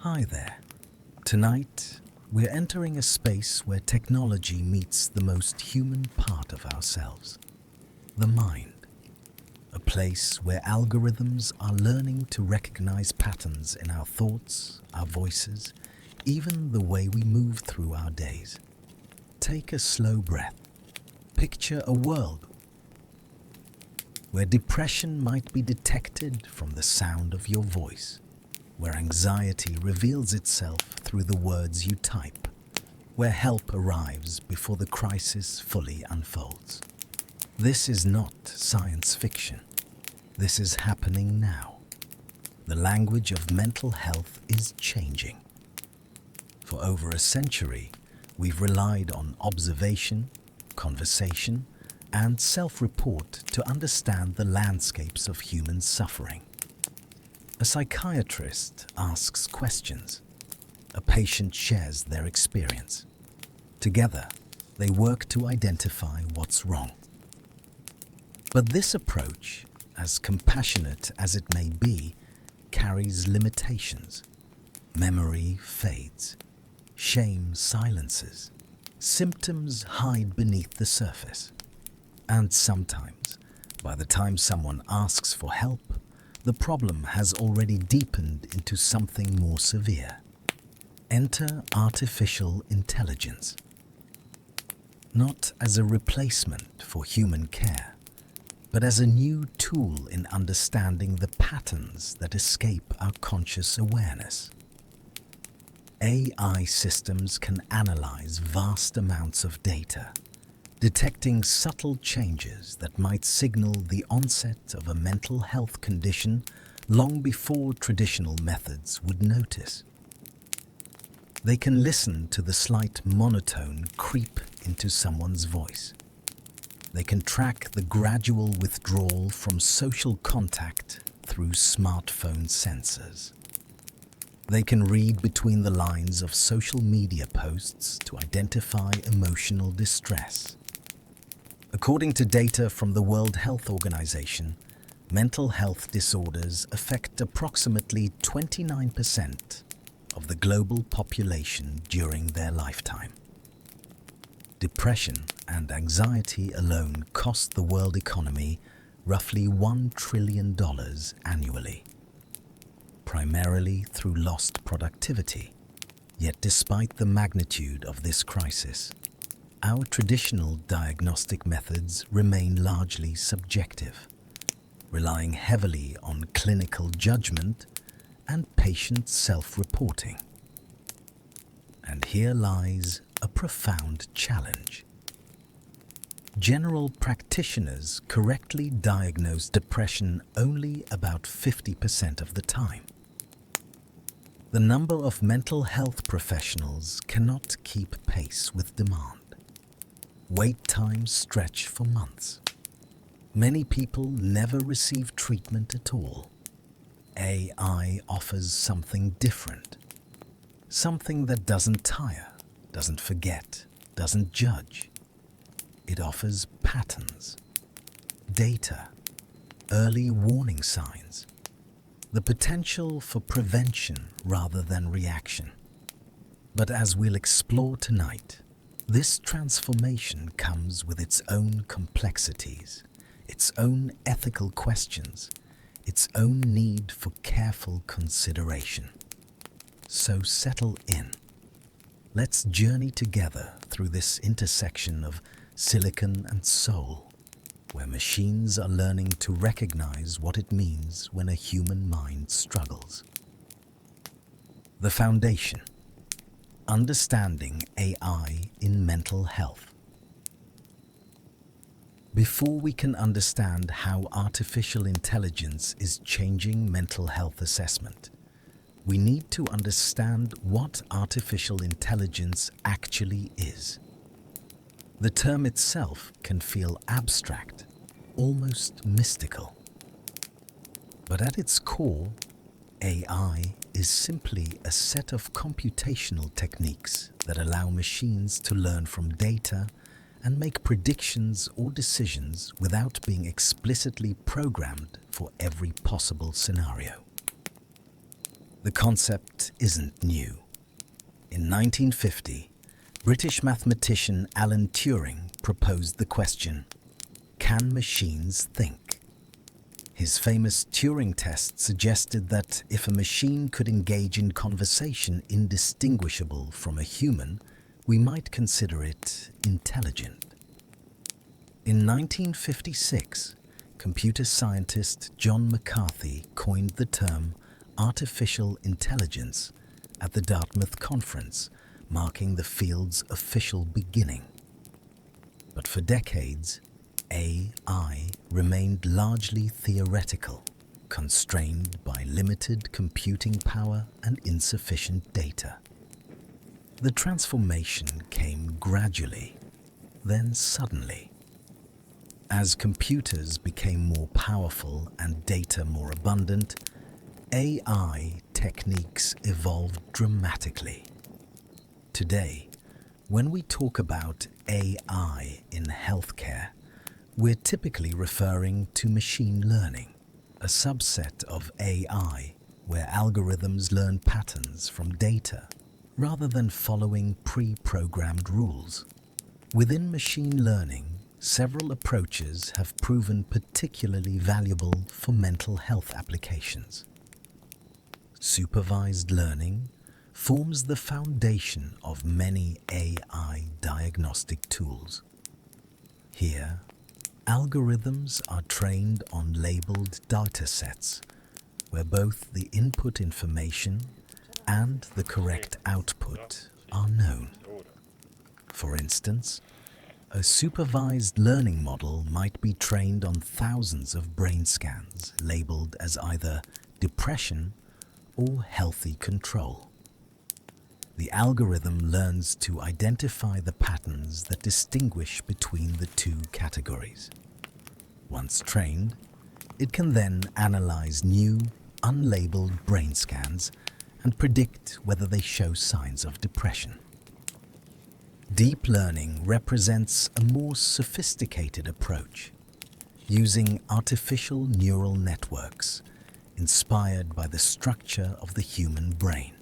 Hi there. Tonight, we're entering a space where technology meets the most human part of ourselves, the mind. A place where algorithms are learning to recognize patterns in our thoughts, our voices, even the way we move through our days. Take a slow breath. Picture a world where depression might be detected from the sound of your voice, where anxiety reveals itself through the words you type, where help arrives before the crisis fully unfolds. This is not science fiction. This is happening now. The language of mental health is changing. For over a century, we've relied on observation, conversation, and self-report to understand the landscapes of human suffering. A psychiatrist asks questions. A patient shares their experience. Together, they work to identify what's wrong. But this approach, as compassionate as it may be, carries limitations. Memory fades. Shame silences. Symptoms hide beneath the surface. And sometimes, by the time someone asks for help, the problem has already deepened into something more severe. Enter artificial intelligence. Not as a replacement for human care, but as a new tool in understanding the patterns that escape our conscious awareness. AI systems can analyze vast amounts of data, detecting subtle changes that might signal the onset of a mental health condition long before traditional methods would notice. They can listen to the slight monotone creep into someone's voice. They can track the gradual withdrawal from social contact through smartphone sensors. They can read between the lines of social media posts to identify emotional distress. According to data from the World Health Organization, mental health disorders affect approximately 29% of the global population during their lifetime. Depression and anxiety alone cost the world economy roughly $1 trillion annually, primarily through lost productivity. Yet despite the magnitude of this crisis, our traditional diagnostic methods remain largely subjective, relying heavily on clinical judgment and patient self-reporting. And here lies a profound challenge. General practitioners correctly diagnose depression only about 50% of the time. The number of mental health professionals cannot keep pace with demand. Wait times stretch for months. Many people never receive treatment at all. AI offers something different. Something that doesn't tire, doesn't forget, doesn't judge. It offers patterns, data, early warning signs, the potential for prevention rather than reaction. But as we'll explore tonight, this transformation comes with its own complexities, its own ethical questions, its own need for careful consideration. So settle in. Let's journey together through this intersection of silicon and soul, where machines are learning to recognize what it means when a human mind struggles. The foundation: understanding AI in mental health. Before we can understand how artificial intelligence is changing mental health assessment, we need to understand what artificial intelligence actually is. The term itself can feel abstract, almost mystical. But at its core, AI is simply a set of computational techniques that allow machines to learn from data and make predictions or decisions without being explicitly programmed for every possible scenario. The concept isn't new. In 1950, British mathematician Alan Turing proposed the question, can machines think? His famous Turing test suggested that if a machine could engage in conversation indistinguishable from a human, we might consider it intelligent. In 1956, computer scientist John McCarthy coined the term artificial intelligence at the Dartmouth Conference, marking the field's official beginning. But for decades, AI remained largely theoretical, constrained by limited computing power and insufficient data. The transformation came gradually, then suddenly. As computers became more powerful and data more abundant, AI techniques evolved dramatically. Today, when we talk about AI in healthcare, we're typically referring to machine learning, a subset of AI where algorithms learn patterns from data rather than following pre-programmed rules. Within machine learning, several approaches have proven particularly valuable for mental health applications. Supervised learning forms the foundation of many AI diagnostic tools. Here, algorithms are trained on labeled datasets, where both the input information and the correct output are known. For instance, a supervised learning model might be trained on thousands of brain scans labeled as either depression or healthy control. The algorithm learns to identify the patterns that distinguish between the two categories. Once trained, it can then analyze new, unlabeled brain scans and predict whether they show signs of depression. Deep learning represents a more sophisticated approach, using artificial neural networks inspired by the structure of the human brain.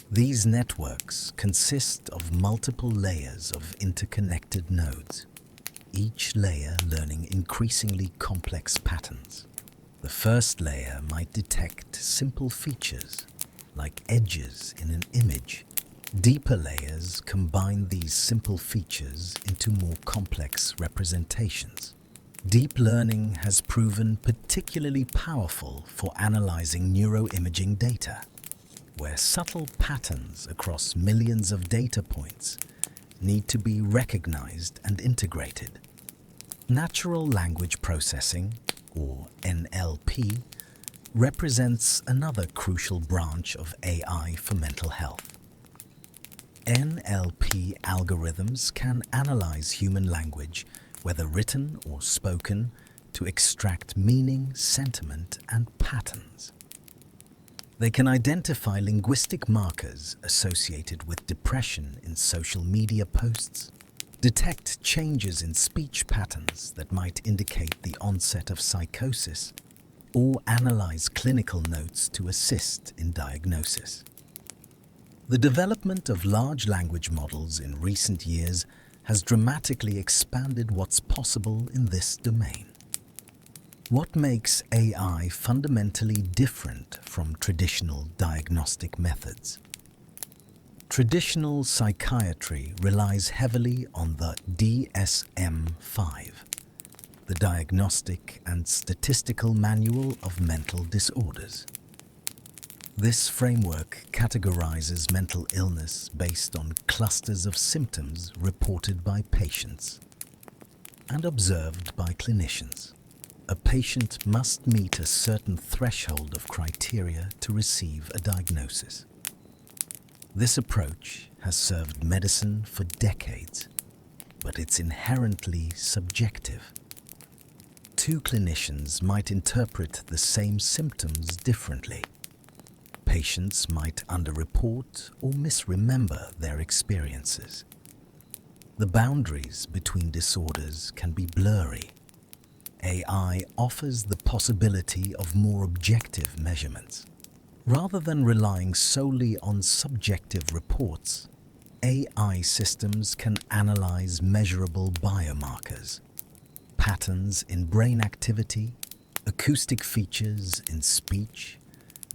These networks consist of multiple layers of interconnected nodes, each layer learning increasingly complex patterns. The first layer might detect simple features, like edges in an image. Deeper layers combine these simple features into more complex representations. Deep learning has proven particularly powerful for analyzing neuroimaging data, where subtle patterns across millions of data points need to be recognized and integrated. Natural language processing, or NLP, represents another crucial branch of AI for mental health. NLP algorithms can analyze human language, whether written or spoken, to extract meaning, sentiment, and patterns. They can identify linguistic markers associated with depression in social media posts, detect changes in speech patterns that might indicate the onset of psychosis, or analyze clinical notes to assist in diagnosis. The development of large language models in recent years has dramatically expanded what's possible in this domain. What makes AI fundamentally different from traditional diagnostic methods? Traditional psychiatry relies heavily on the DSM-5, the Diagnostic and Statistical Manual of Mental Disorders. This framework categorizes mental illness based on clusters of symptoms reported by patients and observed by clinicians. A patient must meet a certain threshold of criteria to receive a diagnosis. This approach has served medicine for decades, but it's inherently subjective. Two clinicians might interpret the same symptoms differently. Patients might underreport or misremember their experiences. The boundaries between disorders can be blurry. AI offers the possibility of more objective measurements. Rather than relying solely on subjective reports, AI systems can analyze measurable biomarkers, patterns in brain activity, acoustic features in speech,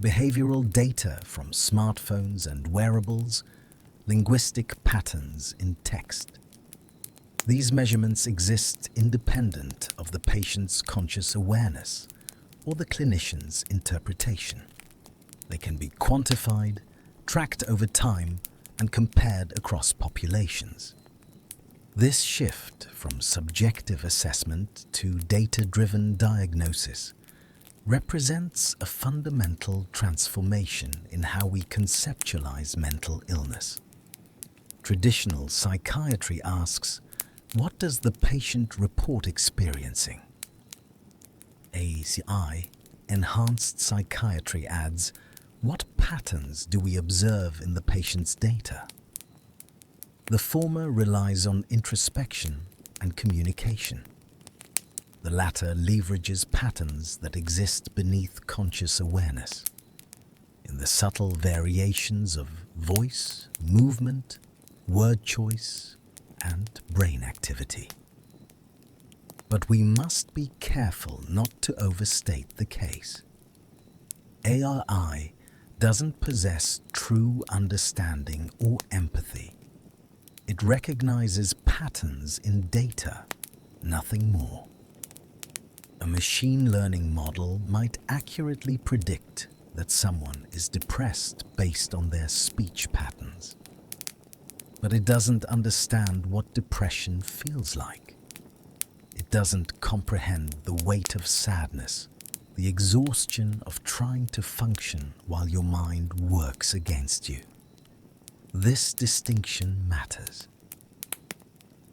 behavioral data from smartphones and wearables, linguistic patterns in text. These measurements exist independent of the patient's conscious awareness or the clinician's interpretation. They can be quantified, tracked over time, and compared across populations. This shift from subjective assessment to data-driven diagnosis represents a fundamental transformation in how we conceptualize mental illness. Traditional psychiatry asks, what does the patient report experiencing? ACI, enhanced psychiatry adds, what patterns do we observe in the patient's data? The former relies on introspection and communication. The latter leverages patterns that exist beneath conscious awareness, in the subtle variations of voice, movement, word choice, and brain activity. But we must be careful not to overstate the case. AI doesn't possess true understanding or empathy. It recognizes patterns in data, nothing more. A machine learning model might accurately predict that someone is depressed based on their speech patterns. But it doesn't understand what depression feels like. It doesn't comprehend the weight of sadness, the exhaustion of trying to function while your mind works against you. This distinction matters.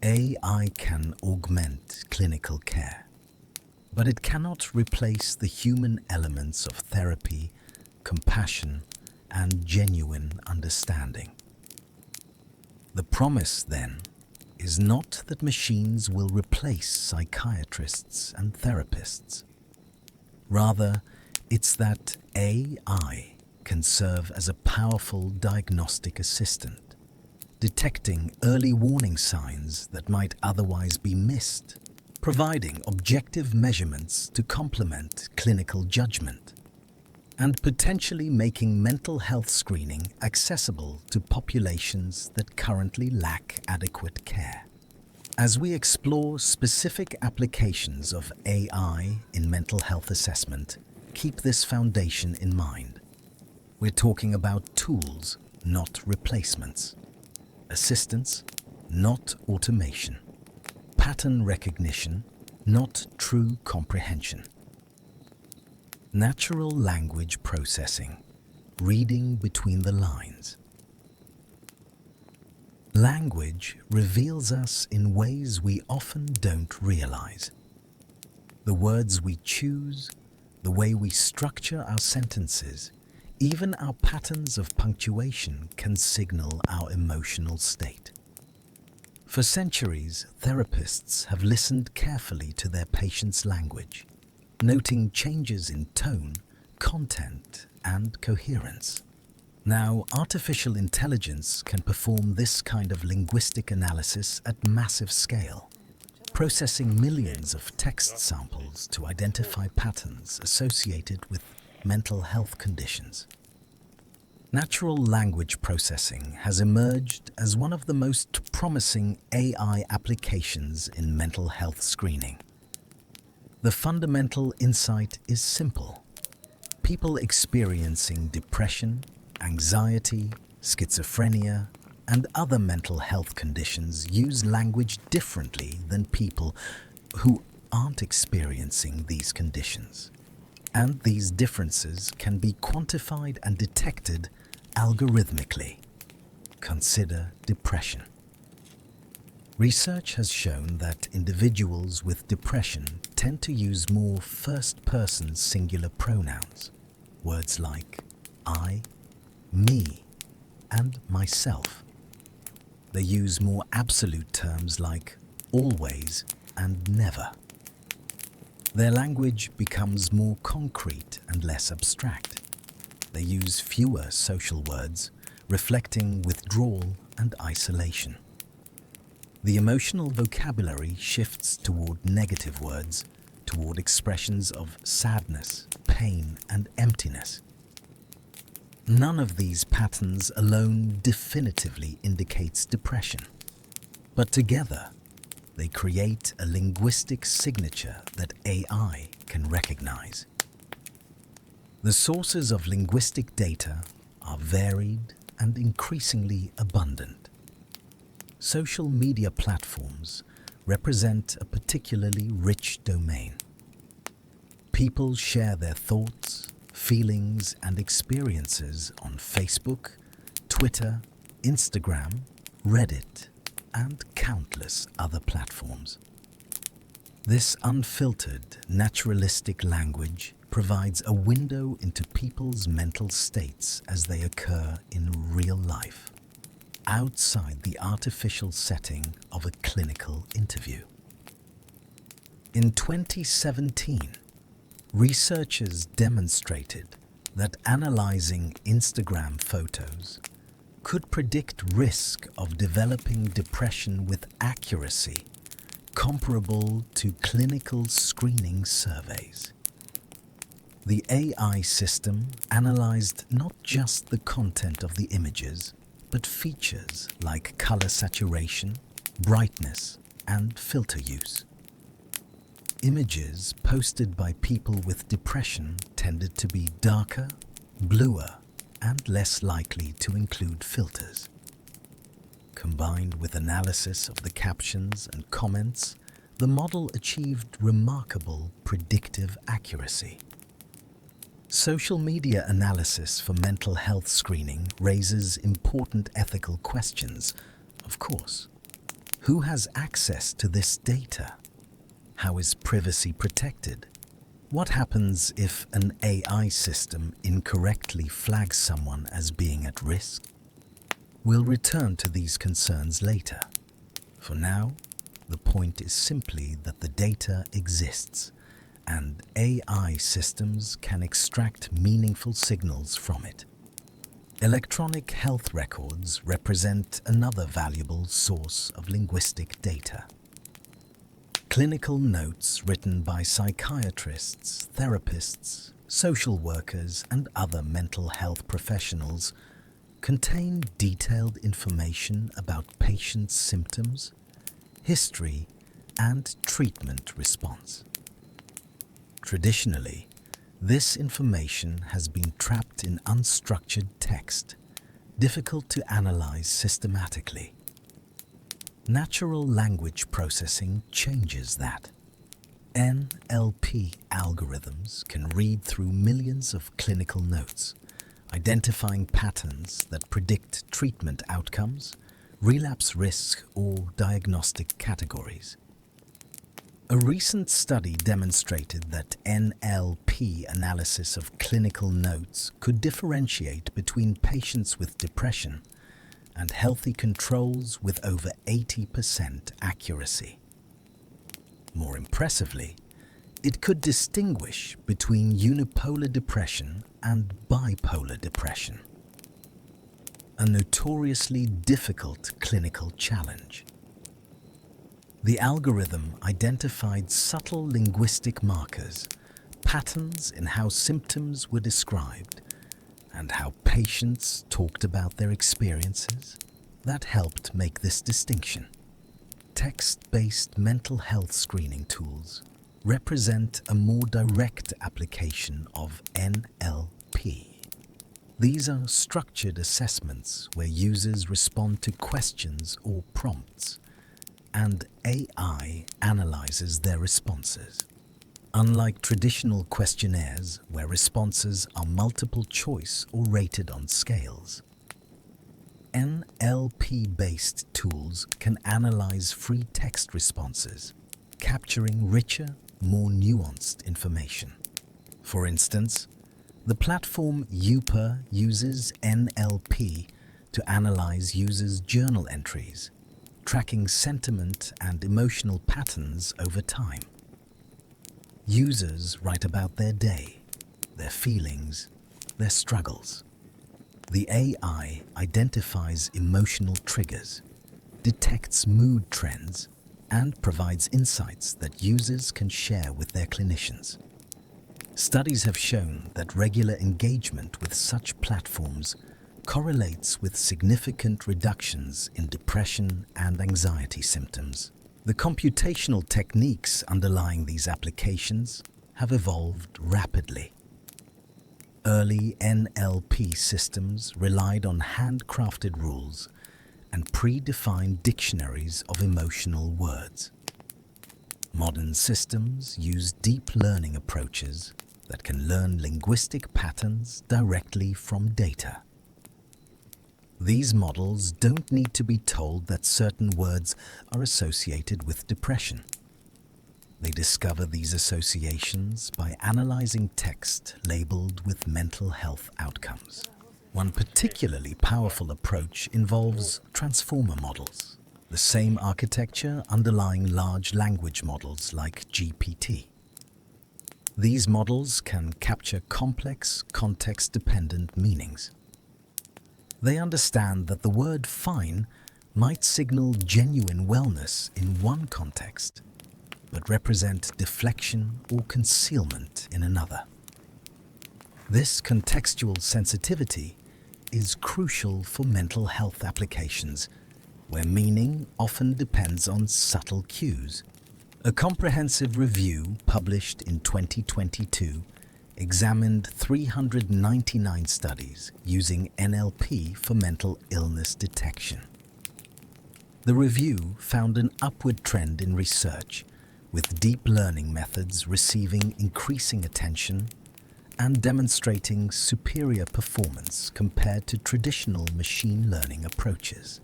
AI can augment clinical care, but it cannot replace the human elements of therapy, compassion, and genuine understanding. The promise, then, is not that machines will replace psychiatrists and therapists. Rather, it's that AI can serve as a powerful diagnostic assistant, detecting early warning signs that might otherwise be missed, providing objective measurements to complement clinical judgment, and potentially making mental health screening accessible to populations that currently lack adequate care. As we explore specific applications of AI in mental health assessment, keep this foundation in mind. We're talking about tools, not replacements. Assistance, not automation. Pattern recognition, not true comprehension. Natural language processing, reading between the lines. Language reveals us in ways we often don't realize. The words we choose, the way we structure our sentences, even our patterns of punctuation can signal our emotional state. For centuries, therapists have listened carefully to their patients' language, noting changes in tone, content, and coherence. Now, artificial intelligence can perform this kind of linguistic analysis at massive scale, processing millions of text samples to identify patterns associated with mental health conditions. Natural language processing has emerged as one of the most promising AI applications in mental health screening. The fundamental insight is simple. People experiencing depression, anxiety, schizophrenia, and other mental health conditions use language differently than people who aren't experiencing these conditions. And these differences can be quantified and detected algorithmically. Consider depression. Research has shown that individuals with depression tend to use more first-person singular pronouns, words like I, me, and myself. They use more absolute terms like always and never. Their language becomes more concrete and less abstract. They use fewer social words, reflecting withdrawal and isolation. The emotional vocabulary shifts toward negative words, toward expressions of sadness, pain, and emptiness. None of these patterns alone definitively indicates depression, but together they create a linguistic signature that AI can recognize. The sources of linguistic data are varied and increasingly abundant. Social media platforms represent a particularly rich domain. People share their thoughts, feelings, and experiences on Facebook, Twitter, Instagram, Reddit, and countless other platforms. This unfiltered, naturalistic language provides a window into people's mental states as they occur in real life, outside the artificial setting of a clinical interview. In 2017, researchers demonstrated that analyzing Instagram photos could predict risk of developing depression with accuracy comparable to clinical screening surveys. The AI system analyzed not just the content of the images, but features like color saturation, brightness, and filter use. Images posted by people with depression tended to be darker, bluer, and less likely to include filters. Combined with analysis of the captions and comments, the model achieved remarkable predictive accuracy. Social media analysis for mental health screening raises important ethical questions, of course. Who has access to this data? How is privacy protected? What happens if an AI system incorrectly flags someone as being at risk? We'll return to these concerns later. For now, the point is simply that the data exists, and AI systems can extract meaningful signals from it. Electronic health records represent another valuable source of linguistic data. Clinical notes written by psychiatrists, therapists, social workers, and other mental health professionals contain detailed information about patients' symptoms, history, and treatment response. Traditionally, this information has been trapped in unstructured text, difficult to analyze systematically. Natural language processing changes that. NLP algorithms can read through millions of clinical notes, identifying patterns that predict treatment outcomes, relapse risk, or diagnostic categories. A recent study demonstrated that NLP analysis of clinical notes could differentiate between patients with depression and healthy controls with over 80% accuracy. More impressively, it could distinguish between unipolar depression and bipolar depression, a notoriously difficult clinical challenge. The algorithm identified subtle linguistic markers, patterns in how symptoms were described, and how patients talked about their experiences that helped make this distinction. Text-based mental health screening tools represent a more direct application of NLP. These are structured assessments where users respond to questions or prompts, and AI analyzes their responses. Unlike traditional questionnaires where responses are multiple choice or rated on scales, NLP-based tools can analyze free text responses, capturing richer, more nuanced information. For instance, the platform Youper uses NLP to analyze users' journal entries, tracking sentiment and emotional patterns over time. Users write about their day, their feelings, their struggles. The AI identifies emotional triggers, detects mood trends, and provides insights that users can share with their clinicians. Studies have shown that regular engagement with such platforms correlates with significant reductions in depression and anxiety symptoms. The computational techniques underlying these applications have evolved rapidly. Early NLP systems relied on handcrafted rules and predefined dictionaries of emotional words. Modern systems use deep learning approaches that can learn linguistic patterns directly from data. These models don't need to be told that certain words are associated with depression. They discover these associations by analyzing text labeled with mental health outcomes. One particularly powerful approach involves transformer models, the same architecture underlying large language models like GPT. These models can capture complex, context-dependent meanings. They understand that the word fine might signal genuine wellness in one context, but represent deflection or concealment in another. This contextual sensitivity is crucial for mental health applications, where meaning often depends on subtle cues. A comprehensive review published in 2022 examined 399 studies using NLP for mental illness detection. The review found an upward trend in research, with deep learning methods receiving increasing attention and demonstrating superior performance compared to traditional machine learning approaches.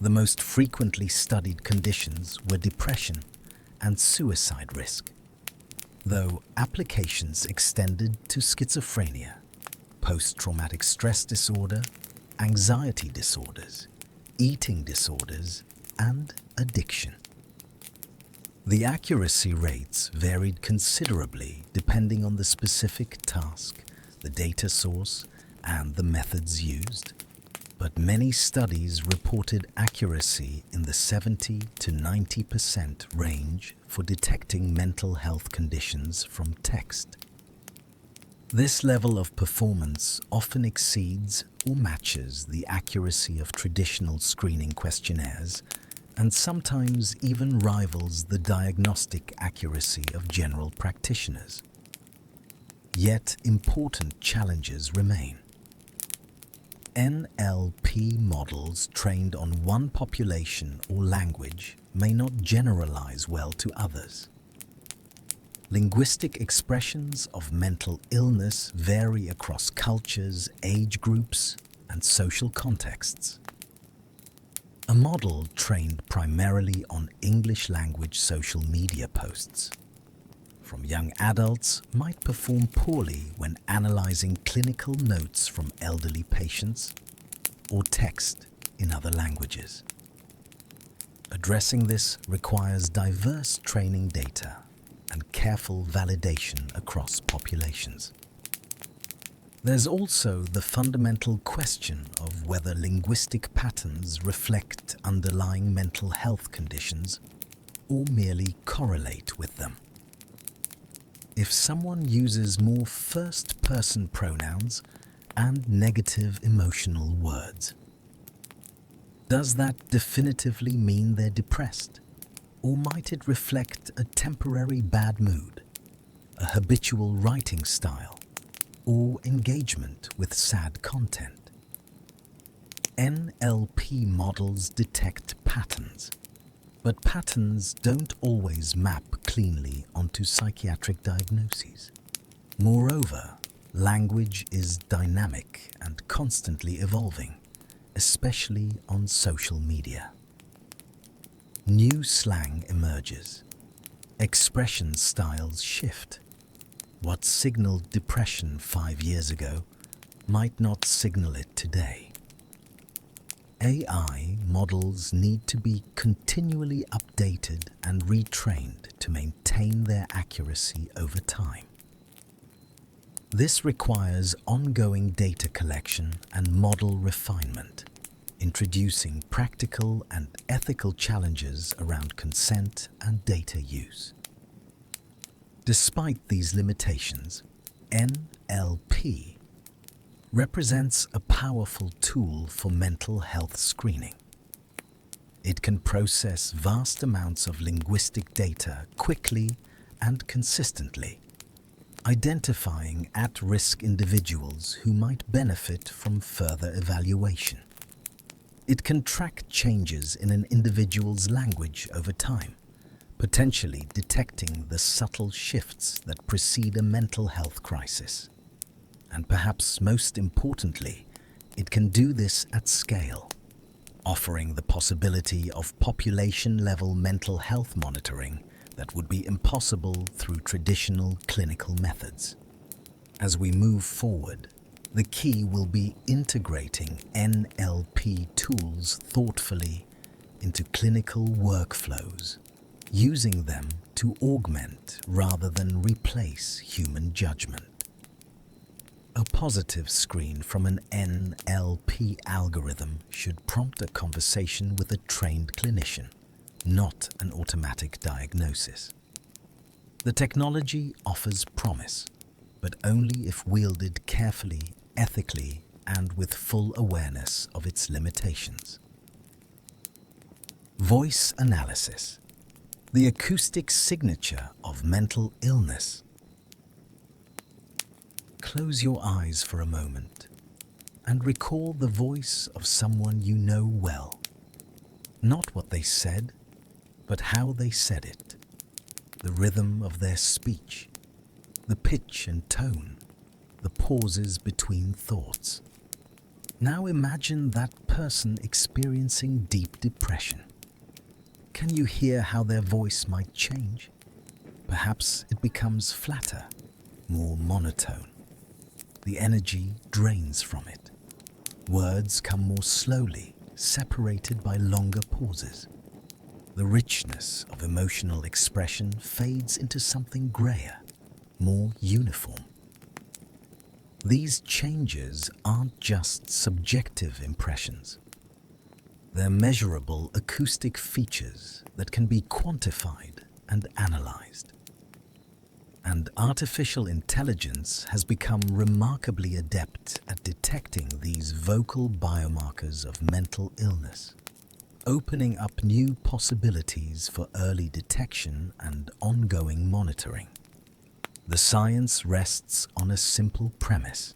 The most frequently studied conditions were depression and suicide risk, though applications extended to schizophrenia, post-traumatic stress disorder, anxiety disorders, eating disorders, and addiction. The accuracy rates varied considerably depending on the specific task, the data source, and the methods used, but many studies reported accuracy in the 70 to 90% range for detecting mental health conditions from text. This level of performance often exceeds or matches the accuracy of traditional screening questionnaires and sometimes even rivals the diagnostic accuracy of general practitioners. Yet important challenges remain. NLP models trained on one population or language may not generalize well to others. Linguistic expressions of mental illness vary across cultures, age groups, and social contexts. A model trained primarily on English language social media posts from young adults might perform poorly when analyzing clinical notes from elderly patients or text in other languages. Addressing this requires diverse training data and careful validation across populations. There's also the fundamental question of whether linguistic patterns reflect underlying mental health conditions or merely correlate with them. If someone uses more first-person pronouns and negative emotional words, does that definitively mean they're depressed? Or might it reflect a temporary bad mood, a habitual writing style, or engagement with sad content? NLP models detect patterns, but patterns don't always map cleanly onto psychiatric diagnoses. Moreover, language is dynamic and constantly evolving, especially on social media. New slang emerges. Expression styles shift. What signaled depression 5 years ago might not signal it today. AI models need to be continually updated and retrained to maintain their accuracy over time. This requires ongoing data collection and model refinement, introducing practical and ethical challenges around consent and data use. Despite these limitations, NLP represents a powerful tool for mental health screening. It can process vast amounts of linguistic data quickly and consistently, identifying at-risk individuals who might benefit from further evaluation. It can track changes in an individual's language over time, potentially detecting the subtle shifts that precede a mental health crisis. And perhaps most importantly, it can do this at scale, offering the possibility of population-level mental health monitoring that would be impossible through traditional clinical methods. As we move forward, the key will be integrating NLP tools thoughtfully into clinical workflows, using them to augment rather than replace human judgment. A positive screen from an NLP algorithm should prompt a conversation with a trained clinician, not an automatic diagnosis. The technology offers promise, but only if wielded carefully, ethically, and with full awareness of its limitations. Voice analysis, the acoustic signature of mental illness. Close your eyes for a moment and recall the voice of someone you know well. Not what they said, but how they said it. The rhythm of their speech, the pitch and tone, the pauses between thoughts. Now imagine that person experiencing deep depression. Can you hear how their voice might change? Perhaps it becomes flatter, more monotone. The energy drains from it. Words come more slowly, separated by longer pauses. The richness of emotional expression fades into something grayer, more uniform. These changes aren't just subjective impressions. They're measurable acoustic features that can be quantified and analyzed. And artificial intelligence has become remarkably adept at detecting these vocal biomarkers of mental illness, opening up new possibilities for early detection and ongoing monitoring. The science rests on a simple premise.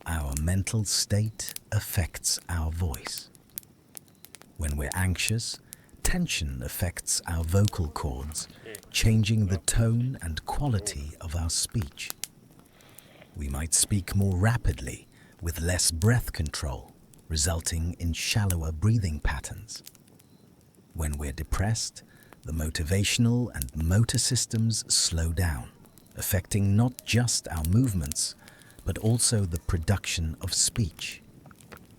Our mental state affects our voice. When we're anxious, tension affects our vocal cords, changing the tone and quality of our speech. We might speak more rapidly with less breath control, resulting in shallower breathing patterns. When we're depressed, the motivational and motor systems slow down, affecting not just our movements, but also the production of speech.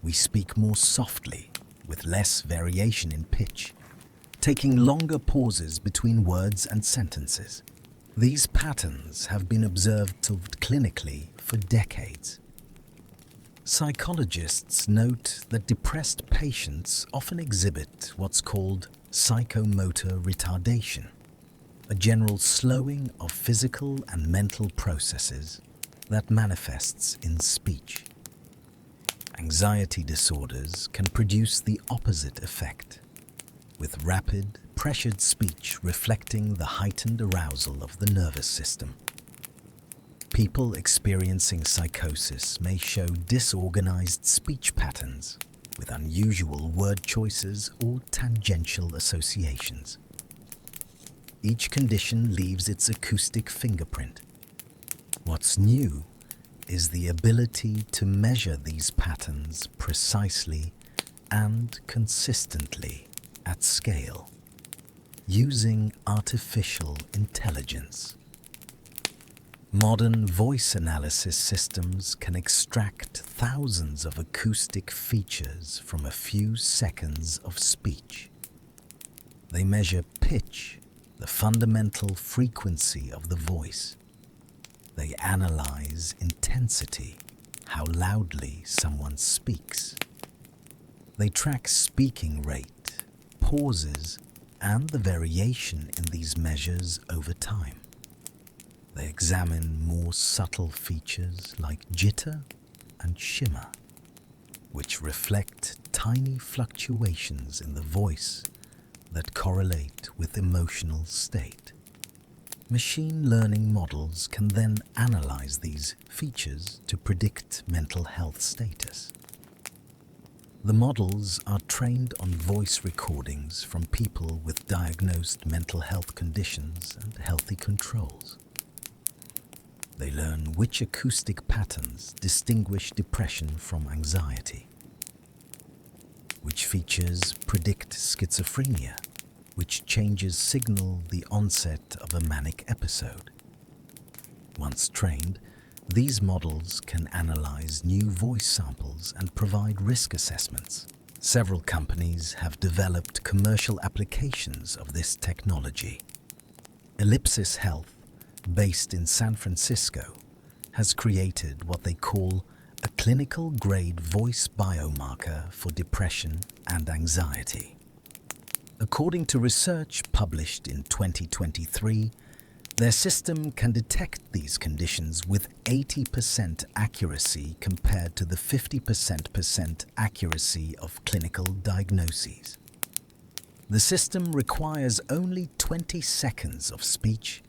We speak more softly, with less variation in pitch, taking longer pauses between words and sentences. These patterns have been observed clinically for decades. Psychologists note that depressed patients often exhibit what's called psychomotor retardation, a general slowing of physical and mental processes that manifests in speech. Anxiety disorders can produce the opposite effect, with rapid, pressured speech reflecting the heightened arousal of the nervous system. People experiencing psychosis may show disorganized speech patterns with unusual word choices or tangential associations. Each condition leaves its acoustic fingerprint. What's new is the ability to measure these patterns precisely and consistently at scale, using artificial intelligence. Modern voice analysis systems can extract thousands of acoustic features from a few seconds of speech. They measure pitch, the fundamental frequency of the voice, They analyze intensity, how loudly someone speaks. They track speaking rate, pauses, and the variation in these measures over time. They examine more subtle features like jitter and shimmer, which reflect tiny fluctuations in the voice that correlate with emotional state. Machine learning models can then analyze these features to predict mental health status. The models are trained on voice recordings from people with diagnosed mental health conditions and healthy controls. They learn which acoustic patterns distinguish depression from anxiety, which features predict schizophrenia, which changes signal the onset of a manic episode. Once trained, these models can analyze new voice samples and provide risk assessments. Several companies have developed commercial applications of this technology. Ellipsis Health, based in San Francisco, has created what they call a clinical-grade voice biomarker for depression and anxiety. According to research published in 2023, their system can detect these conditions with 80% accuracy compared to the 50% accuracy of clinical diagnoses. The system requires only 20 seconds of speech,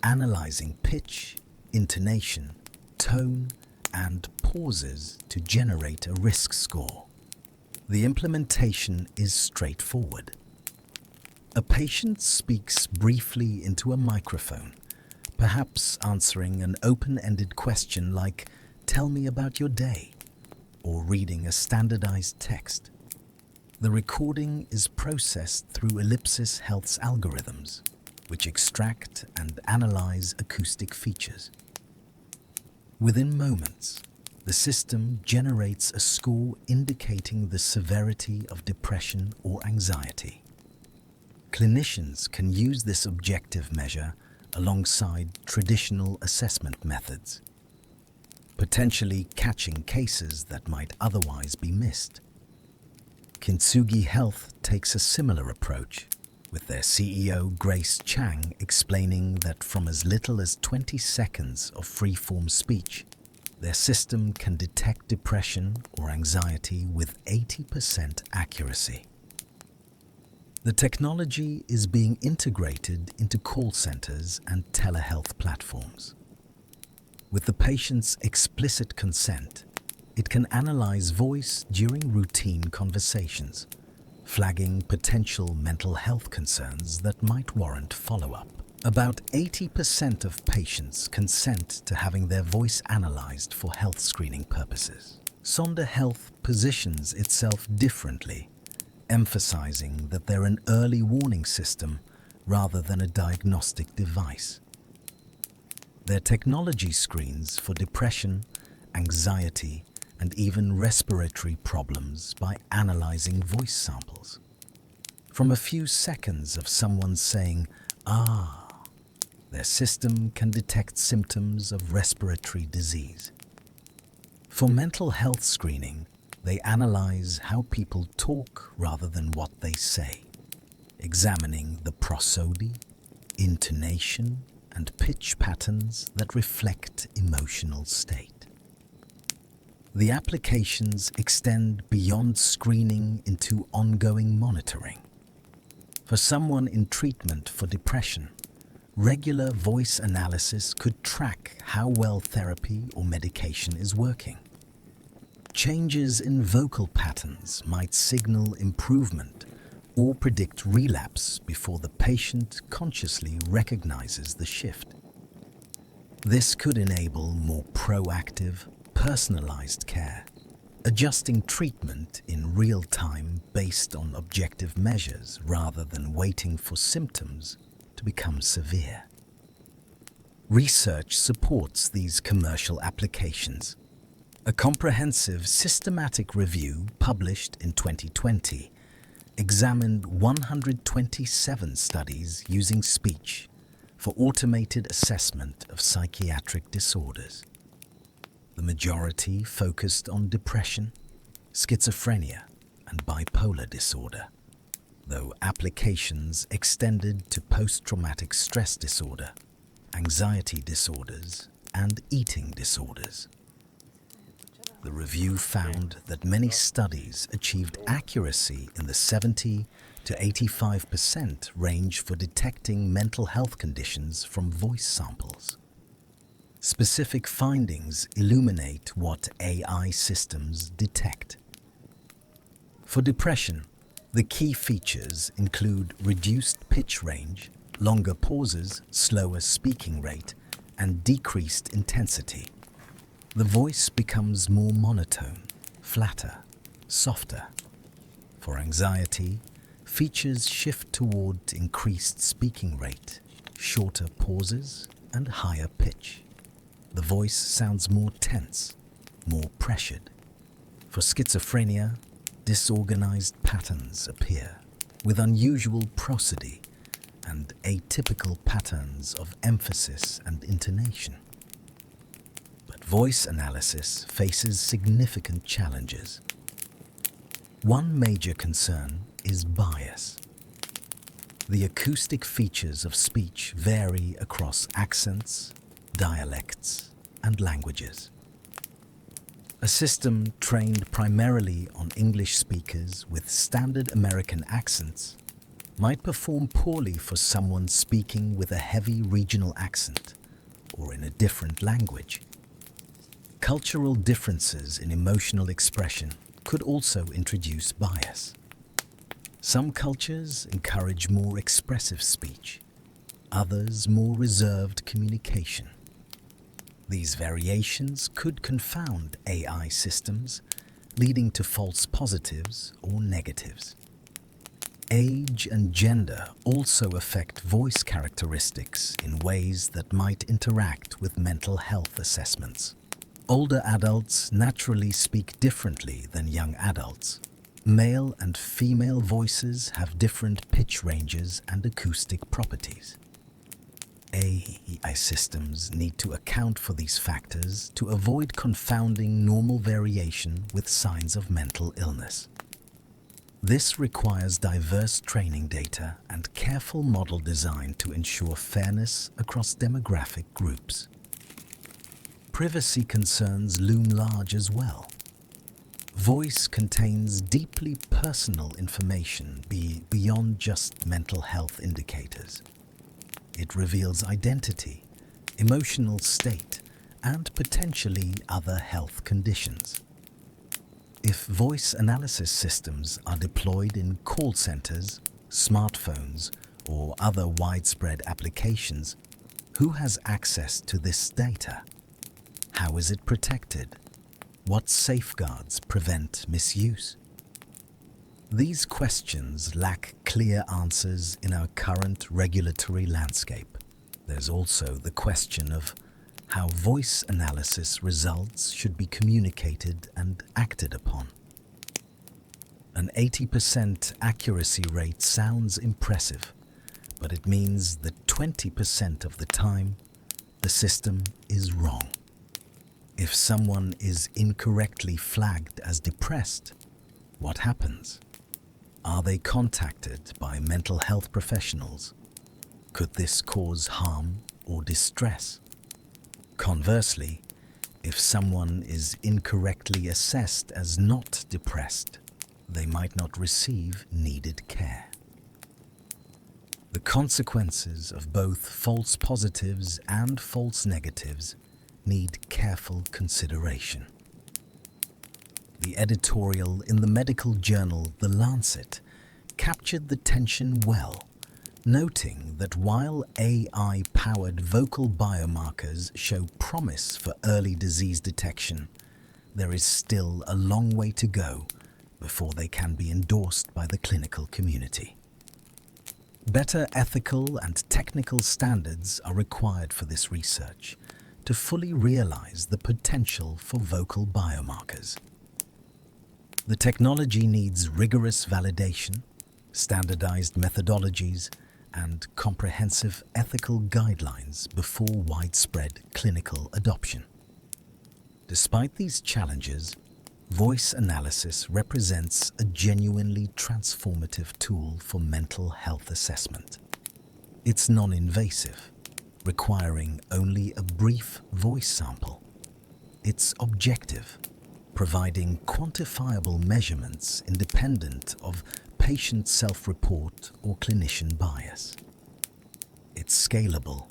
analyzing pitch, intonation, tone, and pauses to generate a risk score. The implementation is straightforward. A patient speaks briefly into a microphone, perhaps answering an open-ended question like, "Tell me about your day," or reading a standardized text. The recording is processed through Ellipsis Health's algorithms, which extract and analyze acoustic features. Within moments, the system generates a score indicating the severity of depression or anxiety. Clinicians can use this objective measure alongside traditional assessment methods, potentially catching cases that might otherwise be missed. Kintsugi Health takes a similar approach, with their CEO Grace Chang explaining that from as little as 20 seconds of free-form speech, their system can detect depression or anxiety with 80% accuracy. The technology is being integrated into call centers and telehealth platforms. With the patient's explicit consent, it can analyze voice during routine conversations, flagging potential mental health concerns that might warrant follow-up. About 80% of patients consent to having their voice analyzed for health screening purposes. Sonda Health positions itself differently, emphasizing that they're an early warning system rather than a diagnostic device. Their technology screens for depression, anxiety, and even respiratory problems by analyzing voice samples. From a few seconds of someone saying, "Ah," their system can detect symptoms of respiratory disease. For mental health screening, they analyze how people talk rather than what they say, examining the prosody, intonation, and pitch patterns that reflect emotional state. The applications extend beyond screening into ongoing monitoring. For someone in treatment for depression, regular voice analysis could track how well therapy or medication is working. Changes in vocal patterns might signal improvement or predict relapse before the patient consciously recognizes the shift. This could enable more proactive, personalized care, adjusting treatment in real time based on objective measures rather than waiting for symptoms to become severe. Research supports these commercial applications. A comprehensive systematic review published in 2020 examined 127 studies using speech, for automated assessment of psychiatric disorders. The majority focused on depression, schizophrenia, and bipolar disorder, though applications extended to post-traumatic stress disorder, anxiety disorders, and eating disorders. The review found that many studies achieved accuracy in the 70 to 85% range for detecting mental health conditions from voice samples. Specific findings illuminate what AI systems detect. For depression, the key features include reduced pitch range, longer pauses, slower speaking rate, and decreased intensity. The voice becomes more monotone, flatter, softer. For anxiety, features shift toward increased speaking rate, shorter pauses, and higher pitch. The voice sounds more tense, more pressured. For schizophrenia, disorganized patterns appear, with unusual prosody and atypical patterns of emphasis and intonation. But voice analysis faces significant challenges. One major concern is bias. The acoustic features of speech vary across accents, dialects, and languages. A system trained primarily on English speakers with standard American accents might perform poorly for someone speaking with a heavy regional accent or in a different language. Cultural differences in emotional expression could also introduce bias. Some cultures encourage more expressive speech, others more reserved communication. These variations could confound AI systems, leading to false positives or negatives. Age and gender also affect voice characteristics in ways that might interact with mental health assessments. Older adults naturally speak differently than young adults. Male and female voices have different pitch ranges and acoustic properties. AI systems need to account for these factors to avoid confounding normal variation with signs of mental illness. This requires diverse training data and careful model design to ensure fairness across demographic groups. Privacy concerns loom large as well. Voice contains deeply personal information beyond just mental health indicators. It reveals identity, emotional state, and potentially other health conditions. If voice analysis systems are deployed in call centers, smartphones, or other widespread applications, who has access to this data? How is it protected? What safeguards prevent misuse? These questions lack clear answers in our current regulatory landscape. There's also the question of how voice analysis results should be communicated and acted upon. An 80% accuracy rate sounds impressive, but it means that 20% of the time, the system is wrong. If someone is incorrectly flagged as depressed, what happens? Are they contacted by mental health professionals? Could this cause harm or distress? Conversely, if someone is incorrectly assessed as not depressed, they might not receive needed care. The consequences of both false positives and false negatives need careful consideration. The editorial in the medical journal The Lancet captured the tension well, noting that while AI-powered vocal biomarkers show promise for early disease detection, there is still a long way to go before they can be endorsed by the clinical community. Better ethical and technical standards are required for this research to fully realize the potential for vocal biomarkers. The technology needs rigorous validation, standardized methodologies, and comprehensive ethical guidelines before widespread clinical adoption. Despite these challenges, voice analysis represents a genuinely transformative tool for mental health assessment. It's non-invasive, requiring only a brief voice sample. It's objective, providing quantifiable measurements independent of patient self-report or clinician bias. It's scalable,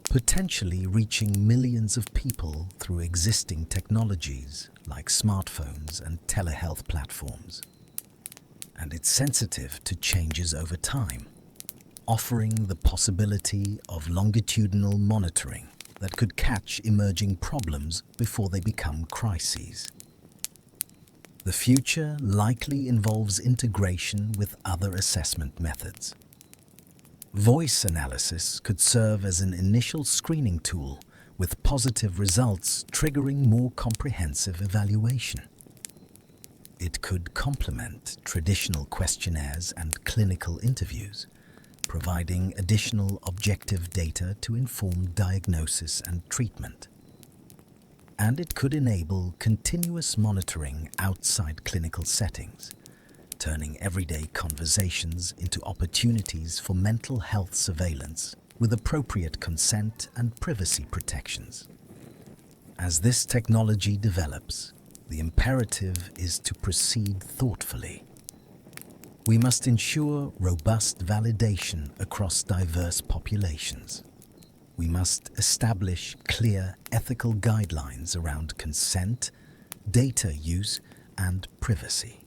potentially reaching millions of people through existing technologies like smartphones and telehealth platforms. And it's sensitive to changes over time, offering the possibility of longitudinal monitoring that could catch emerging problems before they become crises. The future likely involves integration with other assessment methods. Voice analysis could serve as an initial screening tool, with positive results triggering more comprehensive evaluation. It could complement traditional questionnaires and clinical interviews, providing additional objective data to inform diagnosis and treatment. And it could enable continuous monitoring outside clinical settings, turning everyday conversations into opportunities for mental health surveillance with appropriate consent and privacy protections. As this technology develops, the imperative is to proceed thoughtfully. We must ensure robust validation across diverse populations. We must establish clear ethical guidelines around consent, data use, and privacy.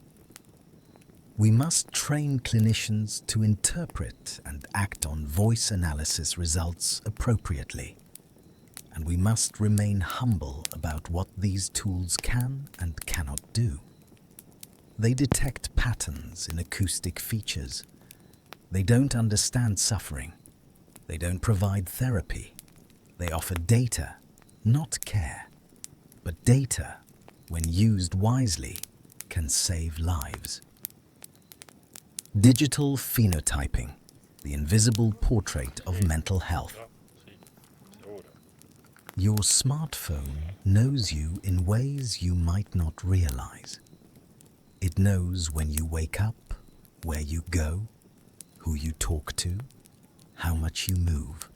We must train clinicians to interpret and act on voice analysis results appropriately. And we must remain humble about what these tools can and cannot do. They detect patterns in acoustic features. They don't understand suffering. They don't provide therapy. They offer data, not care. But data, when used wisely, can save lives. Digital phenotyping, the invisible portrait of mental health. Your smartphone knows you in ways you might not realize. It knows when you wake up, where you go, who you talk to, how much you move.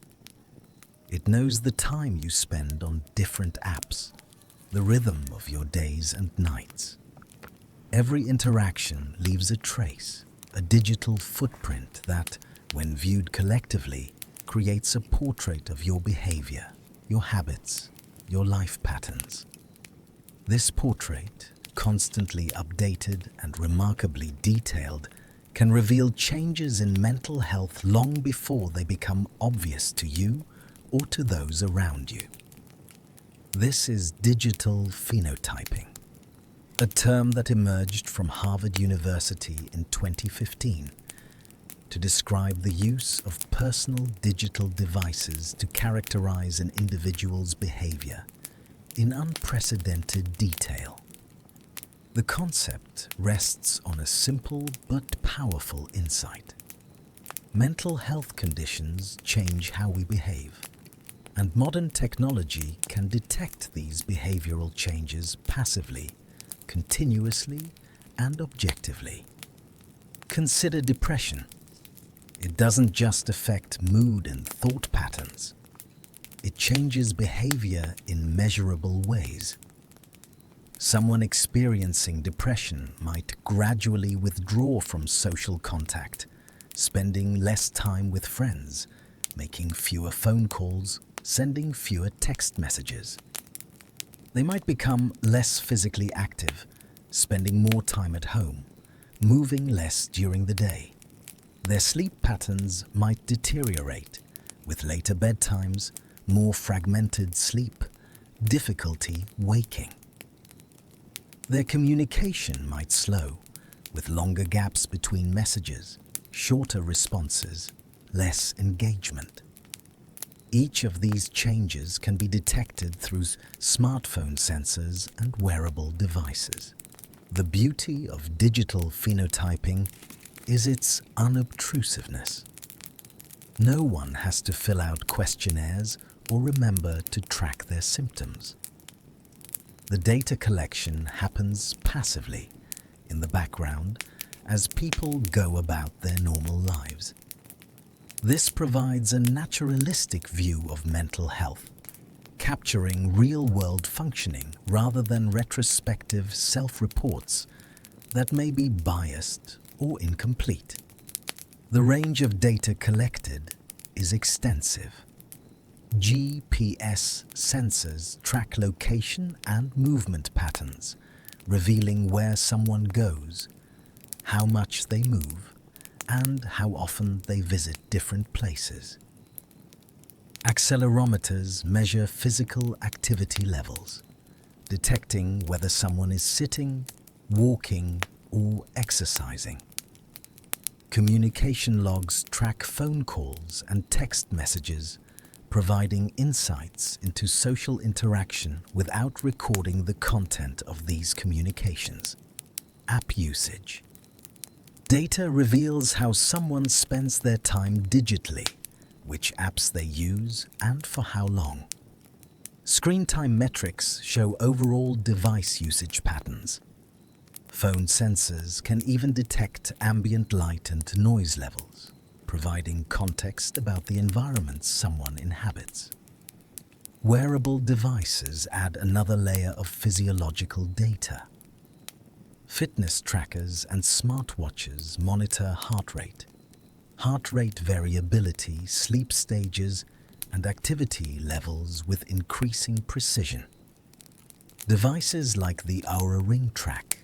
It knows the time you spend on different apps, the rhythm of your days and nights. Every interaction leaves a trace, a digital footprint that, when viewed collectively, creates a portrait of your behavior, your habits, your life patterns. This portrait, constantly updated and remarkably detailed, can reveal changes in mental health long before they become obvious to you or to those around you. This is digital phenotyping, a term that emerged from Harvard University in 2015 to describe the use of personal digital devices to characterize an individual's behavior in unprecedented detail. The concept rests on a simple but powerful insight. Mental health conditions change how we behave, and modern technology can detect these behavioral changes passively, continuously, and objectively. Consider depression. It doesn't just affect mood and thought patterns. It changes behavior in measurable ways. Someone experiencing depression might gradually withdraw from social contact, spending less time with friends, making fewer phone calls, sending fewer text messages. They might become less physically active, spending more time at home, moving less during the day. Their sleep patterns might deteriorate, with later bedtimes, more fragmented sleep, difficulty waking. Their communication might slow, with longer gaps between messages, shorter responses, less engagement. Each of these changes can be detected through smartphone sensors and wearable devices. The beauty of digital phenotyping is its unobtrusiveness. No one has to fill out questionnaires or remember to track their symptoms. The data collection happens passively, in the background, as people go about their normal lives. This provides a naturalistic view of mental health, capturing real-world functioning rather than retrospective self-reports that may be biased or incomplete. The range of data collected is extensive. GPS sensors track location and movement patterns, revealing where someone goes, how much they move, and how often they visit different places. Accelerometers measure physical activity levels, detecting whether someone is sitting, walking, or exercising. Communication logs track phone calls and text messages, providing insights into social interaction without recording the content of these communications. App usage. Data reveals how someone spends their time digitally, which apps they use, and for how long. Screen time metrics show overall device usage patterns. Phone sensors can even detect ambient light and noise levels, providing context about the environment someone inhabits. Wearable devices add another layer of physiological data. Fitness trackers and smartwatches monitor heart rate variability, sleep stages, and activity levels with increasing precision. Devices like the Oura Ring track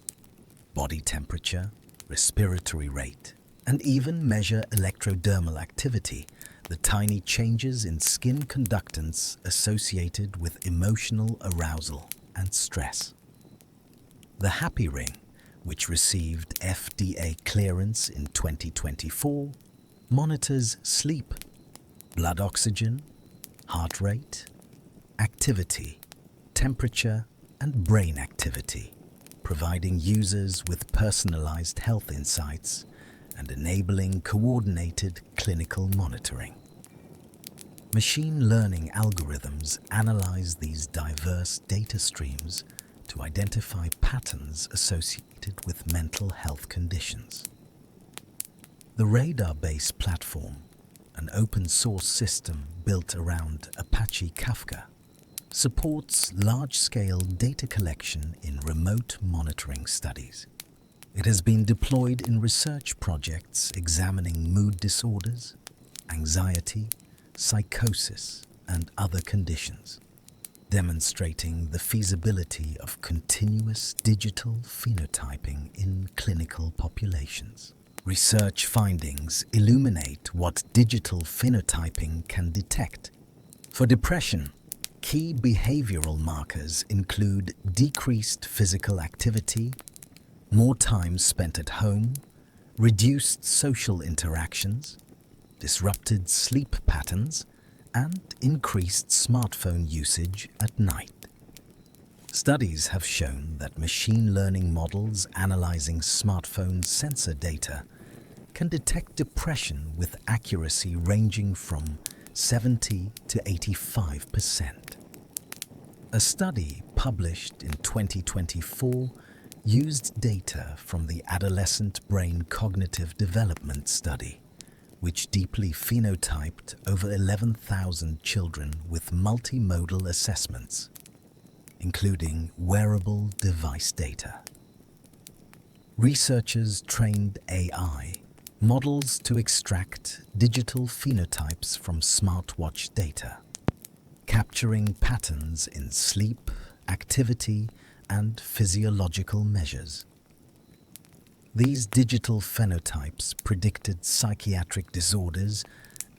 body temperature, respiratory rate, and even measure electrodermal activity, the tiny changes in skin conductance associated with emotional arousal and stress. The Happy Ring, which received FDA clearance in 2024, monitors sleep, blood oxygen, heart rate, activity, temperature, and brain activity, providing users with personalized health insights and enabling coordinated clinical monitoring. Machine learning algorithms analyze these diverse data streams to identify patterns associated with mental health conditions. The Radar-based platform, an open-source system built around Apache Kafka, supports large-scale data collection in remote monitoring studies. It has been deployed in research projects examining mood disorders, anxiety, psychosis, and other conditions, demonstrating the feasibility of continuous digital phenotyping in clinical populations. Research findings illuminate what digital phenotyping can detect. For depression, key behavioral markers include decreased physical activity, more time spent at home, reduced social interactions, disrupted sleep patterns, and increased smartphone usage at night. Studies have shown that machine learning models analyzing smartphone sensor data can detect depression with accuracy ranging from 70 to 85%. A study published in 2024 used data from the Adolescent Brain Cognitive Development Study, which deeply phenotyped over 11,000 children with multimodal assessments, including wearable device data. Researchers trained AI models to extract digital phenotypes from smartwatch data, capturing patterns in sleep, activity, and physiological measures. These digital phenotypes predicted psychiatric disorders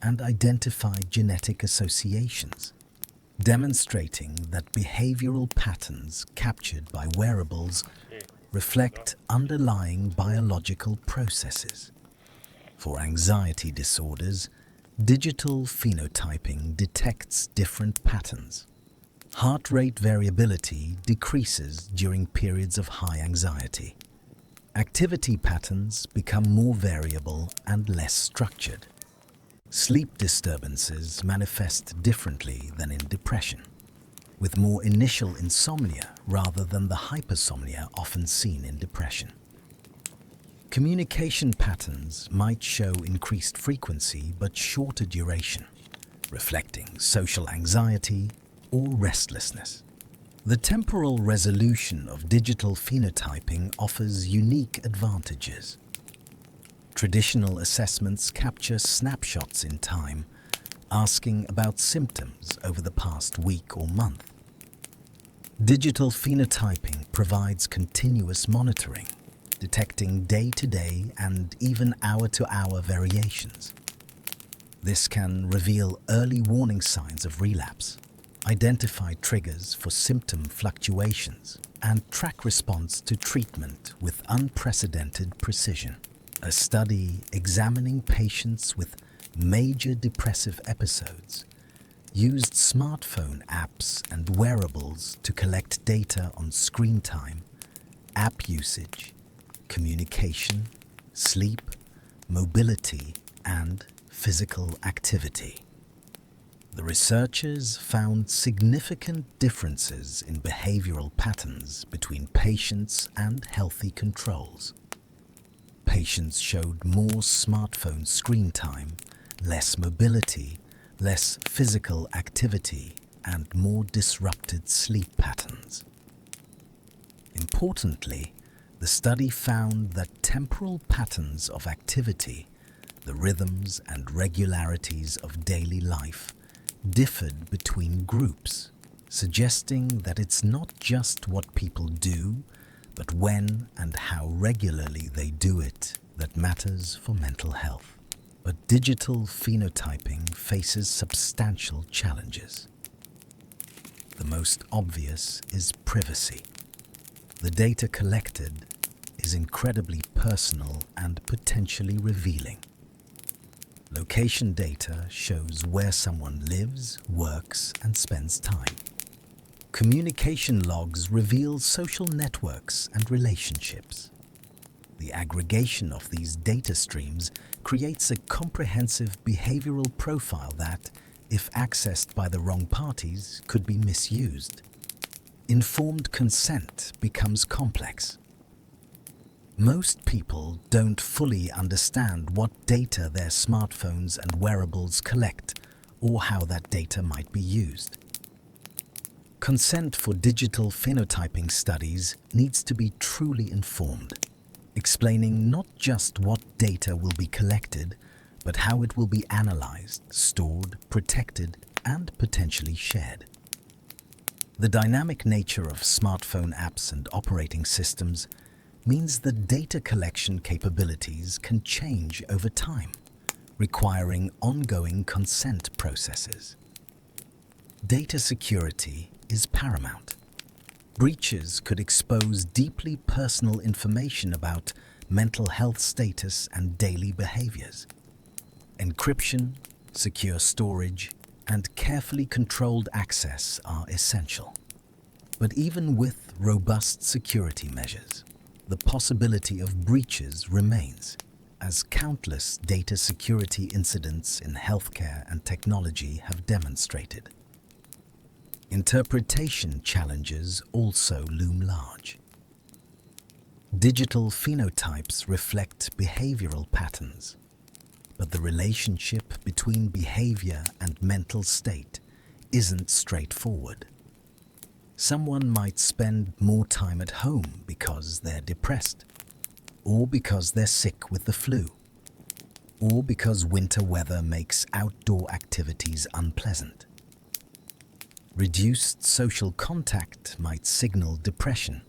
and identified genetic associations, demonstrating that behavioral patterns captured by wearables reflect underlying biological processes. For anxiety disorders, digital phenotyping detects different patterns. Heart rate variability decreases during periods of high anxiety. Activity patterns become more variable and less structured. Sleep disturbances manifest differently than in depression, with more initial insomnia rather than the hypersomnia often seen in depression. Communication patterns might show increased frequency but shorter duration, reflecting social anxiety or restlessness. The temporal resolution of digital phenotyping offers unique advantages. Traditional assessments capture snapshots in time, asking about symptoms over the past week or month. Digital phenotyping provides continuous monitoring, detecting day-to-day and even hour-to-hour variations. This can reveal early warning signs of relapse, identify triggers for symptom fluctuations, and track response to treatment with unprecedented precision. A study examining patients with major depressive episodes used smartphone apps and wearables to collect data on screen time, app usage, communication, sleep, mobility, and physical activity. The researchers found significant differences in behavioral patterns between patients and healthy controls. Patients showed more smartphone screen time, less mobility, less physical activity, and more disrupted sleep patterns. Importantly, the study found that temporal patterns of activity, the rhythms and regularities of daily life, differed between groups, suggesting that it's not just what people do, but when and how regularly they do it that matters for mental health. But digital phenotyping faces substantial challenges. The most obvious is privacy. The data collected is incredibly personal and potentially revealing. Location data shows where someone lives, works, and spends time. Communication logs reveal social networks and relationships. The aggregation of these data streams creates a comprehensive behavioral profile that, if accessed by the wrong parties, could be misused. Informed consent becomes complex. Most people don't fully understand what data their smartphones and wearables collect or how that data might be used. Consent for digital phenotyping studies needs to be truly informed, explaining not just what data will be collected, but how it will be analyzed, stored, protected, and potentially shared. The dynamic nature of smartphone apps and operating systems means that data collection capabilities can change over time, requiring ongoing consent processes. Data security is paramount. Breaches could expose deeply personal information about mental health status and daily behaviors. Encryption, secure storage, and carefully controlled access are essential. But even with robust security measures, the possibility of breaches remains, as countless data security incidents in healthcare and technology have demonstrated. Interpretation challenges also loom large. Digital phenotypes reflect behavioral patterns, but the relationship between behavior and mental state isn't straightforward. Someone might spend more time at home because they're depressed, or because they're sick with the flu, or because winter weather makes outdoor activities unpleasant. Reduced social contact might signal depression,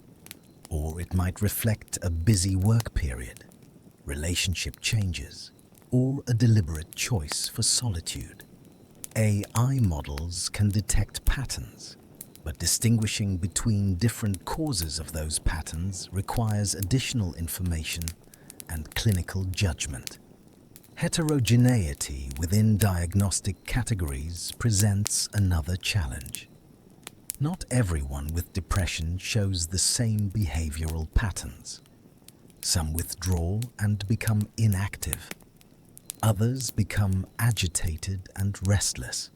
or it might reflect a busy work period, relationship changes, or a deliberate choice for solitude. AI models can detect patterns, but distinguishing between different causes of those patterns requires additional information and clinical judgment. Heterogeneity within diagnostic categories presents another challenge. Not everyone with depression shows the same behavioral patterns. Some withdraw and become inactive. Others become agitated and restless.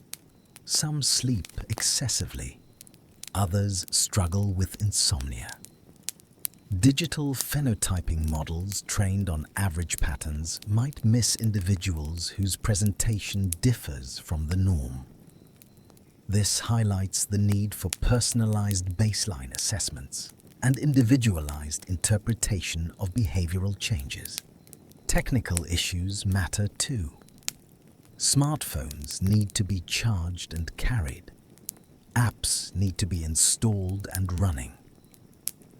Some sleep excessively. Others struggle with insomnia. Digital phenotyping models trained on average patterns might miss individuals whose presentation differs from the norm. This highlights the need for personalized baseline assessments and individualized interpretation of behavioral changes. Technical issues matter too. Smartphones need to be charged and carried. Apps need to be installed and running.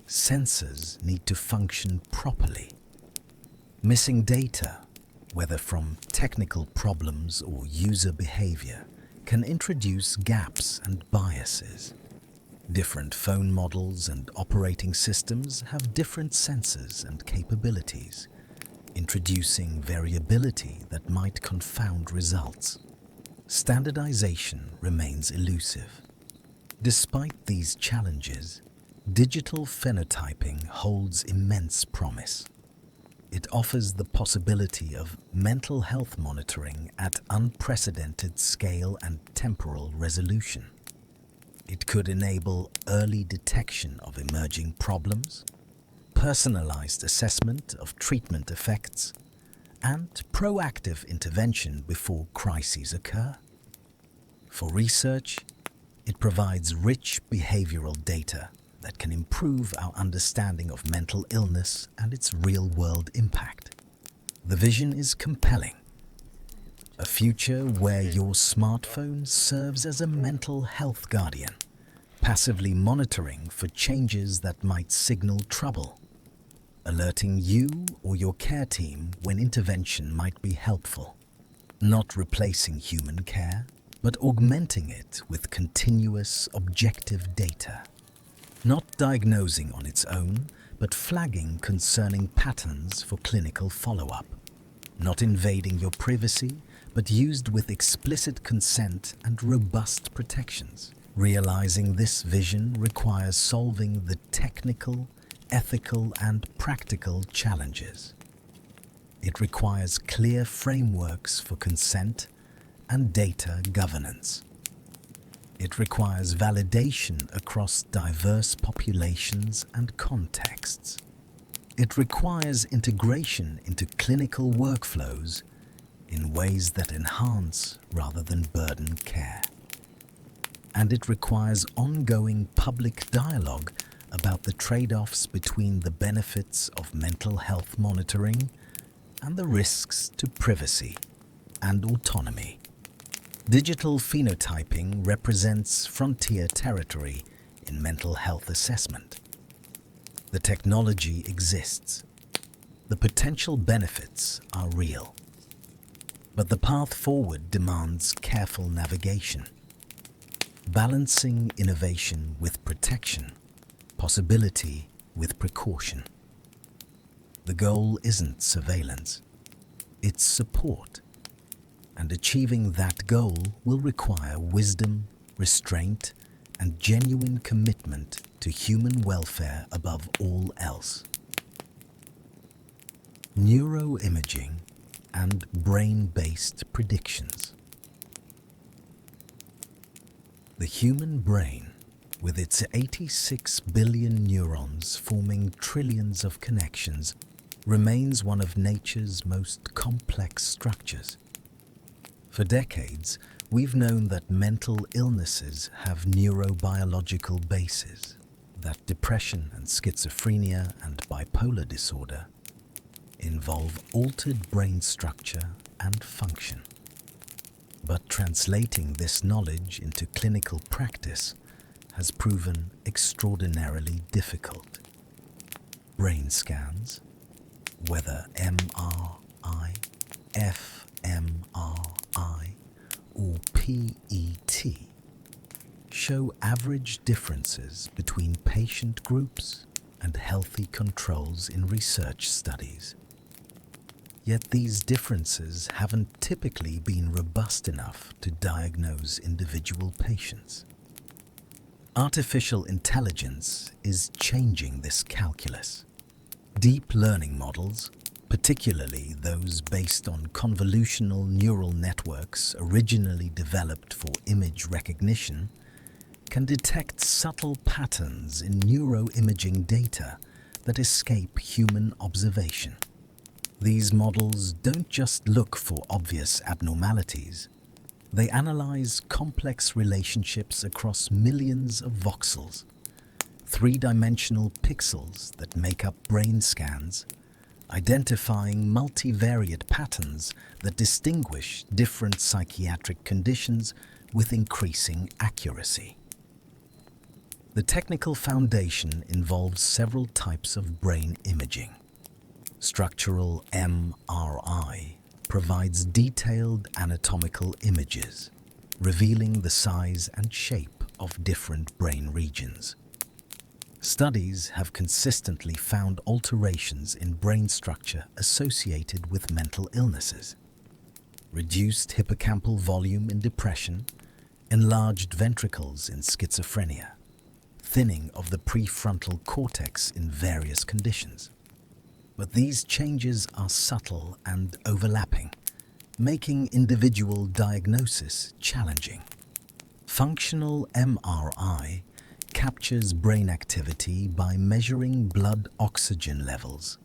Sensors need to function properly. Missing data, whether from technical problems or user behavior, can introduce gaps and biases. Different phone models and operating systems have different sensors and capabilities, introducing variability that might confound results. Standardization remains elusive. Despite these challenges, digital phenotyping holds immense promise. It offers the possibility of mental health monitoring at unprecedented scale and temporal resolution. It could enable early detection of emerging problems, personalized assessment of treatment effects, and proactive intervention before crises occur. For research, it provides rich behavioral data that can improve our understanding of mental illness and its real-world impact. The vision is compelling. A future where your smartphone serves as a mental health guardian, passively monitoring for changes that might signal trouble, alerting you or your care team when intervention might be helpful. Not replacing human care, but augmenting it with continuous objective data. Not diagnosing on its own, but flagging concerning patterns for clinical follow-up. Not invading your privacy, but used with explicit consent and robust protections. Realizing this vision requires solving the technical, ethical, and practical challenges. It requires clear frameworks for consent and data governance. It requires validation across diverse populations and contexts. It requires integration into clinical workflows in ways that enhance rather than burden care. And it requires ongoing public dialogue about the trade-offs between the benefits of mental health monitoring and the risks to privacy and autonomy. Digital phenotyping represents frontier territory in mental health assessment. The technology exists. The potential benefits are real. But the path forward demands careful navigation, balancing innovation with protection, possibility with precaution. The goal isn't surveillance, it's support. And achieving that goal will require wisdom, restraint, and genuine commitment to human welfare above all else. Neuroimaging and brain-based predictions. The human brain, with its 86 billion neurons forming trillions of connections, remains one of nature's most complex structures. For decades, we've known that mental illnesses have neurobiological bases, that depression and schizophrenia and bipolar disorder involve altered brain structure and function. But translating this knowledge into clinical practice has proven extraordinarily difficult. Brain scans, whether MRI, fMRI, or PET, show average differences between patient groups and healthy controls in research studies. Yet these differences haven't typically been robust enough to diagnose individual patients. Artificial intelligence is changing this calculus. Deep learning models, particularly those based on convolutional neural networks originally developed for image recognition, can detect subtle patterns in neuroimaging data that escape human observation. These models don't just look for obvious abnormalities. They analyze complex relationships across millions of voxels, three-dimensional pixels that make up brain scans, identifying multivariate patterns that distinguish different psychiatric conditions with increasing accuracy. The technical foundation involves several types of brain imaging. Structural MRI provides detailed anatomical images, revealing the size and shape of different brain regions. Studies have consistently found alterations in brain structure associated with mental illnesses. Reduced hippocampal volume in depression, enlarged ventricles in schizophrenia, thinning of the prefrontal cortex in various conditions. But these changes are subtle and overlapping, making individual diagnosis challenging. Functional MRI captures brain activity by measuring blood oxygen levels,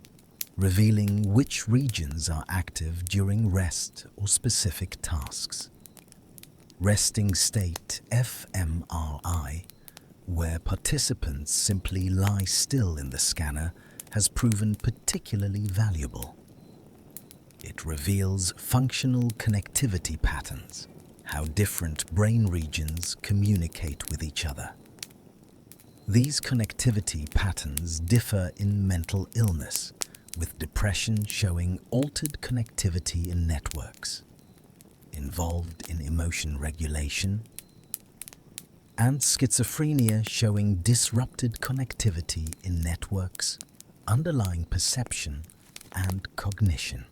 revealing which regions are active during rest or specific tasks. Resting state fMRI, where participants simply lie still in the scanner, has proven particularly valuable. It reveals functional connectivity patterns, how different brain regions communicate with each other. These connectivity patterns differ in mental illness, with depression showing altered connectivity in networks involved in emotion regulation, and schizophrenia showing disrupted connectivity in networks underlying perception and cognition.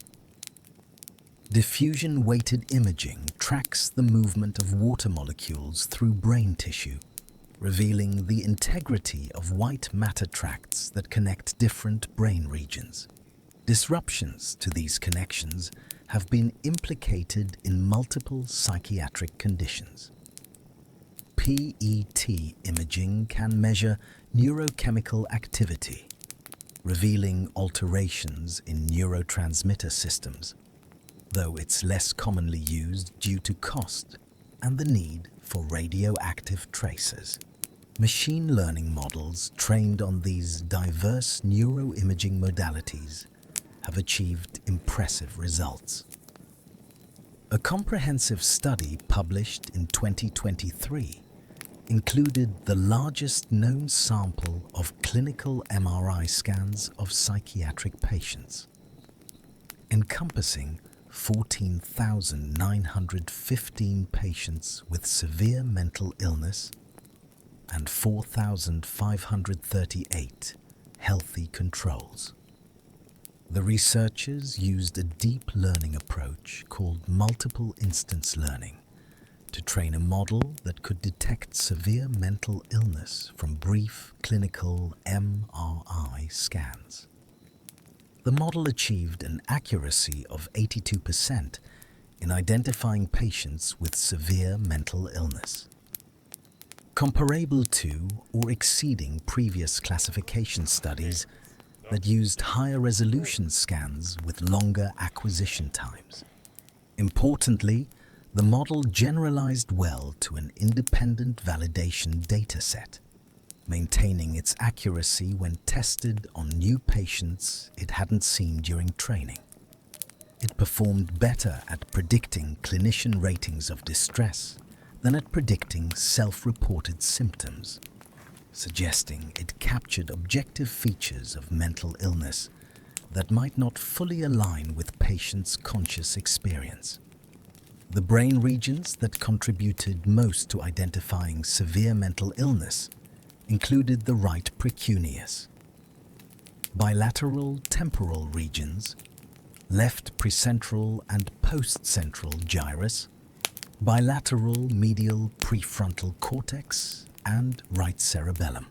Diffusion-weighted imaging tracks the movement of water molecules through brain tissue, revealing the integrity of white matter tracts that connect different brain regions. Disruptions to these connections have been implicated in multiple psychiatric conditions. PET imaging can measure neurochemical activity, revealing alterations in neurotransmitter systems, though it's less commonly used due to cost and the need for radioactive tracers. Machine learning models trained on these diverse neuroimaging modalities have achieved impressive results. A comprehensive study published in 2023 included the largest known sample of clinical MRI scans of psychiatric patients, encompassing 14,915 patients with severe mental illness and 4,538 healthy controls. The researchers used a deep learning approach called multiple instance learning to train a model that could detect severe mental illness from brief clinical MRI scans. The model achieved an accuracy of 82% in identifying patients with severe mental illness, comparable to or exceeding previous classification studies that used higher resolution scans with longer acquisition times. Importantly, the model generalized well to an independent validation dataset, maintaining its accuracy when tested on new patients it hadn't seen during training. It performed better at predicting clinician ratings of distress than at predicting self-reported symptoms, suggesting it captured objective features of mental illness that might not fully align with patients' conscious experience. The brain regions that contributed most to identifying severe mental illness included the right precuneus, bilateral temporal regions, left precentral and postcentral gyrus, bilateral medial prefrontal cortex, and right cerebellum.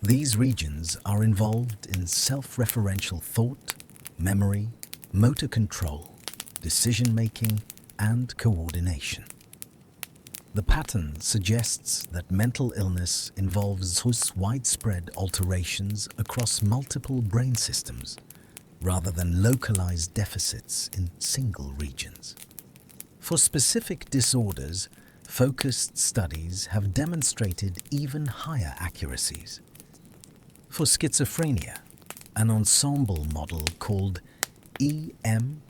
These regions are involved in self-referential thought, memory, motor control, decision-making, and coordination. The pattern suggests that mental illness involves widespread alterations across multiple brain systems, rather than localized deficits in single regions. For specific disorders, focused studies have demonstrated even higher accuracies. For schizophrenia, an ensemble model called EMPA-SCHIZ,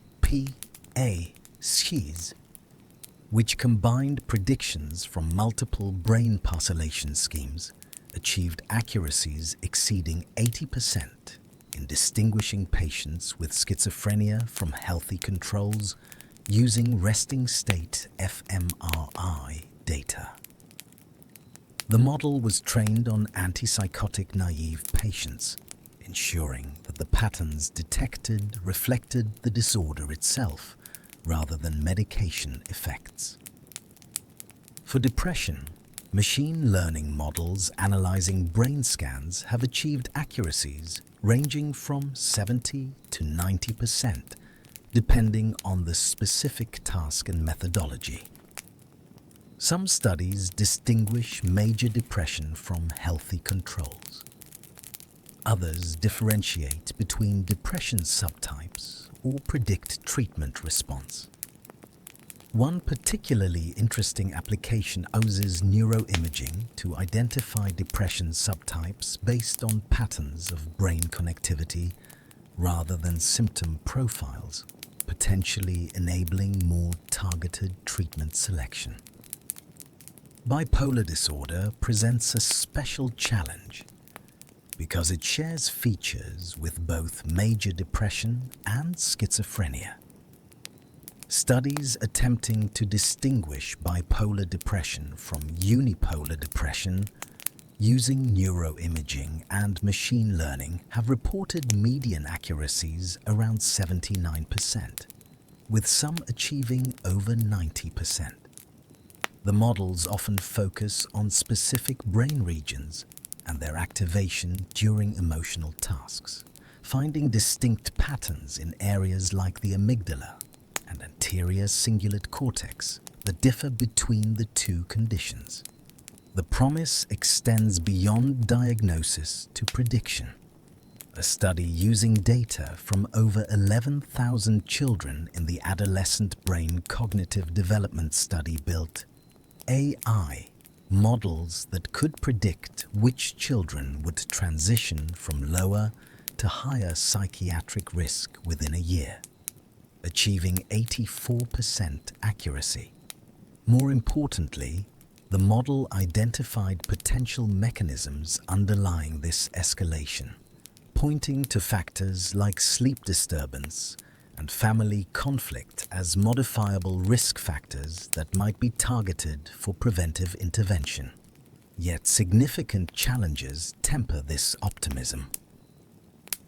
which combined predictions from multiple brain parcellation schemes, achieved accuracies exceeding 80% in distinguishing patients with schizophrenia from healthy controls using resting state fMRI data. The model was trained on antipsychotic naive patients, ensuring that the patterns detected reflected the disorder itself rather than medication effects. For depression, machine learning models analyzing brain scans have achieved accuracies ranging from 70 to 90%, depending on the specific task and methodology. Some studies distinguish major depression from healthy controls. Others differentiate between depression subtypes or predict treatment response. One particularly interesting application uses neuroimaging to identify depression subtypes based on patterns of brain connectivity rather than symptom profiles, potentially enabling more targeted treatment selection. Bipolar disorder presents a special challenge because it shares features with both major depression and schizophrenia. Studies attempting to distinguish bipolar depression from unipolar depression using neuroimaging and machine learning have reported median accuracies around 79%, with some achieving over 90%. The models often focus on specific brain regions and their activation during emotional tasks, finding distinct patterns in areas like the amygdala and anterior cingulate cortex that differ between the two conditions. The promise extends beyond diagnosis to prediction. A study using data from over 11,000 children in the Adolescent Brain Cognitive Development Study built AI models that could predict which children would transition from lower to higher psychiatric risk within a year, achieving 84% accuracy. More importantly, the model identified potential mechanisms underlying this escalation, pointing to factors like sleep disturbance and family conflict as modifiable risk factors that might be targeted for preventive intervention. Yet significant challenges temper this optimism.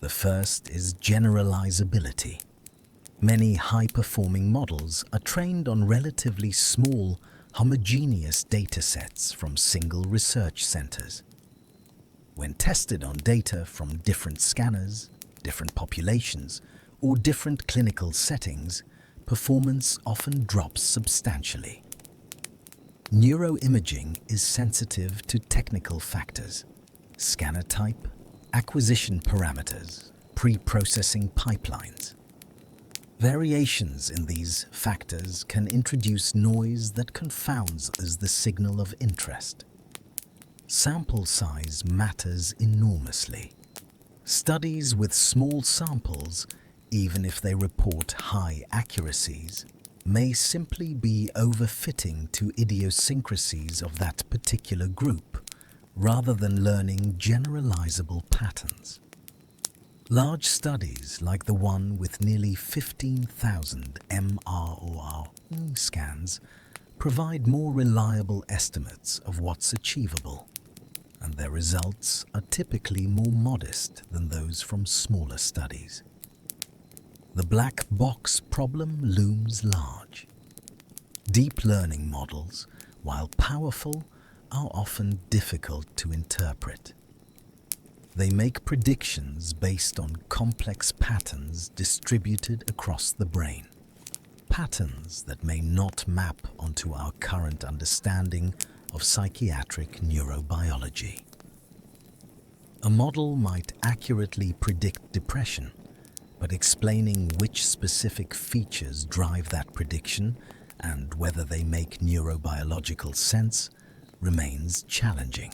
The first is generalizability. Many high-performing models are trained on relatively small, homogeneous datasets from single research centers. When tested on data from different scanners, different populations, or different clinical settings, performance often drops substantially. Neuroimaging is sensitive to technical factors: scanner type, acquisition parameters, pre-processing pipelines. Variations in these factors can introduce noise that confounds as the signal of interest. Sample size matters enormously. Studies with small samples, even if they report high accuracies, may simply be overfitting to idiosyncrasies of that particular group, rather than learning generalizable patterns. Large studies like the one with nearly 15,000 MROR scans provide more reliable estimates of what's achievable, and their results are typically more modest than those from smaller studies. The black box problem looms large. Deep learning models, while powerful, are often difficult to interpret. They make predictions based on complex patterns distributed across the brain. Patterns that may not map onto our current understanding of psychiatric neurobiology. A model might accurately predict depression, but explaining which specific features drive that prediction and whether they make neurobiological sense remains challenging.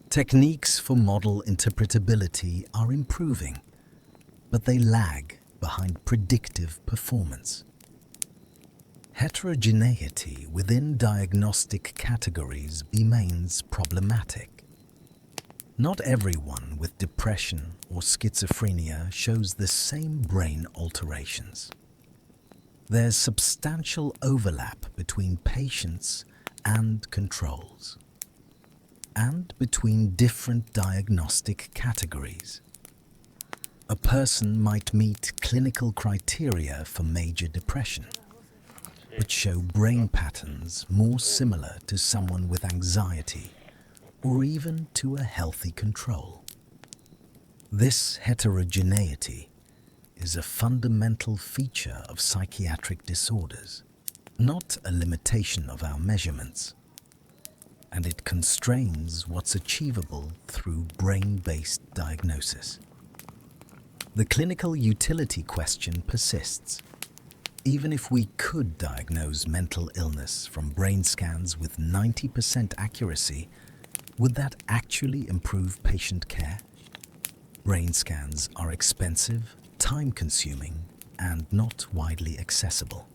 Techniques for model interpretability are improving, but they lag behind predictive performance. Heterogeneity within diagnostic categories remains problematic. Not everyone with depression or schizophrenia shows the same brain alterations. There's substantial overlap between patients and controls, and between different diagnostic categories. A person might meet clinical criteria for major depression, but show brain patterns more similar to someone with anxiety or even to a healthy control. This heterogeneity is a fundamental feature of psychiatric disorders, not a limitation of our measurements, and it constrains what's achievable through brain-based diagnosis. The clinical utility question persists. Even if we could diagnose mental illness from brain scans with 90% accuracy, would that actually improve patient care? Brain scans are expensive, time-consuming, and not widely accessible.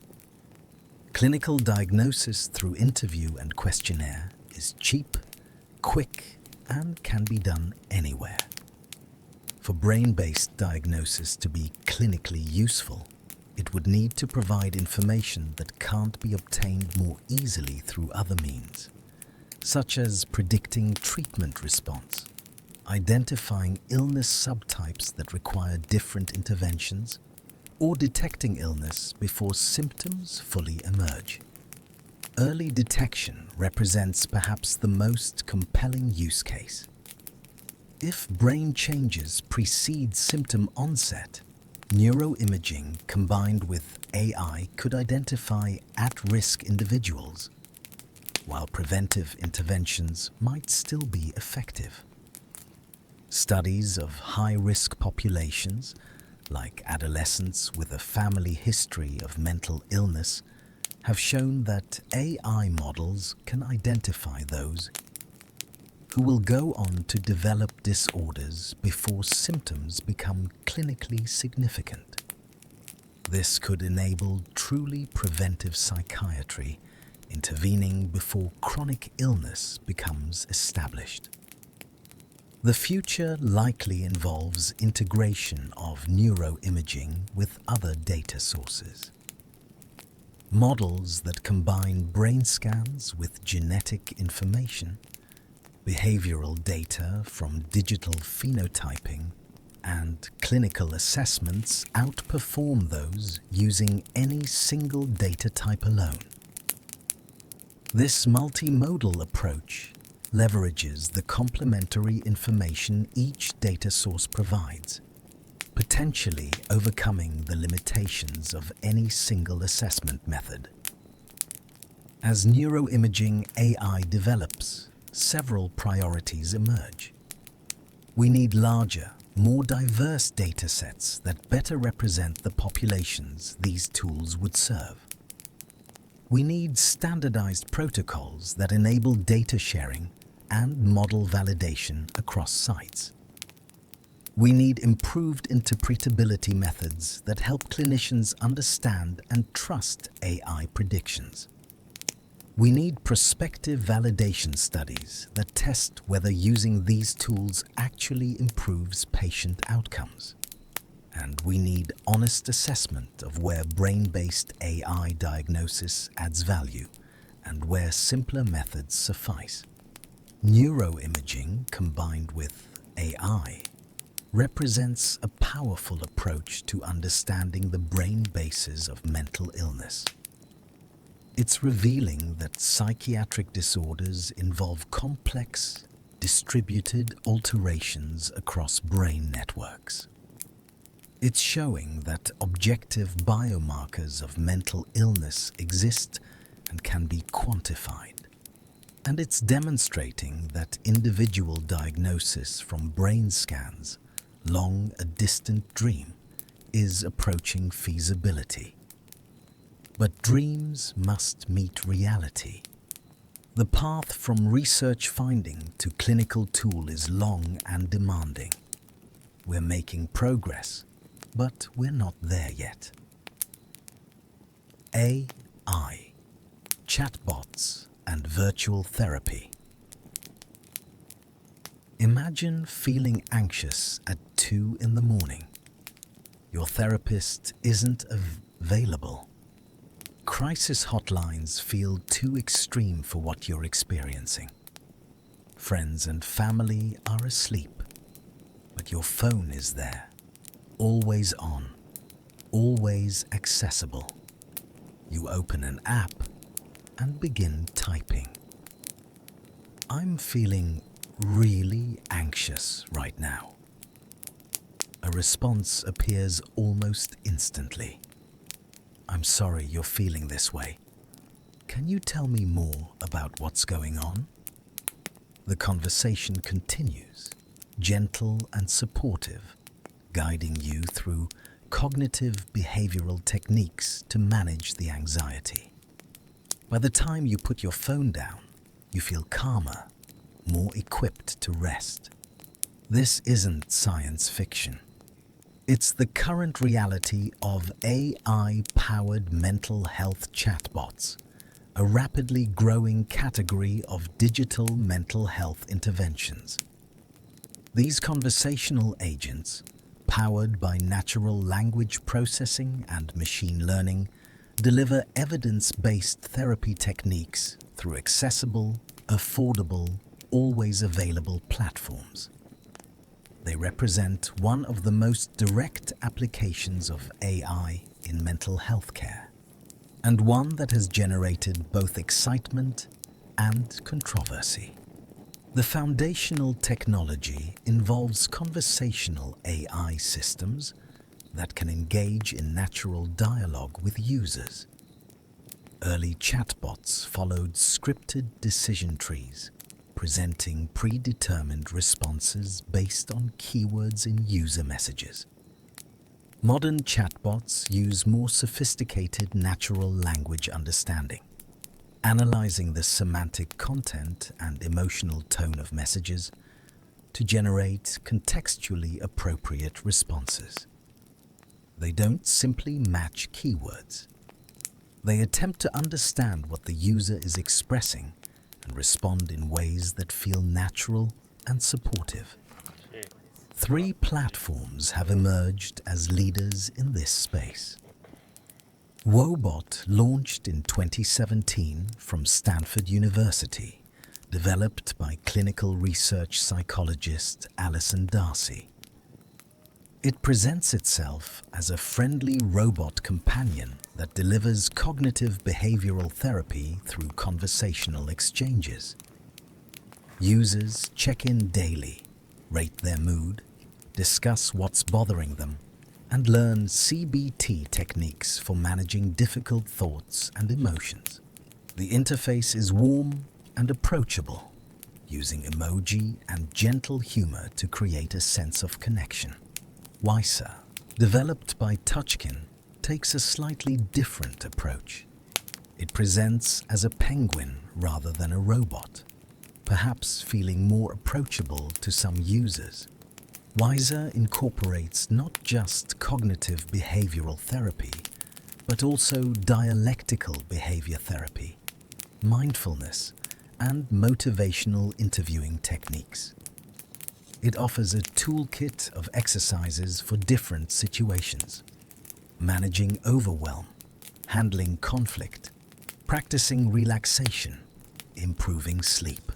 Clinical diagnosis through interview and questionnaire is cheap, quick, and can be done anywhere. For brain-based diagnosis to be clinically useful, it would need to provide information that can't be obtained more easily through other means, such as predicting treatment response, identifying illness subtypes that require different interventions, or detecting illness before symptoms fully emerge. Early detection represents perhaps the most compelling use case. If brain changes precede symptom onset, neuroimaging combined with AI could identify at-risk individuals, while preventive interventions might still be effective. Studies of high-risk populations, like adolescents with a family history of mental illness, have shown that AI models can identify those who will go on to develop disorders before symptoms become clinically significant. This could enable truly preventive psychiatry, intervening before chronic illness becomes established. The future likely involves integration of neuroimaging with other data sources. Models that combine brain scans with genetic information, behavioral data from digital phenotyping, and clinical assessments outperform those using any single data type alone. This multimodal approach leverages the complementary information each data source provides, potentially overcoming the limitations of any single assessment method. As neuroimaging AI develops, several priorities emerge. We need larger, more diverse data sets that better represent the populations these tools would serve. We need standardized protocols that enable data sharing and model validation across sites. We need improved interpretability methods that help clinicians understand and trust AI predictions. We need prospective validation studies that test whether using these tools actually improves patient outcomes. And we need honest assessment of where brain-based AI diagnosis adds value and where simpler methods suffice. Neuroimaging combined with AI represents a powerful approach to understanding the brain bases of mental illness. It's revealing that psychiatric disorders involve complex, distributed alterations across brain networks. It's showing that objective biomarkers of mental illness exist and can be quantified. And it's demonstrating that individual diagnosis from brain scans, long a distant dream, is approaching feasibility. But dreams must meet reality. The path from research finding to clinical tool is long and demanding. We're making progress, but we're not there yet. AI, chatbots, and virtual therapy. Imagine feeling anxious at 2 in the morning. Your therapist isn't available. Crisis hotlines feel too extreme for what you're experiencing. Friends and family are asleep, but your phone is there, always on, always accessible. You open an app and begin typing. I'm feeling really anxious right now. A response appears almost instantly. I'm sorry you're feeling this way. Can you tell me more about what's going on? The conversation continues, gentle and supportive, guiding you through cognitive behavioral techniques to manage the anxiety. By the time you put your phone down, you feel calmer, more equipped to rest. This isn't science fiction. It's the current reality of AI-powered mental health chatbots, a rapidly growing category of digital mental health interventions. These conversational agents, powered by natural language processing and machine learning, deliver evidence-based therapy techniques through accessible, affordable, always available platforms. They represent one of the most direct applications of AI in mental health care, and one that has generated both excitement and controversy. The foundational technology involves conversational AI systems that can engage in natural dialogue with users. Early chatbots followed scripted decision trees, presenting predetermined responses based on keywords in user messages. Modern chatbots use more sophisticated natural language understanding, analyzing the semantic content and emotional tone of messages to generate contextually appropriate responses. They don't simply match keywords. They attempt to understand what the user is expressing and respond in ways that feel natural and supportive. 3 platforms have emerged as leaders in this space. Wobot launched in 2017 from Stanford University, developed by clinical research psychologist Alison Darcy. It presents itself as a friendly robot companion that delivers cognitive behavioral therapy through conversational exchanges. Users check in daily, rate their mood, discuss what's bothering them, and learn CBT techniques for managing difficult thoughts and emotions. The interface is warm and approachable, using emoji and gentle humor to create a sense of connection. Wysa, developed by Touchkin, takes a slightly different approach. It presents as a penguin rather than a robot, perhaps feeling more approachable to some users. Wysa incorporates not just cognitive behavioral therapy, but also dialectical behavior therapy, mindfulness, and motivational interviewing techniques. It offers a toolkit of exercises for different situations: managing overwhelm, handling conflict, practicing relaxation, improving sleep.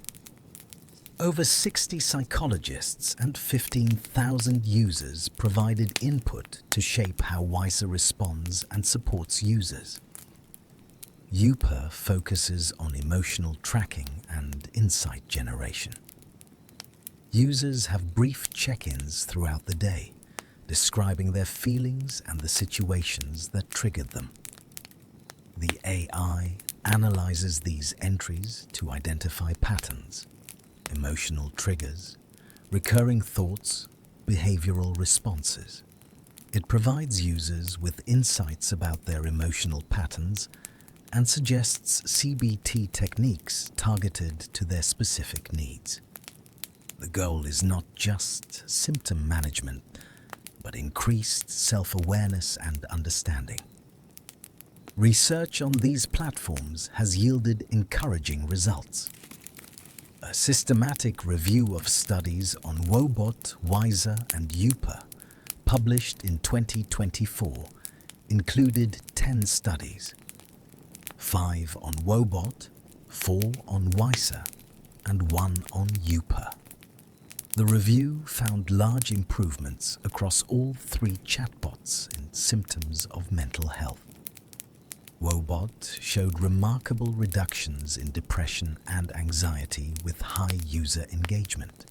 Over 60 psychologists and 15,000 users provided input to shape how Wysa responds and supports users. UPA focuses on emotional tracking and insight generation. Users have brief check-ins throughout the day, describing their feelings and the situations that triggered them. The AI analyzes these entries to identify patterns, emotional triggers, recurring thoughts, behavioral responses. It provides users with insights about their emotional patterns and suggests CBT techniques targeted to their specific needs. The goal is not just symptom management, but increased self-awareness and understanding. Research on these platforms has yielded encouraging results. A systematic review of studies on Wobot, Wiser, and Youper, published in 2024, included 10 studies, 5 on Wobot, 4 on Wiser, and 1 on Youper. The review found large improvements across all 3 chatbots in symptoms of mental health. Wobot showed remarkable reductions in depression and anxiety with high user engagement.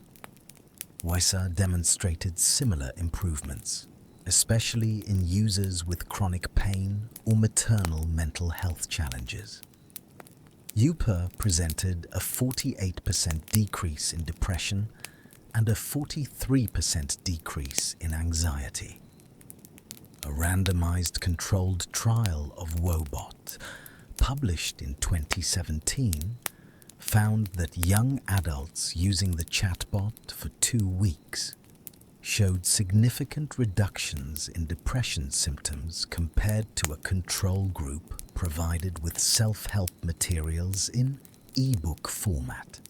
Wiser demonstrated similar improvements, especially in users with chronic pain or maternal mental health challenges. Youper presented a 48% decrease in depression and a 43% decrease in anxiety. A randomized controlled trial of Wobot, published in 2017, found that young adults using the chatbot for 2 weeks showed significant reductions in depression symptoms compared to a control group provided with self-help materials in e-book format.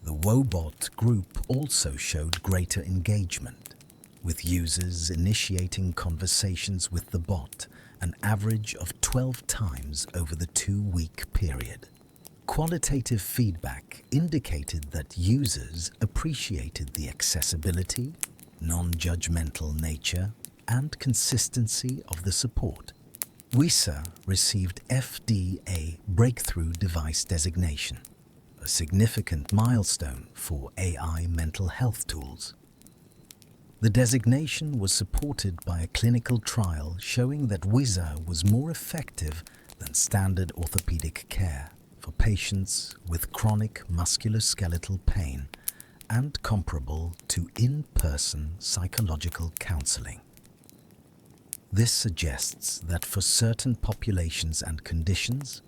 The Wobot group also showed greater engagement, with users initiating conversations with the bot an average of 12 times over the 2-week period. Qualitative feedback indicated that users appreciated the accessibility, non-judgmental nature, and consistency of the support. Wiser received FDA Breakthrough Device designation, a significant milestone for AI mental health tools. The designation was supported by a clinical trial showing that Wiser was more effective than standard orthopedic care for patients with chronic musculoskeletal pain and comparable to in-person psychological counseling. This suggests that for certain populations and conditions,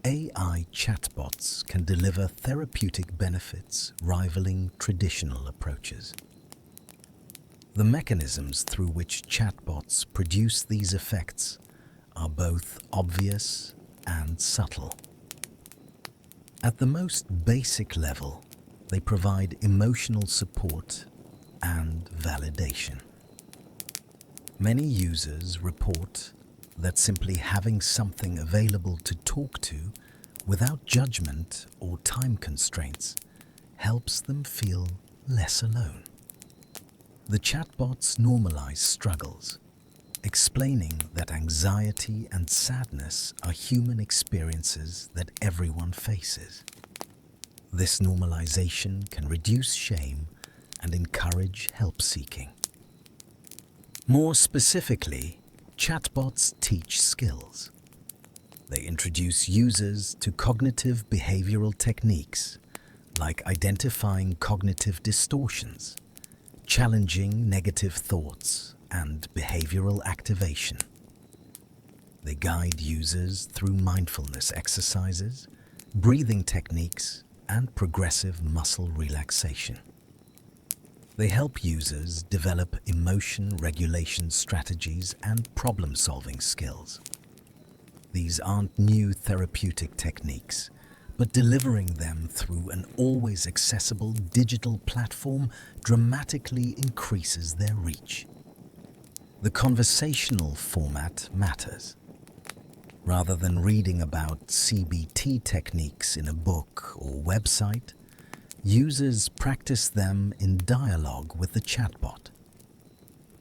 AI chatbots can deliver therapeutic benefits rivaling traditional approaches. The mechanisms through which chatbots produce these effects are both obvious and subtle. At the most basic level, they provide emotional support and validation. Many users report that simply having something available to talk to without judgment or time constraints helps them feel less alone. The chatbots normalize struggles, explaining that anxiety and sadness are human experiences that everyone faces. This normalization can reduce shame and encourage help-seeking. More specifically, chatbots teach skills. They introduce users to cognitive behavioral techniques like identifying cognitive distortions, challenging negative thoughts, and behavioral activation. They guide users through mindfulness exercises, breathing techniques, and progressive muscle relaxation. They help users develop emotion regulation strategies and problem-solving skills. These aren't new therapeutic techniques, but delivering them through an always accessible digital platform dramatically increases their reach. The conversational format matters. Rather than reading about CBT techniques in a book or website, users practice them in dialogue with the chatbot.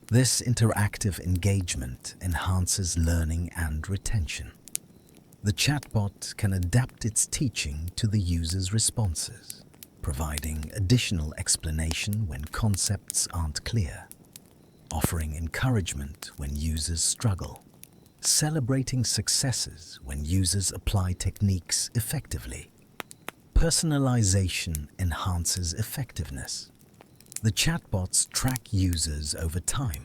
This interactive engagement enhances learning and retention. The chatbot can adapt its teaching to the user's responses, providing additional explanation when concepts aren't clear, offering encouragement when users struggle, celebrating successes when users apply techniques effectively. Personalization enhances effectiveness. The chatbots track users over time,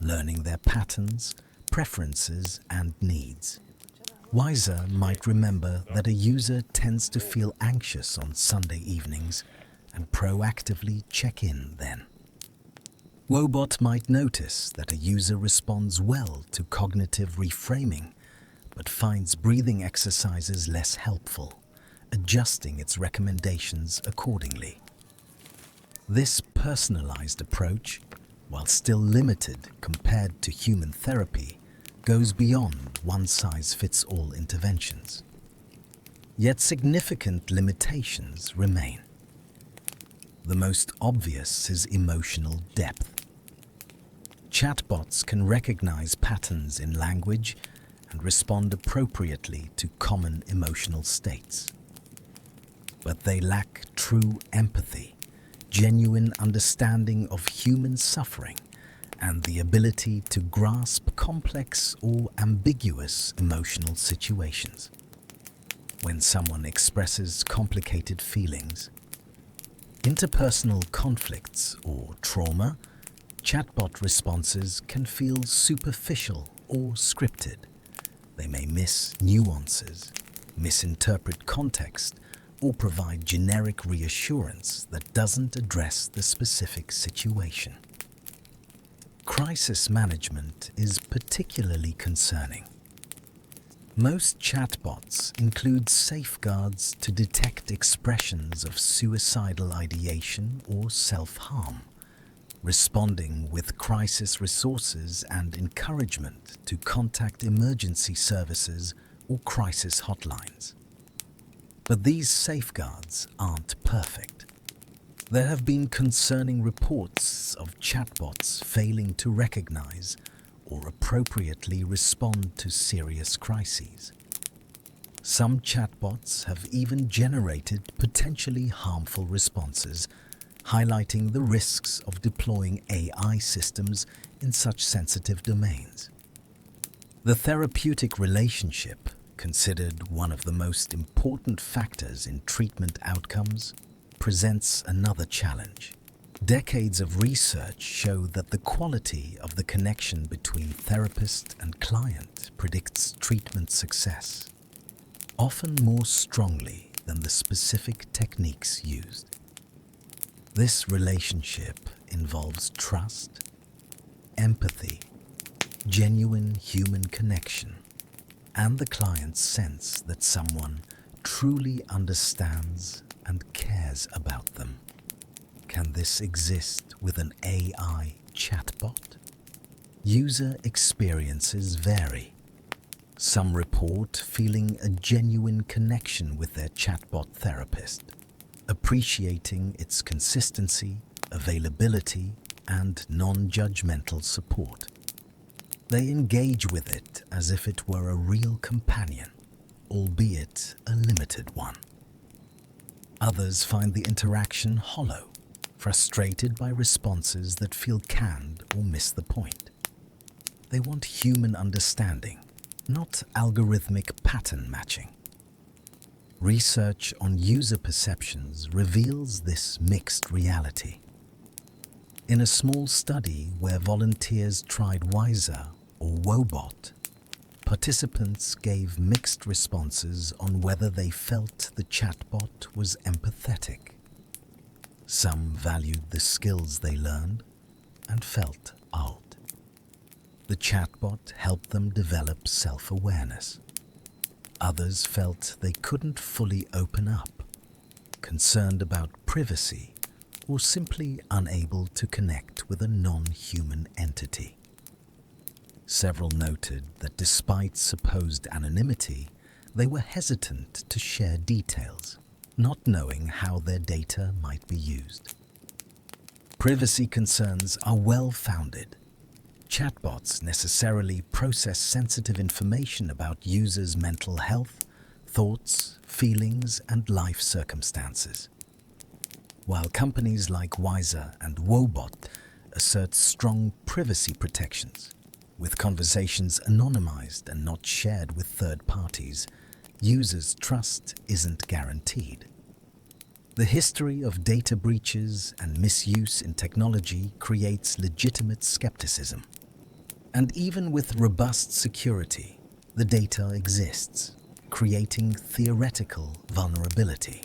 learning their patterns, preferences, and needs. Wiser might remember that a user tends to feel anxious on Sunday evenings and proactively check in then. Wobot might notice that a user responds well to cognitive reframing but finds breathing exercises less helpful, adjusting its recommendations accordingly. This personalized approach, while still limited compared to human therapy, goes beyond one-size-fits-all interventions. Yet significant limitations remain. The most obvious is emotional depth. Chatbots can recognize patterns in language and respond appropriately to common emotional states. But they lack true empathy, genuine understanding of human suffering, and the ability to grasp complex or ambiguous emotional situations. When someone expresses complicated feelings, interpersonal conflicts, or trauma, chatbot responses can feel superficial or scripted. They may miss nuances, misinterpret context, or provide generic reassurance that doesn't address the specific situation. Crisis management is particularly concerning. Most chatbots include safeguards to detect expressions of suicidal ideation or self-harm, responding with crisis resources and encouragement to contact emergency services or crisis hotlines. But these safeguards aren't perfect. There have been concerning reports of chatbots failing to recognize or appropriately respond to serious crises. Some chatbots have even generated potentially harmful responses, highlighting the risks of deploying AI systems in such sensitive domains. The therapeutic relationship, considered one of the most important factors in treatment outcomes, presents another challenge. Decades of research show that the quality of the connection between therapist and client predicts treatment success, often more strongly than the specific techniques used. This relationship involves trust, empathy, genuine human connection, and the client's sense that someone truly understands and cares about them. Can this exist with an AI chatbot? User experiences vary. Some report feeling a genuine connection with their chatbot therapist, appreciating its consistency, availability, and non-judgmental support. They engage with it as if it were a real companion, albeit a limited one. Others find the interaction hollow, frustrated by responses that feel canned or miss the point. They want human understanding, not algorithmic pattern matching. Research on user perceptions reveals this mixed reality. In a small study where volunteers tried Wiser or Wobot, participants gave mixed responses on whether they felt the chatbot was empathetic. Some valued the skills they learned and felt old. The chatbot helped them develop self-awareness. Others felt they couldn't fully open up, concerned about privacy, or simply unable to connect with a non-human entity. Several noted that despite supposed anonymity, they were hesitant to share details, not knowing how their data might be used. Privacy concerns are well-founded. Chatbots necessarily process sensitive information about users' mental health, thoughts, feelings, and life circumstances. while companies like Wiser and Wobot assert strong privacy protections. With conversations anonymized and not shared with third parties, users' trust isn't guaranteed. The history of data breaches and misuse in technology creates legitimate skepticism. And even with robust security, the data exists, creating theoretical vulnerability.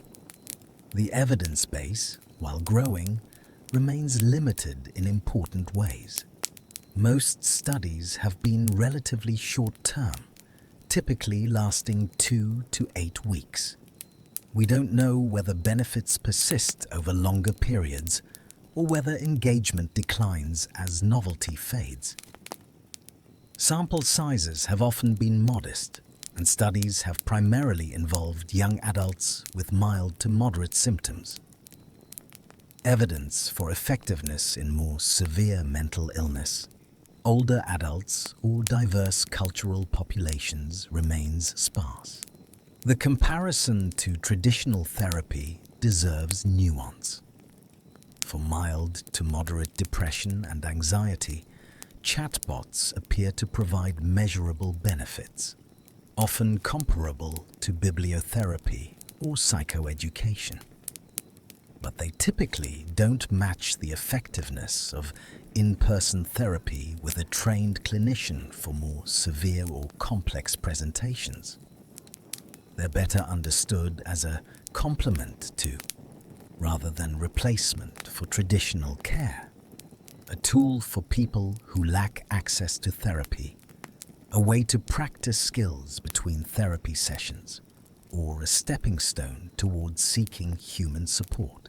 The evidence base, while growing, remains limited in important ways. Most studies have been relatively short-term, typically lasting 2 to 8 weeks. We don't know whether benefits persist over longer periods or whether engagement declines as novelty fades. Sample sizes have often been modest, and studies have primarily involved young adults with mild to moderate symptoms. Evidence for effectiveness in more severe mental illness, older adults, or diverse cultural populations remains sparse. The comparison to traditional therapy deserves nuance. For mild to moderate depression and anxiety, chatbots appear to provide measurable benefits, often comparable to bibliotherapy or psychoeducation. But they typically don't match the effectiveness of in-person therapy with a trained clinician for more severe or complex presentations. They're better understood as a complement to, rather than replacement for traditional care, a tool for people who lack access to therapy, a way to practice skills between therapy sessions, or a stepping stone towards seeking human support.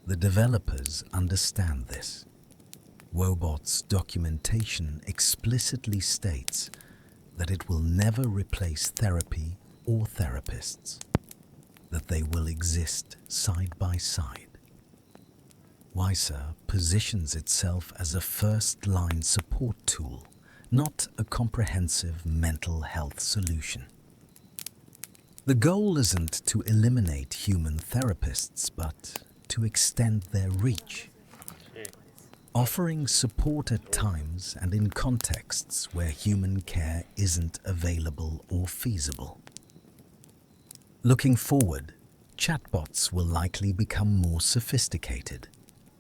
The developers understand this. Wobot's documentation explicitly states that it will never replace therapy or therapists, that they will exist side by side. Wiser positions itself as a first-line support tool, not a comprehensive mental health solution. The goal isn't to eliminate human therapists, but to extend their reach, offering support at times and in contexts where human care isn't available or feasible. Looking forward, chatbots will likely become more sophisticated.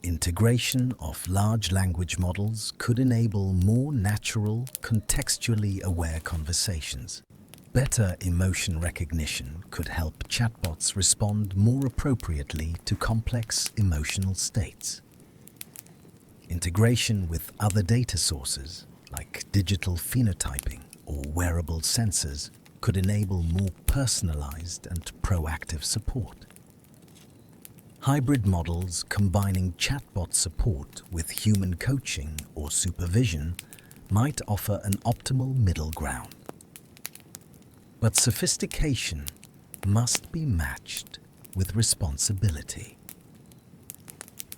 Integration of large language models could enable more natural, contextually aware conversations. Better emotion recognition could help chatbots respond more appropriately to complex emotional states. Integration with other data sources, like digital phenotyping or wearable sensors, could enable more personalized and proactive support. Hybrid models combining chatbot support with human coaching or supervision might offer an optimal middle ground. But sophistication must be matched with responsibility.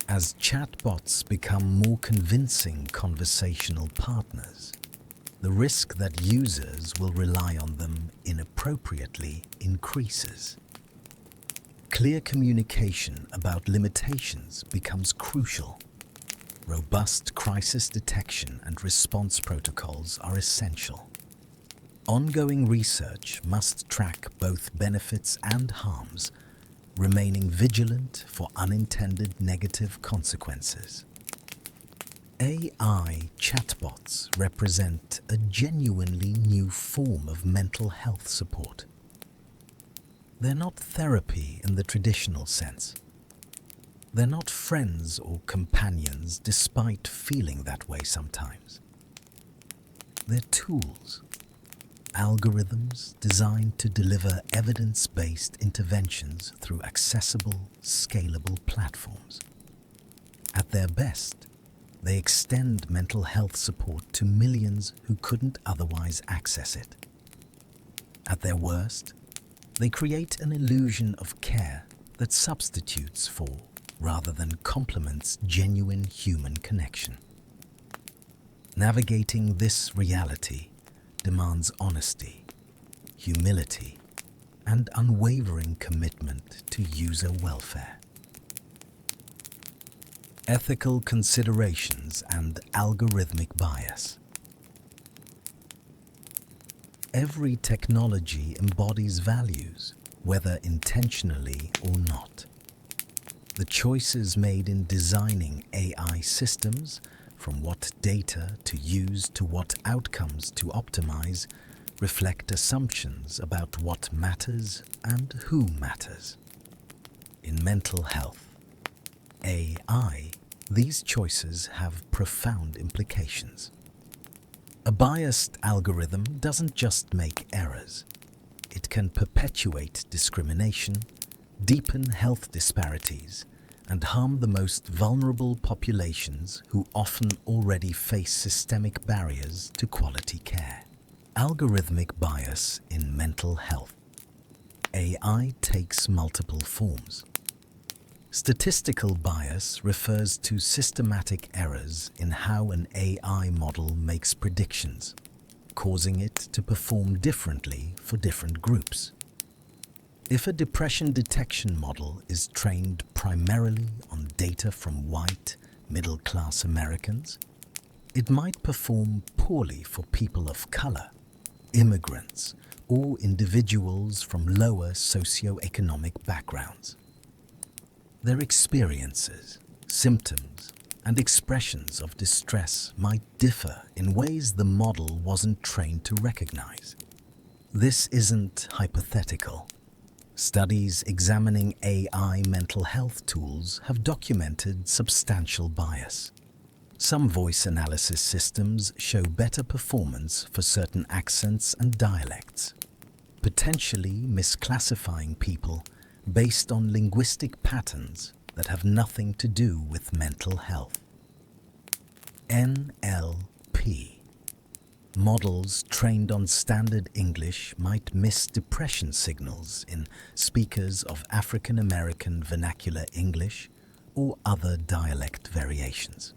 As chatbots become more convincing conversational partners, the risk that users will rely on them inappropriately increases. Clear communication about limitations becomes crucial. Robust crisis detection and response protocols are essential. Ongoing research must track both benefits and harms, remaining vigilant for unintended negative consequences. AI chatbots represent a genuinely new form of mental health support. They're not therapy in the traditional sense. They're not friends or companions, despite feeling that way sometimes. They're tools, algorithms designed to deliver evidence-based interventions through accessible, scalable platforms. At their best, they extend mental health support to millions who couldn't otherwise access it. At their worst, they create an illusion of care that substitutes for, rather than complements, genuine human connection. Navigating this reality demands honesty, humility, and unwavering commitment to user welfare. Ethical considerations and algorithmic bias. Every technology embodies values, whether intentionally or not. The choices made in designing AI systems, from what data to use to what outcomes to optimize, reflect assumptions about what matters and who matters. In mental health, AI, these choices have profound implications. A biased algorithm doesn't just make errors. It can perpetuate discrimination, deepen health disparities, and harm the most vulnerable populations who often already face systemic barriers to quality care. Algorithmic bias in mental health. AI takes multiple forms. Statistical bias refers to systematic errors in how an AI model makes predictions, causing it to perform differently for different groups. If a depression detection model is trained primarily on data from white, middle-class Americans, it might perform poorly for people of color, immigrants, or individuals from lower socioeconomic backgrounds. Their experiences, symptoms, and expressions of distress might differ in ways the model wasn't trained to recognize. This isn't hypothetical. Studies examining AI mental health tools have documented substantial bias. Some voice analysis systems show better performance for certain accents and dialects, potentially misclassifying people based on linguistic patterns that have nothing to do with mental health. NLP. Models trained on standard English might miss depression signals in speakers of African American vernacular English or other dialect variations.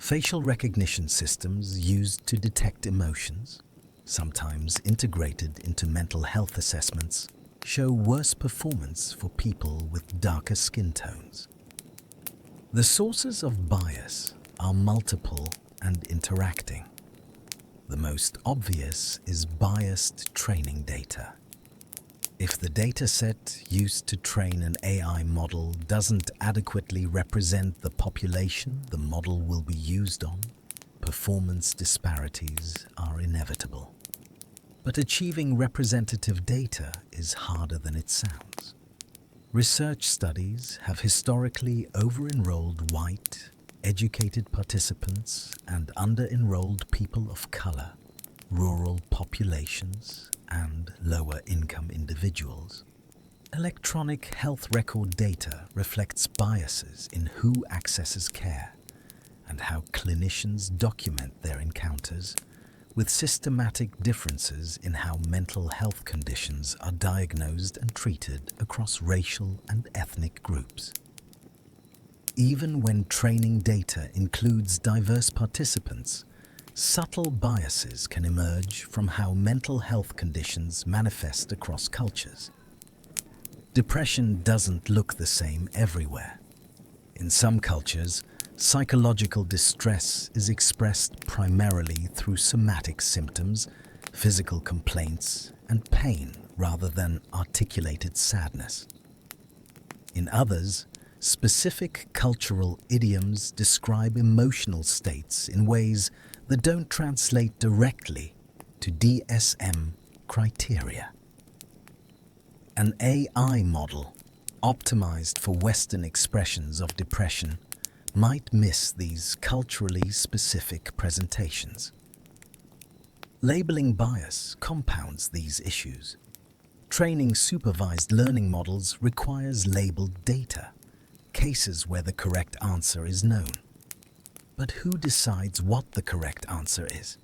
Facial recognition systems used to detect emotions, sometimes integrated into mental health assessments, show worse performance for people with darker skin tones. The sources of bias are multiple and interacting. The most obvious is biased training data. If the dataset used to train an AI model doesn't adequately represent the population the model will be used on, performance disparities are inevitable. But achieving representative data is harder than it sounds. Research studies have historically over-enrolled white, educated participants and under-enrolled people of color, rural populations, and lower-income individuals. Electronic health record data reflects biases in who accesses care and how clinicians document their encounters, with systematic differences in how mental health conditions are diagnosed and treated across racial and ethnic groups. Even when training data includes diverse participants, subtle biases can emerge from how mental health conditions manifest across cultures. Depression doesn't look the same everywhere. In some cultures, psychological distress is expressed primarily through somatic symptoms, physical complaints, and pain rather than articulated sadness. In others, specific cultural idioms describe emotional states in ways that don't translate directly to DSM criteria. An AI model, optimized for Western expressions of depression, might miss these culturally specific presentations. Labeling bias compounds these issues. Training supervised learning models requires labeled data, cases where the correct answer is known. But who decides what the correct answer is?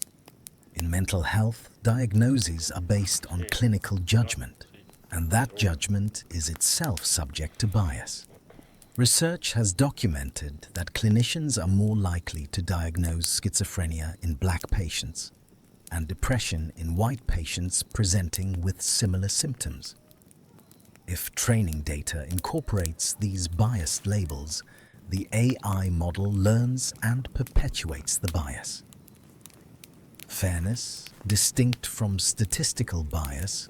In mental health, diagnoses are based on clinical judgment, and that judgment is itself subject to bias. Research has documented that clinicians are more likely to diagnose schizophrenia in Black patients and depression in white patients presenting with similar symptoms. If training data incorporates these biased labels, the AI model learns and perpetuates the bias. Fairness, distinct from statistical bias,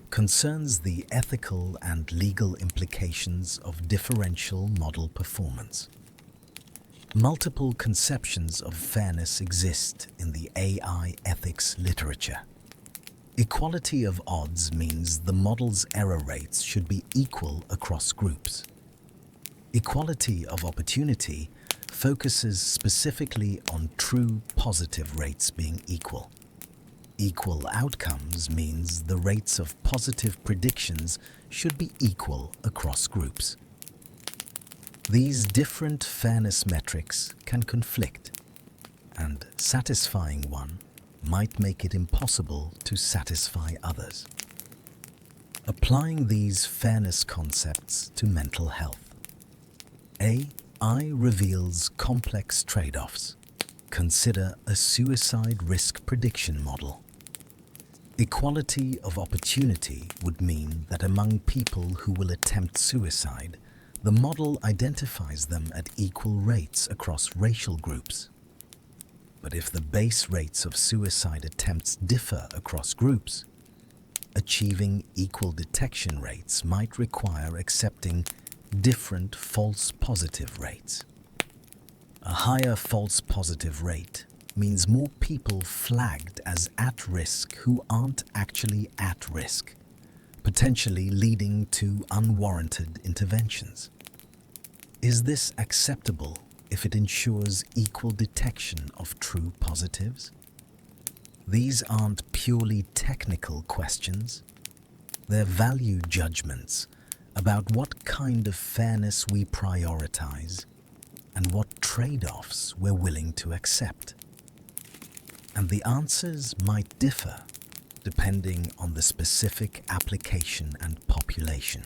concerns the ethical and legal implications of differential model performance. Multiple conceptions of fairness exist in the AI ethics literature. Equality of odds means the model's error rates should be equal across groups. Equality of opportunity focuses specifically on true positive rates being equal. Equal outcomes means the rates of positive predictions should be equal across groups. These different fairness metrics can conflict, and satisfying one might make it impossible to satisfy others. Applying these fairness concepts to mental health. AI reveals complex trade-offs. Consider a suicide risk prediction model. Equality of opportunity would mean that among people who will attempt suicide, the model identifies them at equal rates across racial groups. But if the base rates of suicide attempts differ across groups, achieving equal detection rates might require accepting different false positive rates. A higher false positive rate means more people flagged as at risk who aren't actually at risk, potentially leading to unwarranted interventions. Is this acceptable if it ensures equal detection of true positives? These aren't purely technical questions. They're value judgments about what kind of fairness we prioritize and what trade-offs we're willing to accept. And the answers might differ depending on the specific application and population.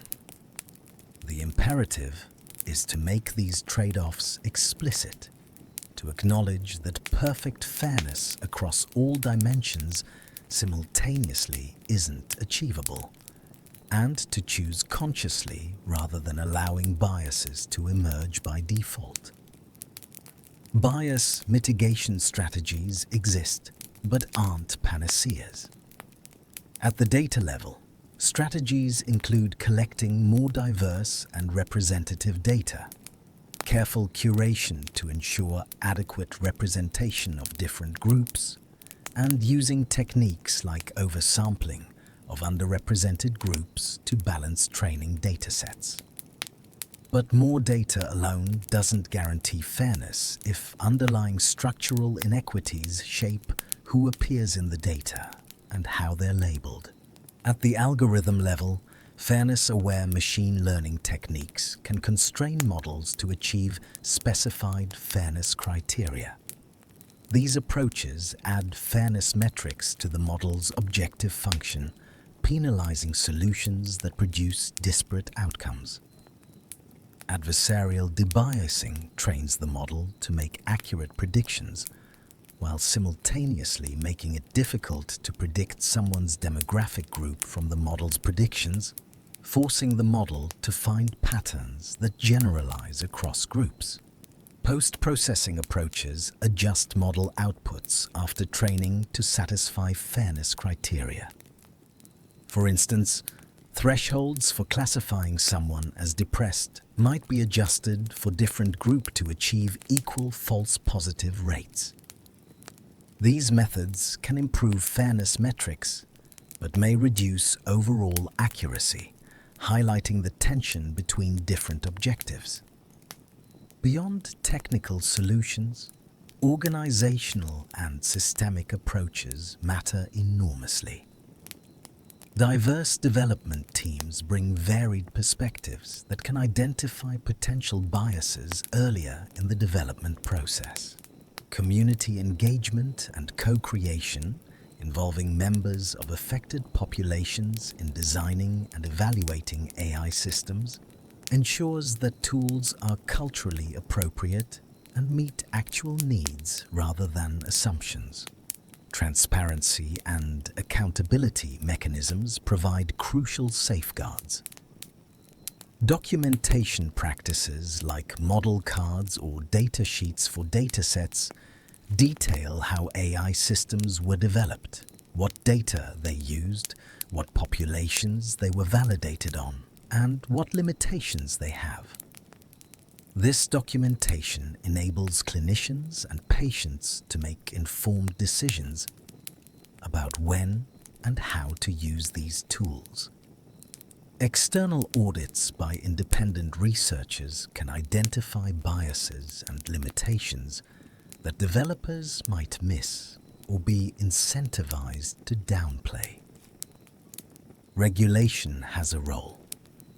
The imperative is to make these trade-offs explicit, to acknowledge that perfect fairness across all dimensions simultaneously isn't achievable, and to choose consciously rather than allowing biases to emerge by default. Bias mitigation strategies exist, but aren't panaceas. At the data level, strategies include collecting more diverse and representative data, careful curation to ensure adequate representation of different groups, and using techniques like oversampling of underrepresented groups to balance training datasets. But more data alone doesn't guarantee fairness if underlying structural inequities shape who appears in the data and how they're labeled. At the algorithm level, fairness-aware machine learning techniques can constrain models to achieve specified fairness criteria. These approaches add fairness metrics to the model's objective function, penalizing solutions that produce disparate outcomes. Adversarial debiasing trains the model to make accurate predictions, while simultaneously making it difficult to predict someone's demographic group from the model's predictions, forcing the model to find patterns that generalize across groups. Post-processing approaches adjust model outputs after training to satisfy fairness criteria. For instance, thresholds for classifying someone as depressed might be adjusted for different groups to achieve equal false positive rates. These methods can improve fairness metrics, but may reduce overall accuracy, highlighting the tension between different objectives. Beyond technical solutions, organizational and systemic approaches matter enormously. Diverse development teams bring varied perspectives that can identify potential biases earlier in the development process. Community engagement and co-creation, involving members of affected populations in designing and evaluating AI systems, ensures that tools are culturally appropriate and meet actual needs rather than assumptions. Transparency and accountability mechanisms provide crucial safeguards. Documentation practices like model cards or data sheets for datasets detail how AI systems were developed, what data they used, what populations they were validated on, and what limitations they have. This documentation enables clinicians and patients to make informed decisions about when and how to use these tools. External audits by independent researchers can identify biases and limitations that developers might miss or be incentivized to downplay. Regulation has a role,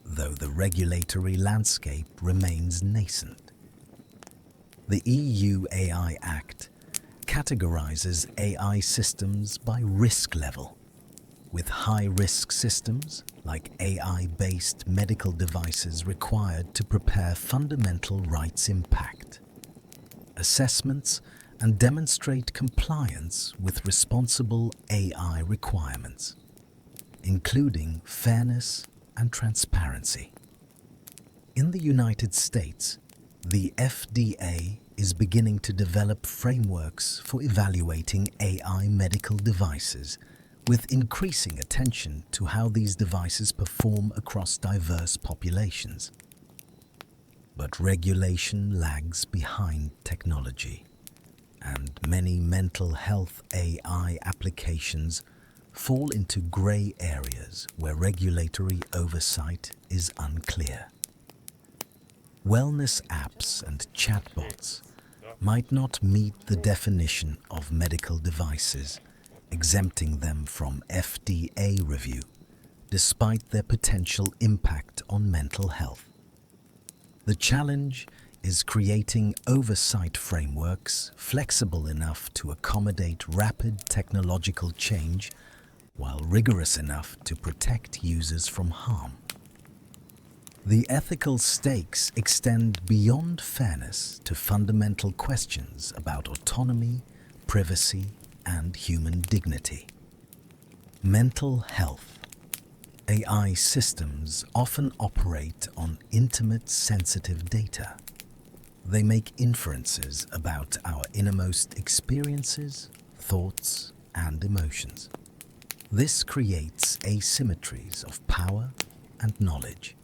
though the regulatory landscape remains nascent. The EU AI Act categorizes AI systems by risk level, with high-risk systems like AI-based medical devices required to prepare fundamental rights impact assessments and demonstrate compliance with responsible AI requirements, including fairness and transparency. In the United States, the FDA is beginning to develop frameworks for evaluating AI medical devices, with increasing attention to how these devices perform across diverse populations. But regulation lags behind technology, and many mental health AI applications fall into grey areas where regulatory oversight is unclear. Wellness apps and chatbots might not meet the definition of medical devices, exempting them from FDA review, despite their potential impact on mental health. The challenge is creating oversight frameworks flexible enough to accommodate rapid technological change while rigorous enough to protect users from harm. The ethical stakes extend beyond fairness to fundamental questions about autonomy, privacy, and human dignity. Mental health. AI systems often operate on intimate, sensitive data. They make inferences about our innermost experiences, thoughts, and emotions. This creates asymmetries of power and knowledge.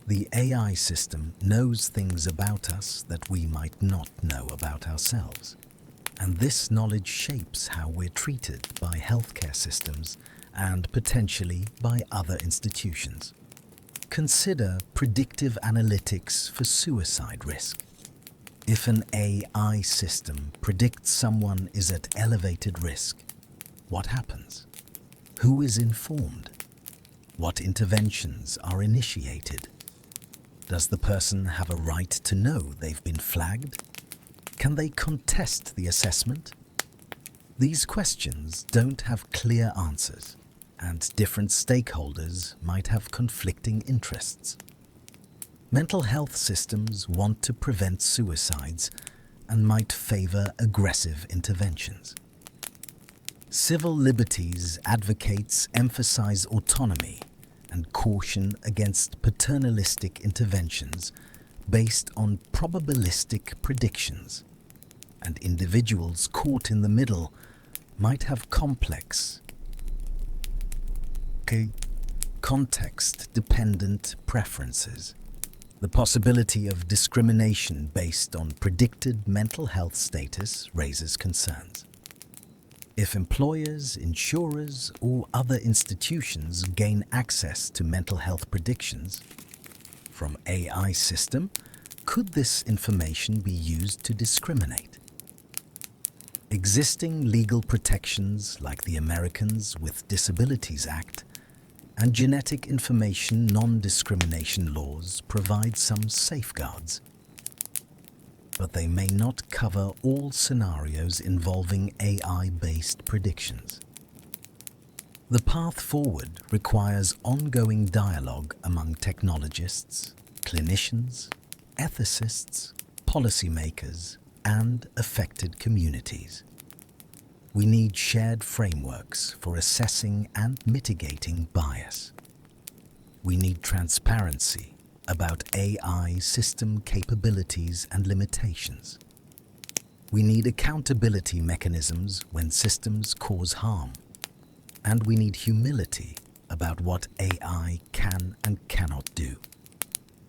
The AI system knows things about us that we might not know about ourselves. And this knowledge shapes how we're treated by healthcare systems and potentially by other institutions. Consider predictive analytics for suicide risk. If an AI system predicts someone is at elevated risk, what happens? Who is informed? What interventions are initiated? Does the person have a right to know they've been flagged? Can they contest the assessment? These questions don't have clear answers, and different stakeholders might have conflicting interests. Mental health systems want to prevent suicides and might favor aggressive interventions. Civil liberties advocates emphasize autonomy and caution against paternalistic interventions based on probabilistic predictions, and individuals caught in the middle might have complex, context-dependent preferences. The possibility of discrimination based on predicted mental health status raises concerns. If employers, insurers, or other institutions gain access to mental health predictions from AI system, could this information be used to discriminate? Existing legal protections like the Americans with Disabilities Act and genetic information non-discrimination laws provide some safeguards, but they may not cover all scenarios involving AI-based predictions. The path forward requires ongoing dialogue among technologists, clinicians, ethicists, policymakers, and affected communities. We need shared frameworks for assessing and mitigating bias. We need transparency about AI system capabilities and limitations. We need accountability mechanisms when systems cause harm. And we need humility about what AI can and cannot do,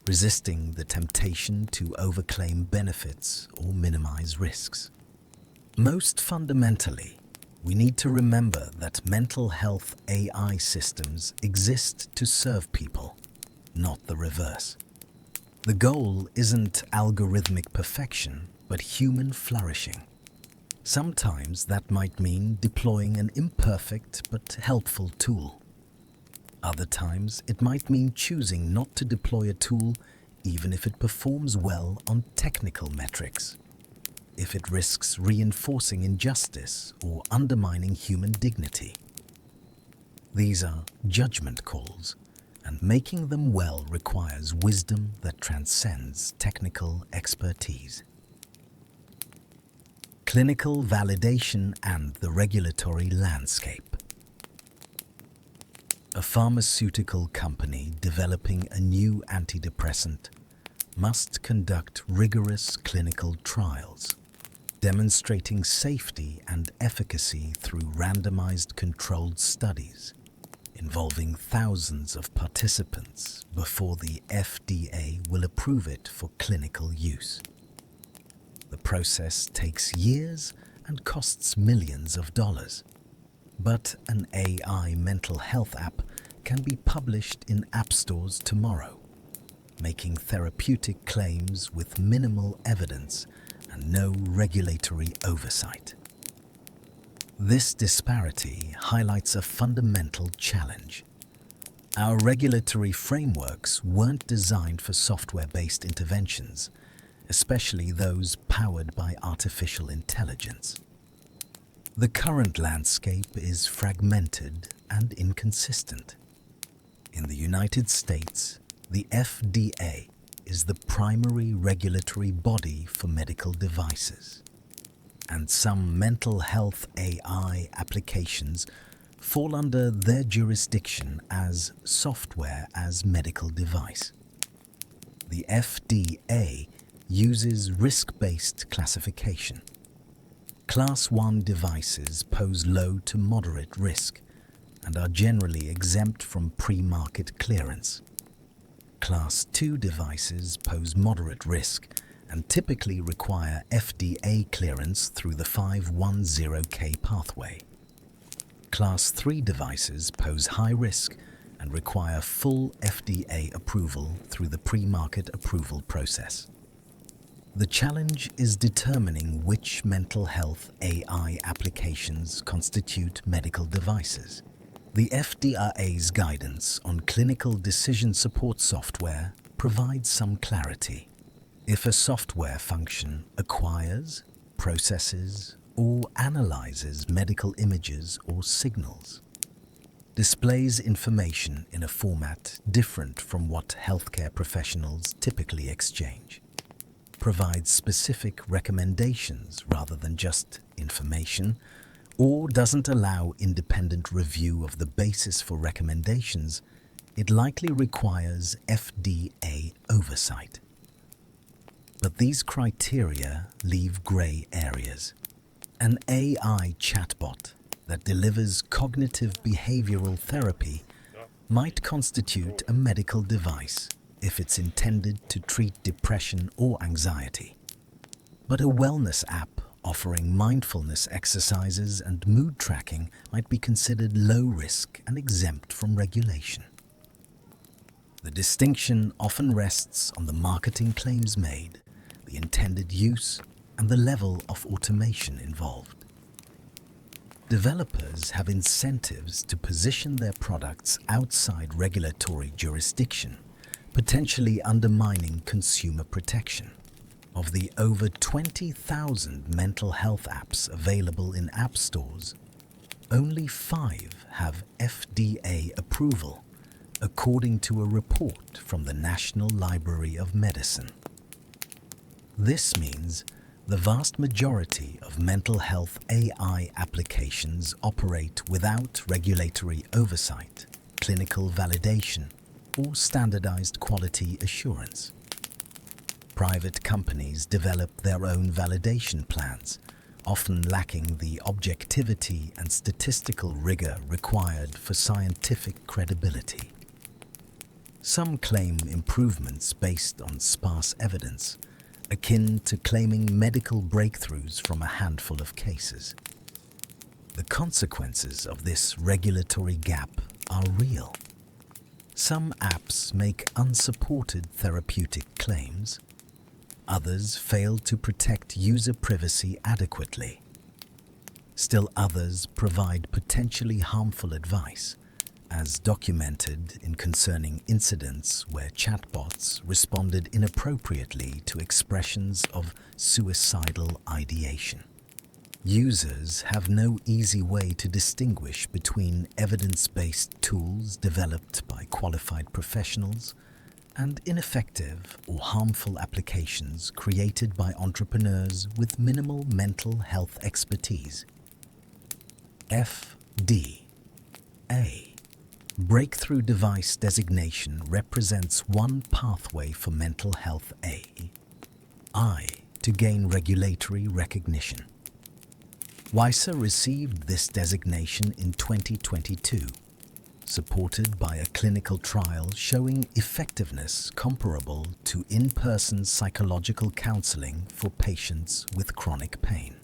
resisting the temptation to overclaim benefits or minimize risks. Most fundamentally, we need to remember that mental health AI systems exist to serve people, not the reverse. The goal isn't algorithmic perfection, but human flourishing. Sometimes that might mean deploying an imperfect but helpful tool. Other times it might mean choosing not to deploy a tool even if it performs well on technical metrics, if it risks reinforcing injustice or undermining human dignity. These are judgment calls, and making them well requires wisdom that transcends technical expertise. Clinical validation and the regulatory landscape. A pharmaceutical company developing a new antidepressant must conduct rigorous clinical trials, demonstrating safety and efficacy through randomized controlled studies involving thousands of participants before the FDA will approve it for clinical use. The process takes years and costs millions of dollars. But an AI mental health app can be published in app stores tomorrow, making therapeutic claims with minimal evidence and no regulatory oversight. This disparity highlights a fundamental challenge. Our regulatory frameworks weren't designed for software-based interventions, especially those powered by artificial intelligence. The current landscape is fragmented and inconsistent. In the United States, the FDA is the primary regulatory body for medical devices, and some mental health AI applications fall under their jurisdiction as software as medical device. The FDA uses risk-based classification. Class 1 devices pose low to moderate risk and are generally exempt from pre-market clearance. Class 2 devices pose moderate risk and typically require FDA clearance through the 510K pathway. Class 3 devices pose high risk and require full FDA approval through the pre-market approval process. The challenge is determining which mental health AI applications constitute medical devices. The FDA's guidance on clinical decision support software provides some clarity. If a software function acquires, processes, or analyzes medical images or signals, displays information in a format different from what healthcare professionals typically exchange, provides specific recommendations rather than just information, or doesn't allow independent review of the basis for recommendations, it likely requires FDA oversight. But these criteria leave gray areas. An AI chatbot that delivers cognitive behavioral therapy might constitute a medical device if it's intended to treat depression or anxiety. But a wellness app offering mindfulness exercises and mood tracking might be considered low risk and exempt from regulation. The distinction often rests on the marketing claims made, the intended use, and the level of automation involved. Developers have incentives to position their products outside regulatory jurisdiction, potentially undermining consumer protection. Of the over 20,000 mental health apps available in app stores, only 5 have FDA approval, according to a report from the National Library of Medicine. This means the vast majority of mental health AI applications operate without regulatory oversight, clinical validation, or standardized quality assurance. Private companies develop their own validation plans, often lacking the objectivity and statistical rigor required for scientific credibility. Some claim improvements based on sparse evidence, akin to claiming medical breakthroughs from a handful of cases. The consequences of this regulatory gap are real. Some apps make unsupported therapeutic claims. Others fail to protect user privacy adequately. Still others provide potentially harmful advice, as documented in concerning incidents where chatbots responded inappropriately to expressions of suicidal ideation. Users have no easy way to distinguish between evidence-based tools developed by qualified professionals and ineffective or harmful applications created by entrepreneurs with minimal mental health expertise. FDA Breakthrough Device Designation represents one pathway for mental health AI to gain regulatory recognition. WISA received this designation in 2022, supported by a clinical trial showing effectiveness comparable to in-person psychological counseling for patients with chronic pain.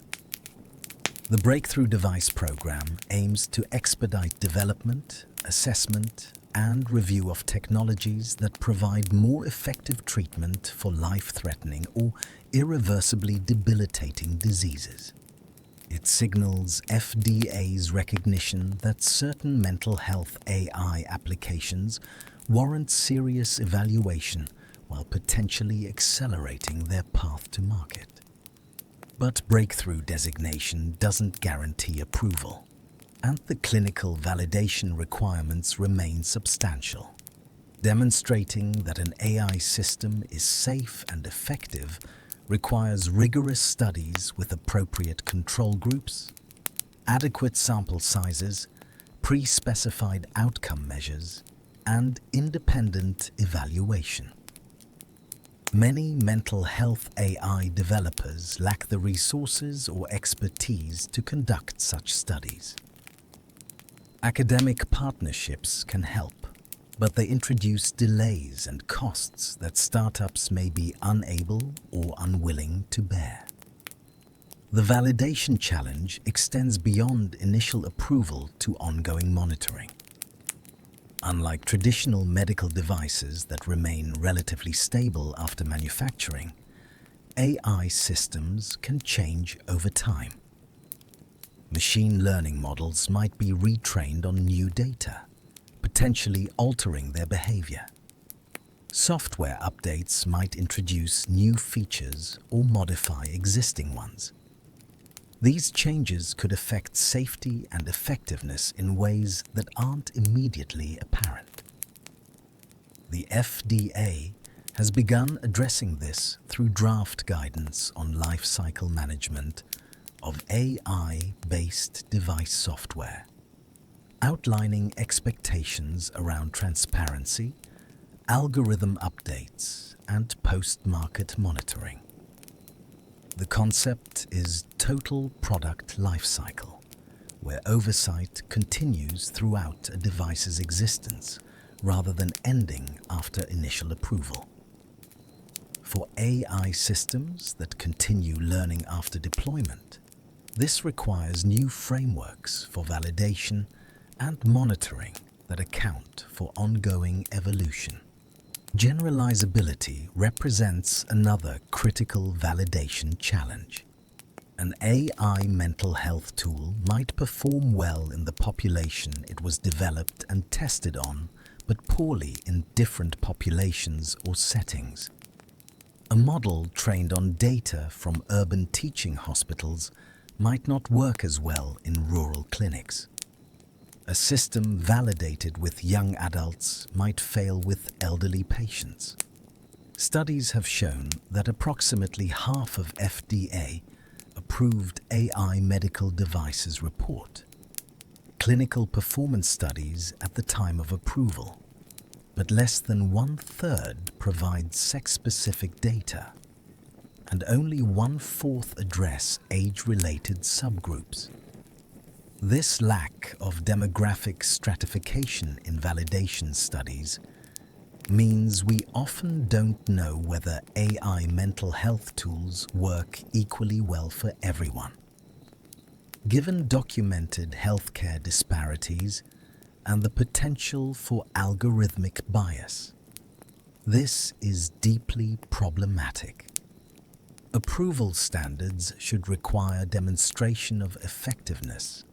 The Breakthrough Device Program aims to expedite development, assessment, and review of technologies that provide more effective treatment for life-threatening or irreversibly debilitating diseases. It signals FDA's recognition that certain mental health AI applications warrant serious evaluation while potentially accelerating their path to market. But breakthrough designation doesn't guarantee approval, and the clinical validation requirements remain substantial. Demonstrating that an AI system is safe and effective requires rigorous studies with appropriate control groups, adequate sample sizes, pre-specified outcome measures, and independent evaluation. Many mental health AI developers lack the resources or expertise to conduct such studies. Academic partnerships can help, but they introduce delays and costs that startups may be unable or unwilling to bear. The validation challenge extends beyond initial approval to ongoing monitoring. Unlike traditional medical devices that remain relatively stable after manufacturing, AI systems can change over time. Machine learning models might be retrained on new data, potentially altering their behavior. Software updates might introduce new features or modify existing ones. These changes could affect safety and effectiveness in ways that aren't immediately apparent. The FDA has begun addressing this through draft guidance on lifecycle management of AI-based device software, outlining expectations around transparency, algorithm updates, and post-market monitoring. The concept is total product lifecycle, where oversight continues throughout a device's existence rather than ending after initial approval. For AI systems that continue learning after deployment, this requires new frameworks for validation and monitoring that account for ongoing evolution. Generalizability represents another critical validation challenge. An AI mental health tool might perform well in the population it was developed and tested on, but poorly in different populations or settings. A model trained on data from urban teaching hospitals might not work as well in rural clinics. A system validated with young adults might fail with elderly patients. Studies have shown that approximately half of FDA-approved AI medical devices report clinical performance studies at the time of approval. but less than 1/3 provide sex-specific data, and only 1/4 address age-related subgroups. This lack of demographic stratification in validation studies means we often don't know whether AI mental health tools work equally well for everyone. Given documented healthcare disparities and the potential for algorithmic bias, this is deeply problematic. Approval standards should require demonstration of effectiveness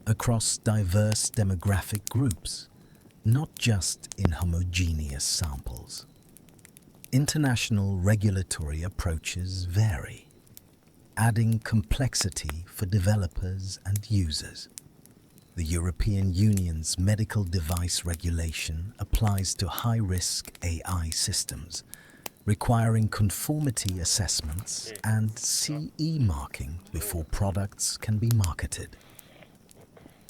across diverse demographic groups, not just in homogeneous samples. International regulatory approaches vary, adding complexity for developers and users. The European Union's medical device regulation applies to high-risk AI systems, requiring conformity assessments and CE marking before products can be marketed.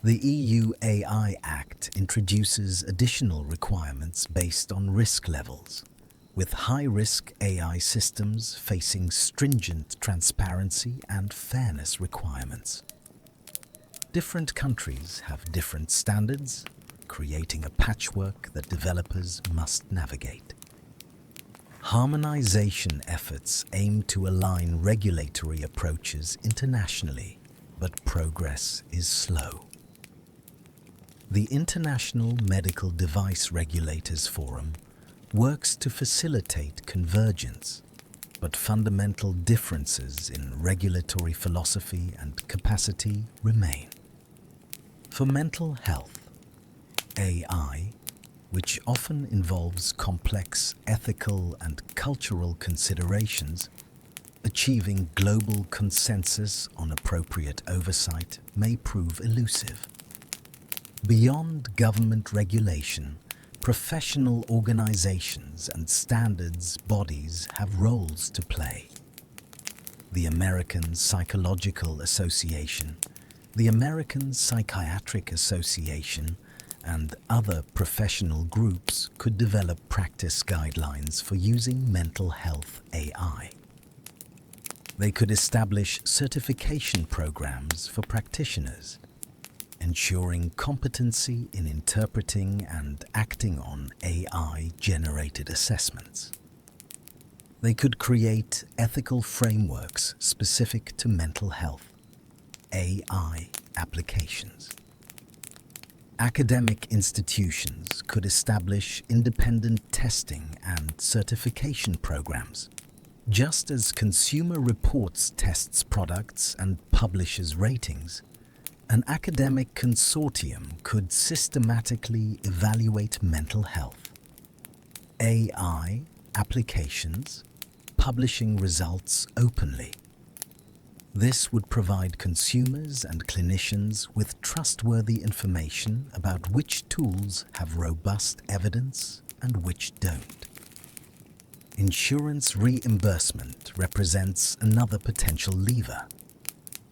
The EU AI Act introduces additional requirements based on risk levels, with high-risk AI systems facing stringent transparency and fairness requirements. Different countries have different standards, creating a patchwork that developers must navigate. Harmonization efforts aim to align regulatory approaches internationally, but progress is slow. The International Medical Device Regulators Forum works to facilitate convergence, but fundamental differences in regulatory philosophy and capacity remain. For mental health, AI, which often involves complex ethical and cultural considerations, achieving global consensus on appropriate oversight may prove elusive. Beyond government regulation, professional organizations and standards bodies have roles to play. The American Psychological Association, the American Psychiatric Association, and other professional groups could develop practice guidelines for using mental health AI. They could establish certification programs for practitioners, ensuring competency in interpreting and acting on AI-generated assessments. They could create ethical frameworks specific to mental health AI applications. Academic institutions could establish independent testing and certification programs. Just as Consumer Reports tests products and publishes ratings, an academic consortium could systematically evaluate mental health AI applications, publishing results openly. This would provide consumers and clinicians with trustworthy information about which tools have robust evidence and which don't. Insurance reimbursement represents another potential lever.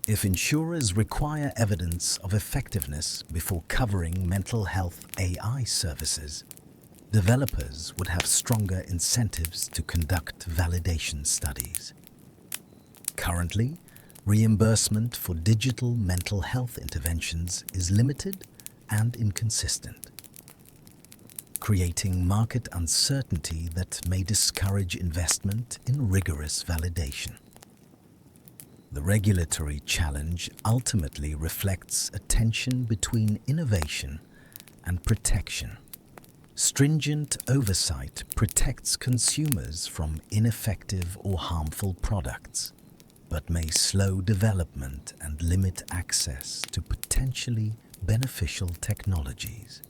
If insurers require evidence of effectiveness before covering mental health AI services, developers would have stronger incentives to conduct validation studies. Currently, reimbursement for digital mental health interventions is limited and inconsistent, creating market uncertainty that may discourage investment in rigorous validation. The regulatory challenge ultimately reflects a tension between innovation and protection. Stringent oversight protects consumers from ineffective or harmful products, but may slow development and limit access to potentially beneficial technologies.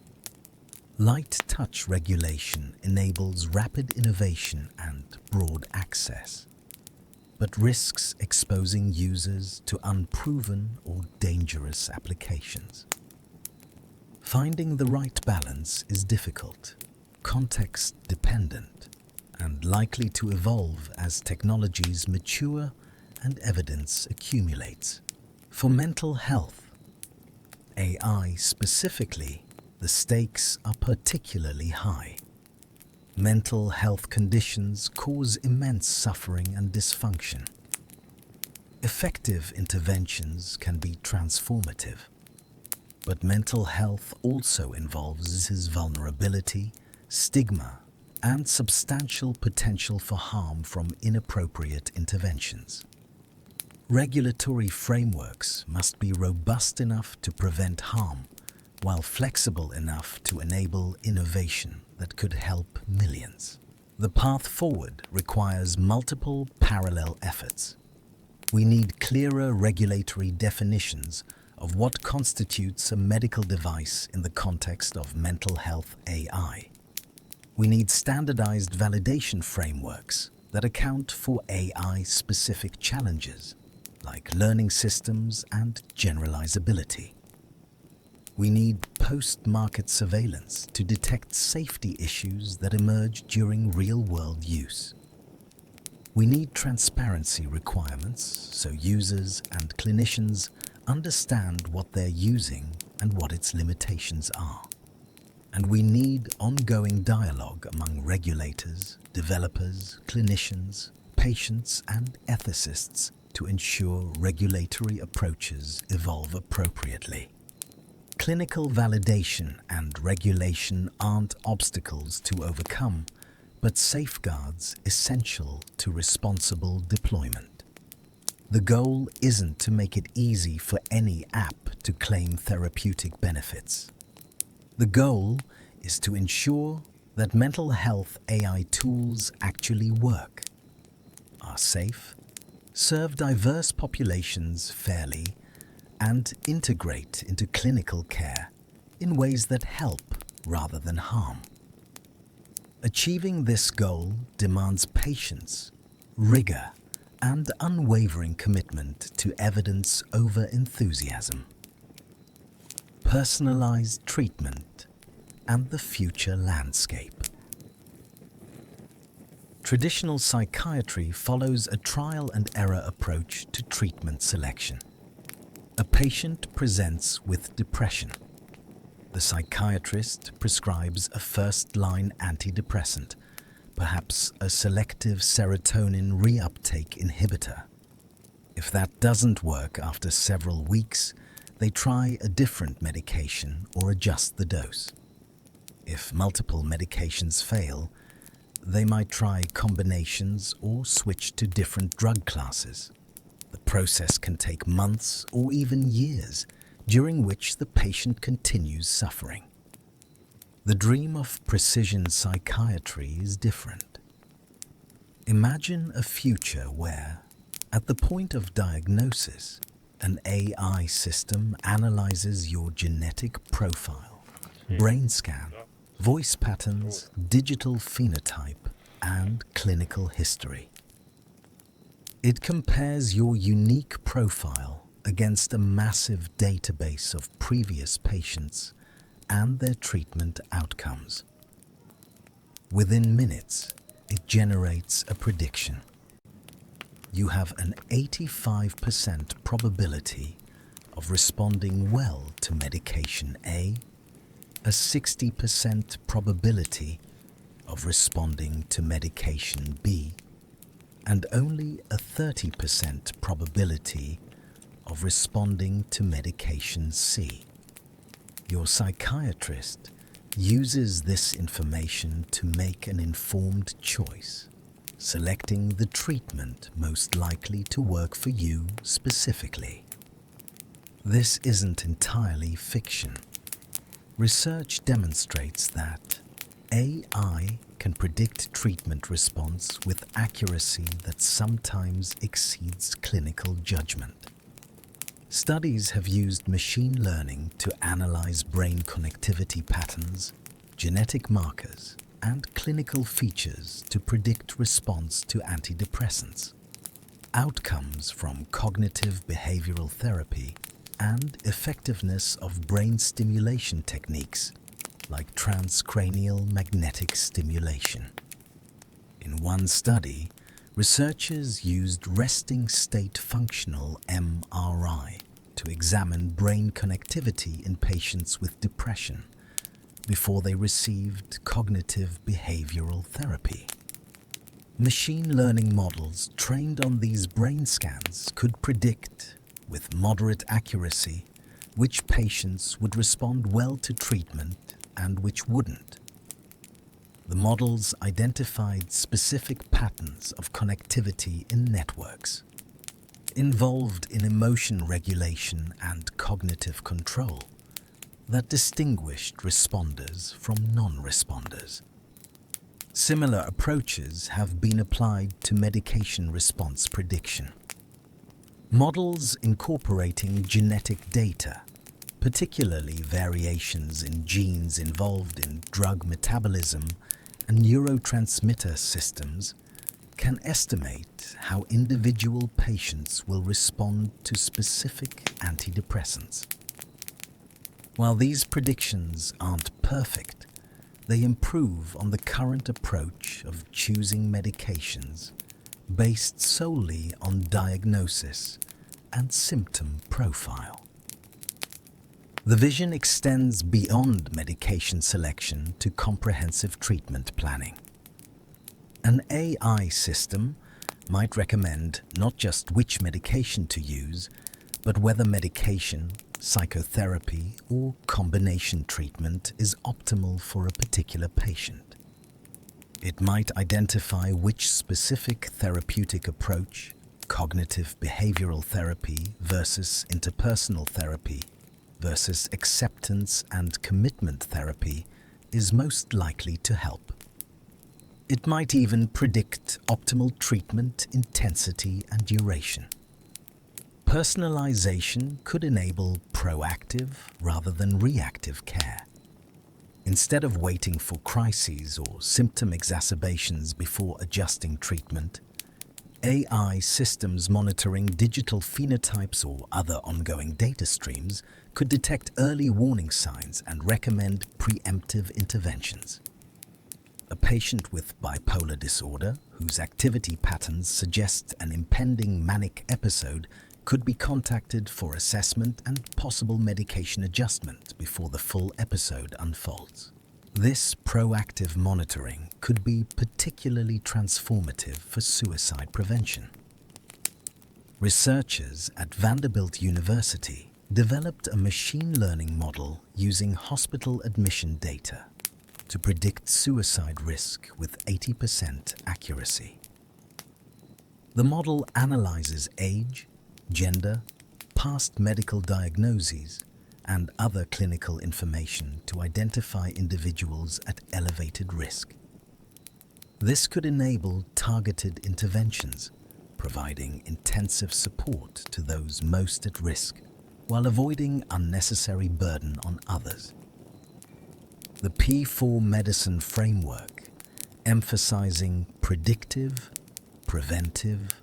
Light touch regulation enables rapid innovation and broad access, but risks exposing users to unproven or dangerous applications. Finding the right balance is difficult, context-dependent, and likely to evolve as technologies mature and evidence accumulates. For mental health, AI specifically, the stakes are particularly high. Mental health conditions cause immense suffering and dysfunction. Effective interventions can be transformative, but mental health also involves vulnerability, stigma, and substantial potential for harm from inappropriate interventions. Regulatory frameworks must be robust enough to prevent harm, while flexible enough to enable innovation that could help millions. The path forward requires multiple parallel efforts. We need clearer regulatory definitions of what constitutes a medical device in the context of mental health AI. We need standardized validation frameworks that account for AI-specific challenges, like learning systems and generalizability. We need post-market surveillance to detect safety issues that emerge during real-world use. We need transparency requirements so users and clinicians understand what they're using and what its limitations are. And we need ongoing dialogue among regulators, developers, clinicians, patients, and ethicists to ensure regulatory approaches evolve appropriately. Clinical validation and regulation aren't obstacles to overcome, but safeguards essential to responsible deployment. The goal isn't to make it easy for any app to claim therapeutic benefits. The goal is to ensure that mental health AI tools actually work, are safe, serve diverse populations fairly, and integrate into clinical care in ways that help rather than harm. Achieving this goal demands patience, rigor, and unwavering commitment to evidence over enthusiasm. Personalized treatment and the future landscape. Traditional psychiatry follows a trial and error approach to treatment selection. A patient presents with depression. The psychiatrist prescribes a first-line antidepressant, perhaps a selective serotonin reuptake inhibitor. If that doesn't work after several weeks, they try a different medication or adjust the dose. If multiple medications fail, they might try combinations or switch to different drug classes. The process can take months or even years, during which the patient continues suffering. The dream of precision psychiatry is different. Imagine a future where, at the point of diagnosis, an AI system analyzes your genetic profile, brain scan, voice patterns, digital phenotype, and clinical history. It compares your unique profile against a massive database of previous patients and their treatment outcomes. Within minutes, it generates a prediction. You have an 85% probability of responding well to medication A, a 60% probability of responding to medication B, and only a 30% probability of responding to medication C. Your psychiatrist uses this information to make an informed choice, selecting the treatment most likely to work for you specifically. This isn't entirely fiction. Research demonstrates that AI can predict treatment response with accuracy that sometimes exceeds clinical judgment. Studies have used machine learning to analyze brain connectivity patterns, genetic markers, and clinical features to predict response to antidepressants. Outcomes from cognitive behavioral therapy and effectiveness of brain stimulation techniques like transcranial magnetic stimulation. In one study, researchers used resting state functional MRI to examine brain connectivity in patients with depression, before they received cognitive behavioral therapy. Machine learning models trained on these brain scans could predict, with moderate accuracy, which patients would respond well to treatment and which wouldn't. The models identified specific patterns of connectivity in networks, involved in emotion regulation and cognitive control, that distinguished responders from non-responders. Similar approaches have been applied to medication response prediction. Models incorporating genetic data, particularly variations in genes involved in drug metabolism and neurotransmitter systems, can estimate how individual patients will respond to specific antidepressants. While these predictions aren't perfect, they improve on the current approach of choosing medications based solely on diagnosis and symptom profile. The vision extends beyond medication selection to comprehensive treatment planning. An AI system might recommend not just which medication to use, but whether medication, psychotherapy, or combination treatment is optimal for a particular patient. It might identify which specific therapeutic approach, cognitive behavioral therapy versus interpersonal therapy versus acceptance and commitment therapy, is most likely to help. It might even predict optimal treatment intensity and duration. Personalization could enable proactive rather than reactive care. Instead of waiting for crises or symptom exacerbations before adjusting treatment, AI systems monitoring digital phenotypes or other ongoing data streams could detect early warning signs and recommend preemptive interventions. A patient with bipolar disorder, whose activity patterns suggest an impending manic episode, could be contacted for assessment and possible medication adjustment before the full episode unfolds. This proactive monitoring could be particularly transformative for suicide prevention. Researchers at Vanderbilt University developed a machine learning model using hospital admission data to predict suicide risk with 80% accuracy. The model analyzes age, gender, past medical diagnoses, and other clinical information to identify individuals at elevated risk. This could enable targeted interventions, providing intensive support to those most at risk, while avoiding unnecessary burden on others. The P4 medicine framework, emphasizing predictive, preventive,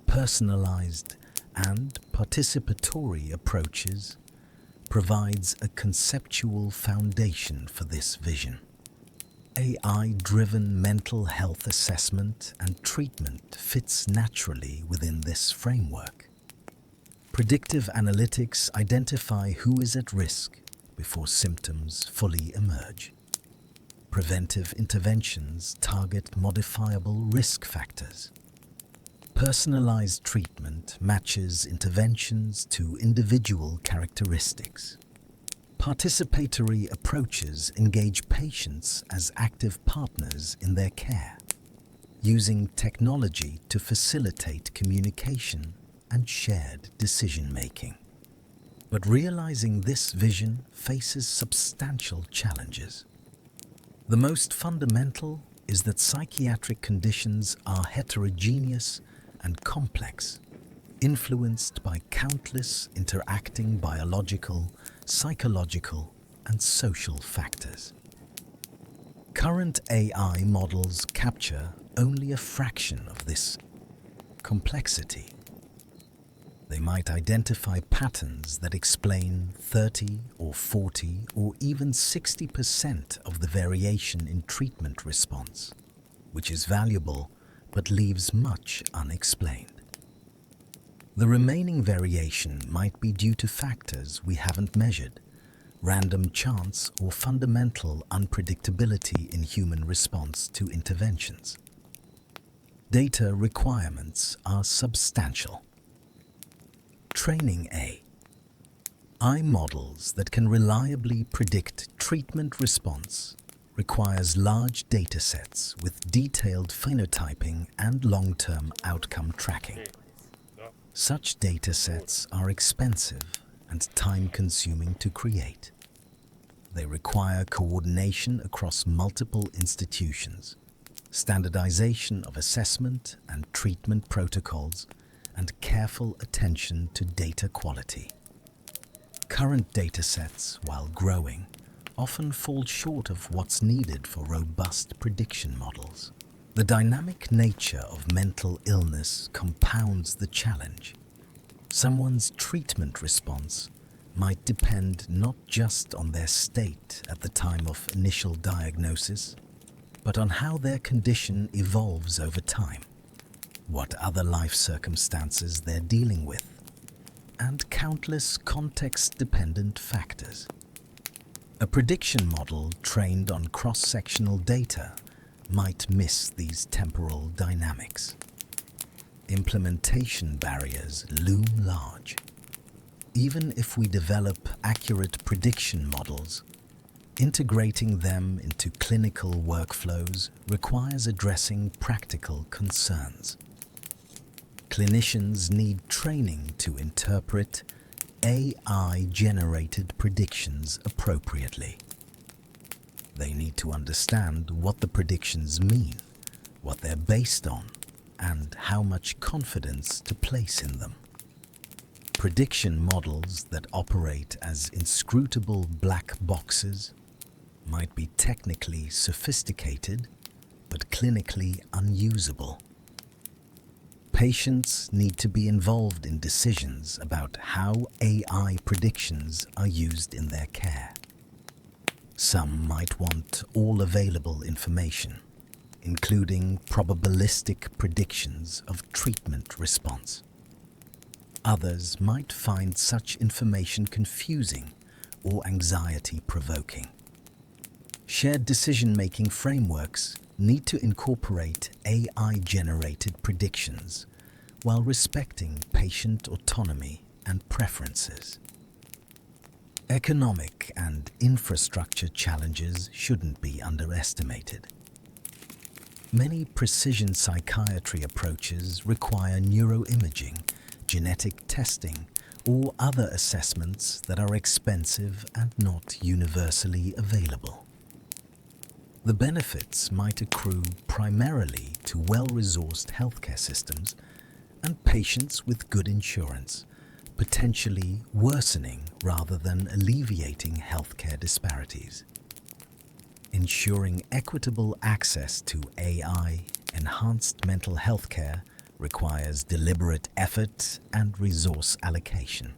personalized, and participatory approaches, provides a conceptual foundation for this vision. AI-driven mental health assessment and treatment fits naturally within this framework. Predictive analytics identify who is at risk before symptoms fully emerge. Preventive interventions target modifiable risk factors. Personalized treatment matches interventions to individual characteristics. Participatory approaches engage patients as active partners in their care, using technology to facilitate communication and shared decision-making. But realizing this vision faces substantial challenges. The most fundamental is that psychiatric conditions are heterogeneous and complex, influenced by countless interacting biological, psychological, and social factors. Current AI models capture only a fraction of this complexity. They might identify patterns that explain 30 or 40 or even 60% of the variation in treatment response, which is valuable but leaves much unexplained. The remaining variation might be due to factors we haven't measured, random chance, or fundamental unpredictability in human response to interventions. Data requirements are substantial. Training AI models that can reliably predict treatment response requires large datasets with detailed phenotyping and long-term outcome tracking. Such datasets are expensive and time-consuming to create. They require coordination across multiple institutions, standardization of assessment and treatment protocols, and careful attention to data quality. Current datasets, while growing, often fall short of what's needed for robust prediction models. The dynamic nature of mental illness compounds the challenge. Someone's treatment response might depend not just on their state at the time of initial diagnosis, but on how their condition evolves over time, what other life circumstances they're dealing with, and countless context-dependent factors. A prediction model trained on cross-sectional data might miss these temporal dynamics. Implementation barriers loom large. Even if we develop accurate prediction models, integrating them into clinical workflows requires addressing practical concerns. Clinicians need training to interpret AI-generated predictions appropriately. They need to understand what the predictions mean, what they're based on, and how much confidence to place in them. Prediction models that operate as inscrutable black boxes might be technically sophisticated, but clinically unusable. Patients need to be involved in decisions about how AI predictions are used in their care. Some might want all available information, including probabilistic predictions of treatment response. Others might find such information confusing or anxiety-provoking. Shared decision-making frameworks need to incorporate AI-generated predictions while respecting patient autonomy and preferences. Economic and infrastructure challenges shouldn't be underestimated. Many precision psychiatry approaches require neuroimaging, genetic testing, or other assessments that are expensive and not universally available. The benefits might accrue primarily to well-resourced healthcare systems and patients with good insurance, potentially worsening rather than alleviating healthcare disparities. Ensuring equitable access to AI-enhanced mental health care requires deliberate effort and resource allocation.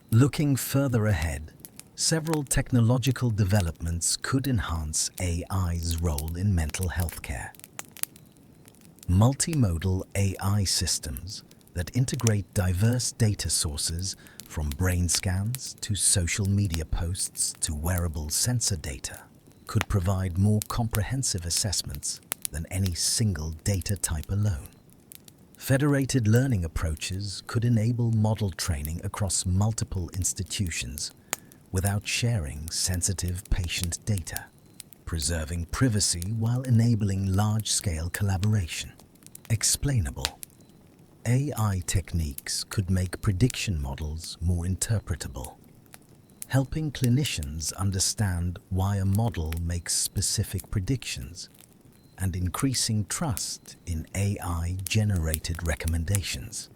Looking further ahead, several technological developments could enhance AI's role in mental health care. Multimodal AI systems that integrate diverse data sources from brain scans to social media posts to wearable sensor data could provide more comprehensive assessments than any single data type alone. Federated learning approaches could enable model training across multiple institutions without sharing sensitive patient data, preserving privacy while enabling large-scale collaboration. Explainable. AI techniques could make prediction models more interpretable, helping clinicians understand why a model makes specific predictions and increasing trust in AI-generated recommendations.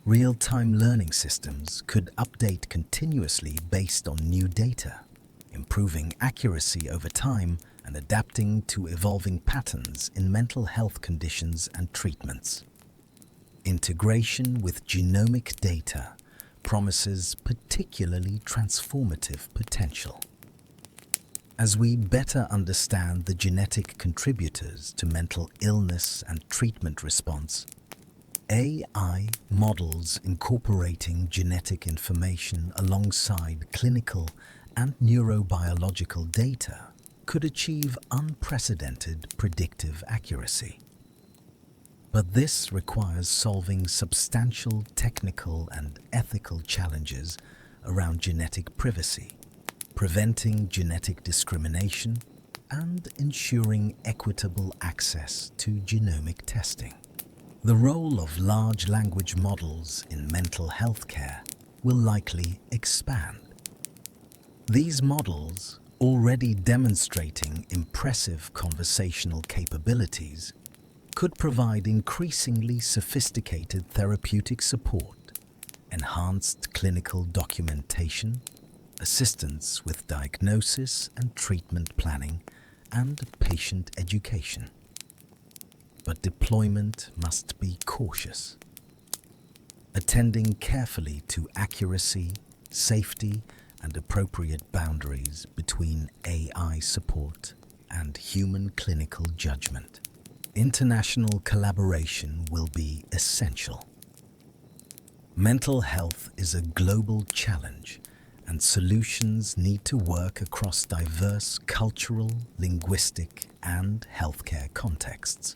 Real-time learning systems could update continuously based on new data, improving accuracy over time and adapting to evolving patterns in mental health conditions and treatments. Integration with genomic data promises particularly transformative potential. As we better understand the genetic contributors to mental illness and treatment response, AI models incorporating genetic information alongside clinical and neurobiological data could achieve unprecedented predictive accuracy. But this requires solving substantial technical and ethical challenges around genetic privacy, preventing genetic discrimination, and ensuring equitable access to genomic testing. The role of large language models in mental health care will likely expand. These models, already demonstrating impressive conversational capabilities, could provide increasingly sophisticated therapeutic support, enhanced clinical documentation, assistance with diagnosis and treatment planning, and patient education. But deployment must be cautious, attending carefully to accuracy, safety, and appropriate boundaries between AI support and human clinical judgment. International collaboration will be essential. Mental health is a global challenge, and solutions need to work across diverse cultural, linguistic, and healthcare contexts.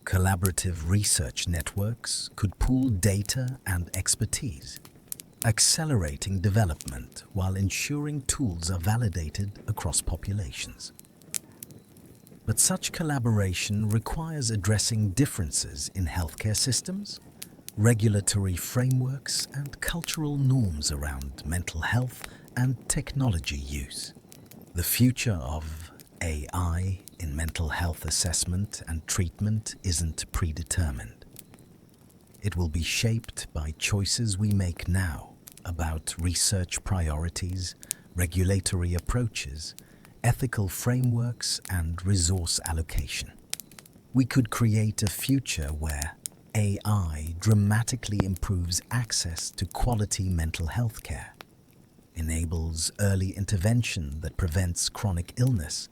Collaborative research networks could pool data and expertise, accelerating development while ensuring tools are validated across populations. But such collaboration requires addressing differences in healthcare systems, regulatory frameworks, and cultural norms around mental health and technology use. The future of AI in mental health assessment and treatment isn't predetermined. It will be shaped by choices we make now about research priorities, regulatory approaches, ethical frameworks, and resource allocation. We could create a future where AI dramatically improves access to quality mental health care, enables early intervention that prevents chronic illness,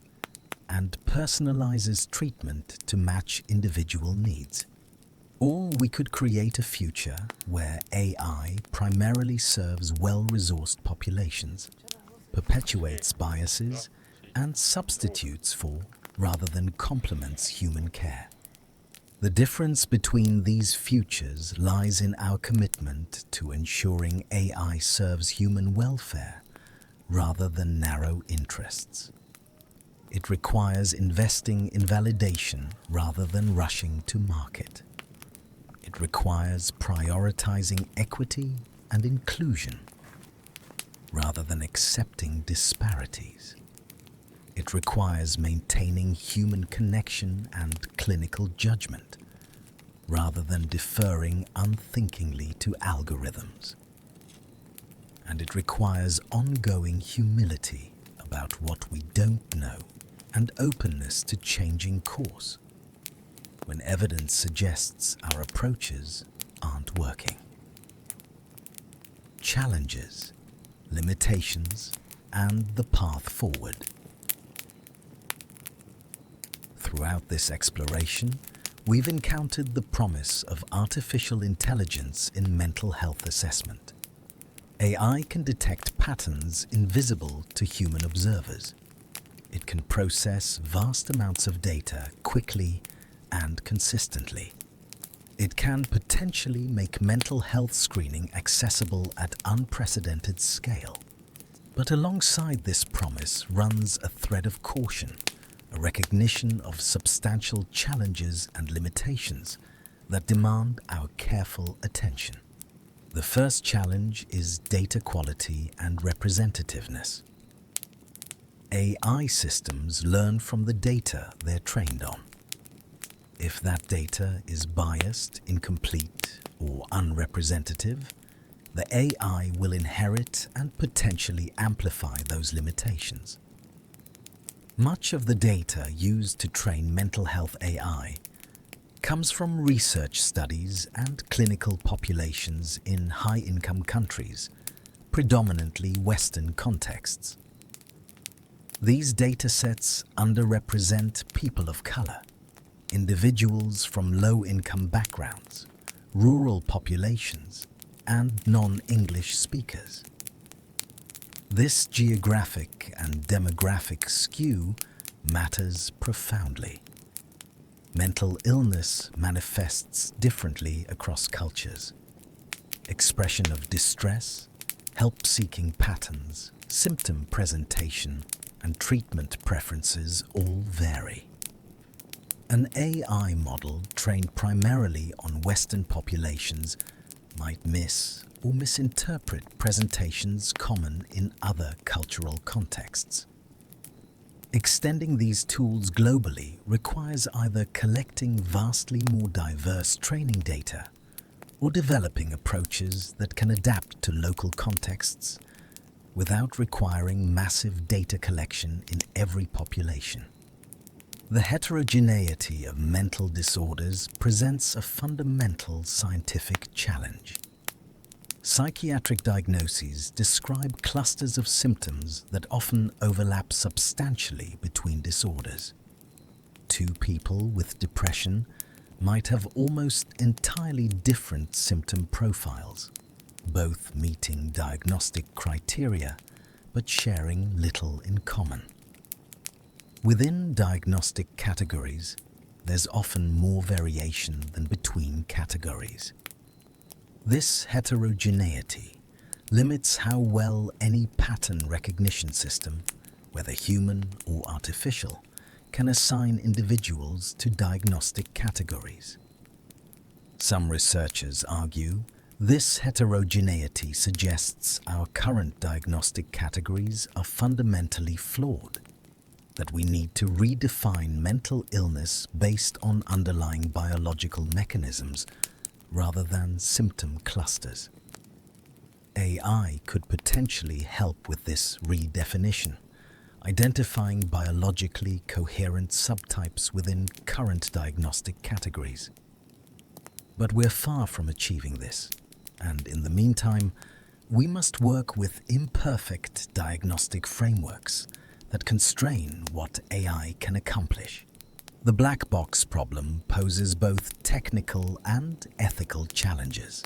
and personalizes treatment to match individual needs. Or we could create a future where AI primarily serves well-resourced populations, perpetuates biases, and substitutes for rather than complements human care. The difference between these futures lies in our commitment to ensuring AI serves human welfare rather than narrow interests. It requires investing in validation rather than rushing to market. It requires prioritizing equity and inclusion rather than accepting disparities. It requires maintaining human connection and clinical judgment rather than deferring unthinkingly to algorithms. And it requires ongoing humility about what we don't know and openness to changing course when evidence suggests our approaches aren't working. Challenges, limitations, and the path forward. Throughout this exploration, we've encountered the promise of artificial intelligence in mental health assessment. AI can detect patterns invisible to human observers. It can process vast amounts of data quickly and consistently. It can potentially make mental health screening accessible at unprecedented scale. But alongside this promise runs a thread of caution, a recognition of substantial challenges and limitations that demand our careful attention. The first challenge is data quality and representativeness. AI systems learn from the data they're trained on. If that data is biased, incomplete, or unrepresentative, the AI will inherit and potentially amplify those limitations. Much of the data used to train mental health AI comes from research studies and clinical populations in high-income countries, predominantly Western contexts. These datasets underrepresent people of color, individuals from low-income backgrounds, rural populations, and non-English speakers. This geographic and demographic skew matters profoundly. Mental illness manifests differently across cultures. Expression of distress, help-seeking patterns, symptom presentation, and treatment preferences all vary. An AI model trained primarily on Western populations might miss or misinterpret presentations common in other cultural contexts. Extending these tools globally requires either collecting vastly more diverse training data or developing approaches that can adapt to local contexts without requiring massive data collection in every population. The heterogeneity of mental disorders presents a fundamental scientific challenge. Psychiatric diagnoses describe clusters of symptoms that often overlap substantially between disorders. Two people with depression might have almost entirely different symptom profiles, both meeting diagnostic criteria but sharing little in common. Within diagnostic categories, there's often more variation than between categories. This heterogeneity limits how well any pattern recognition system, whether human or artificial, can assign individuals to diagnostic categories. Some researchers argue this heterogeneity suggests our current diagnostic categories are fundamentally flawed, that we need to redefine mental illness based on underlying biological mechanisms rather than symptom clusters. AI could potentially help with this redefinition, identifying biologically coherent subtypes within current diagnostic categories. But we're far from achieving this, and in the meantime, we must work with imperfect diagnostic frameworks that constrain what AI can accomplish. The black box problem poses both technical and ethical challenges.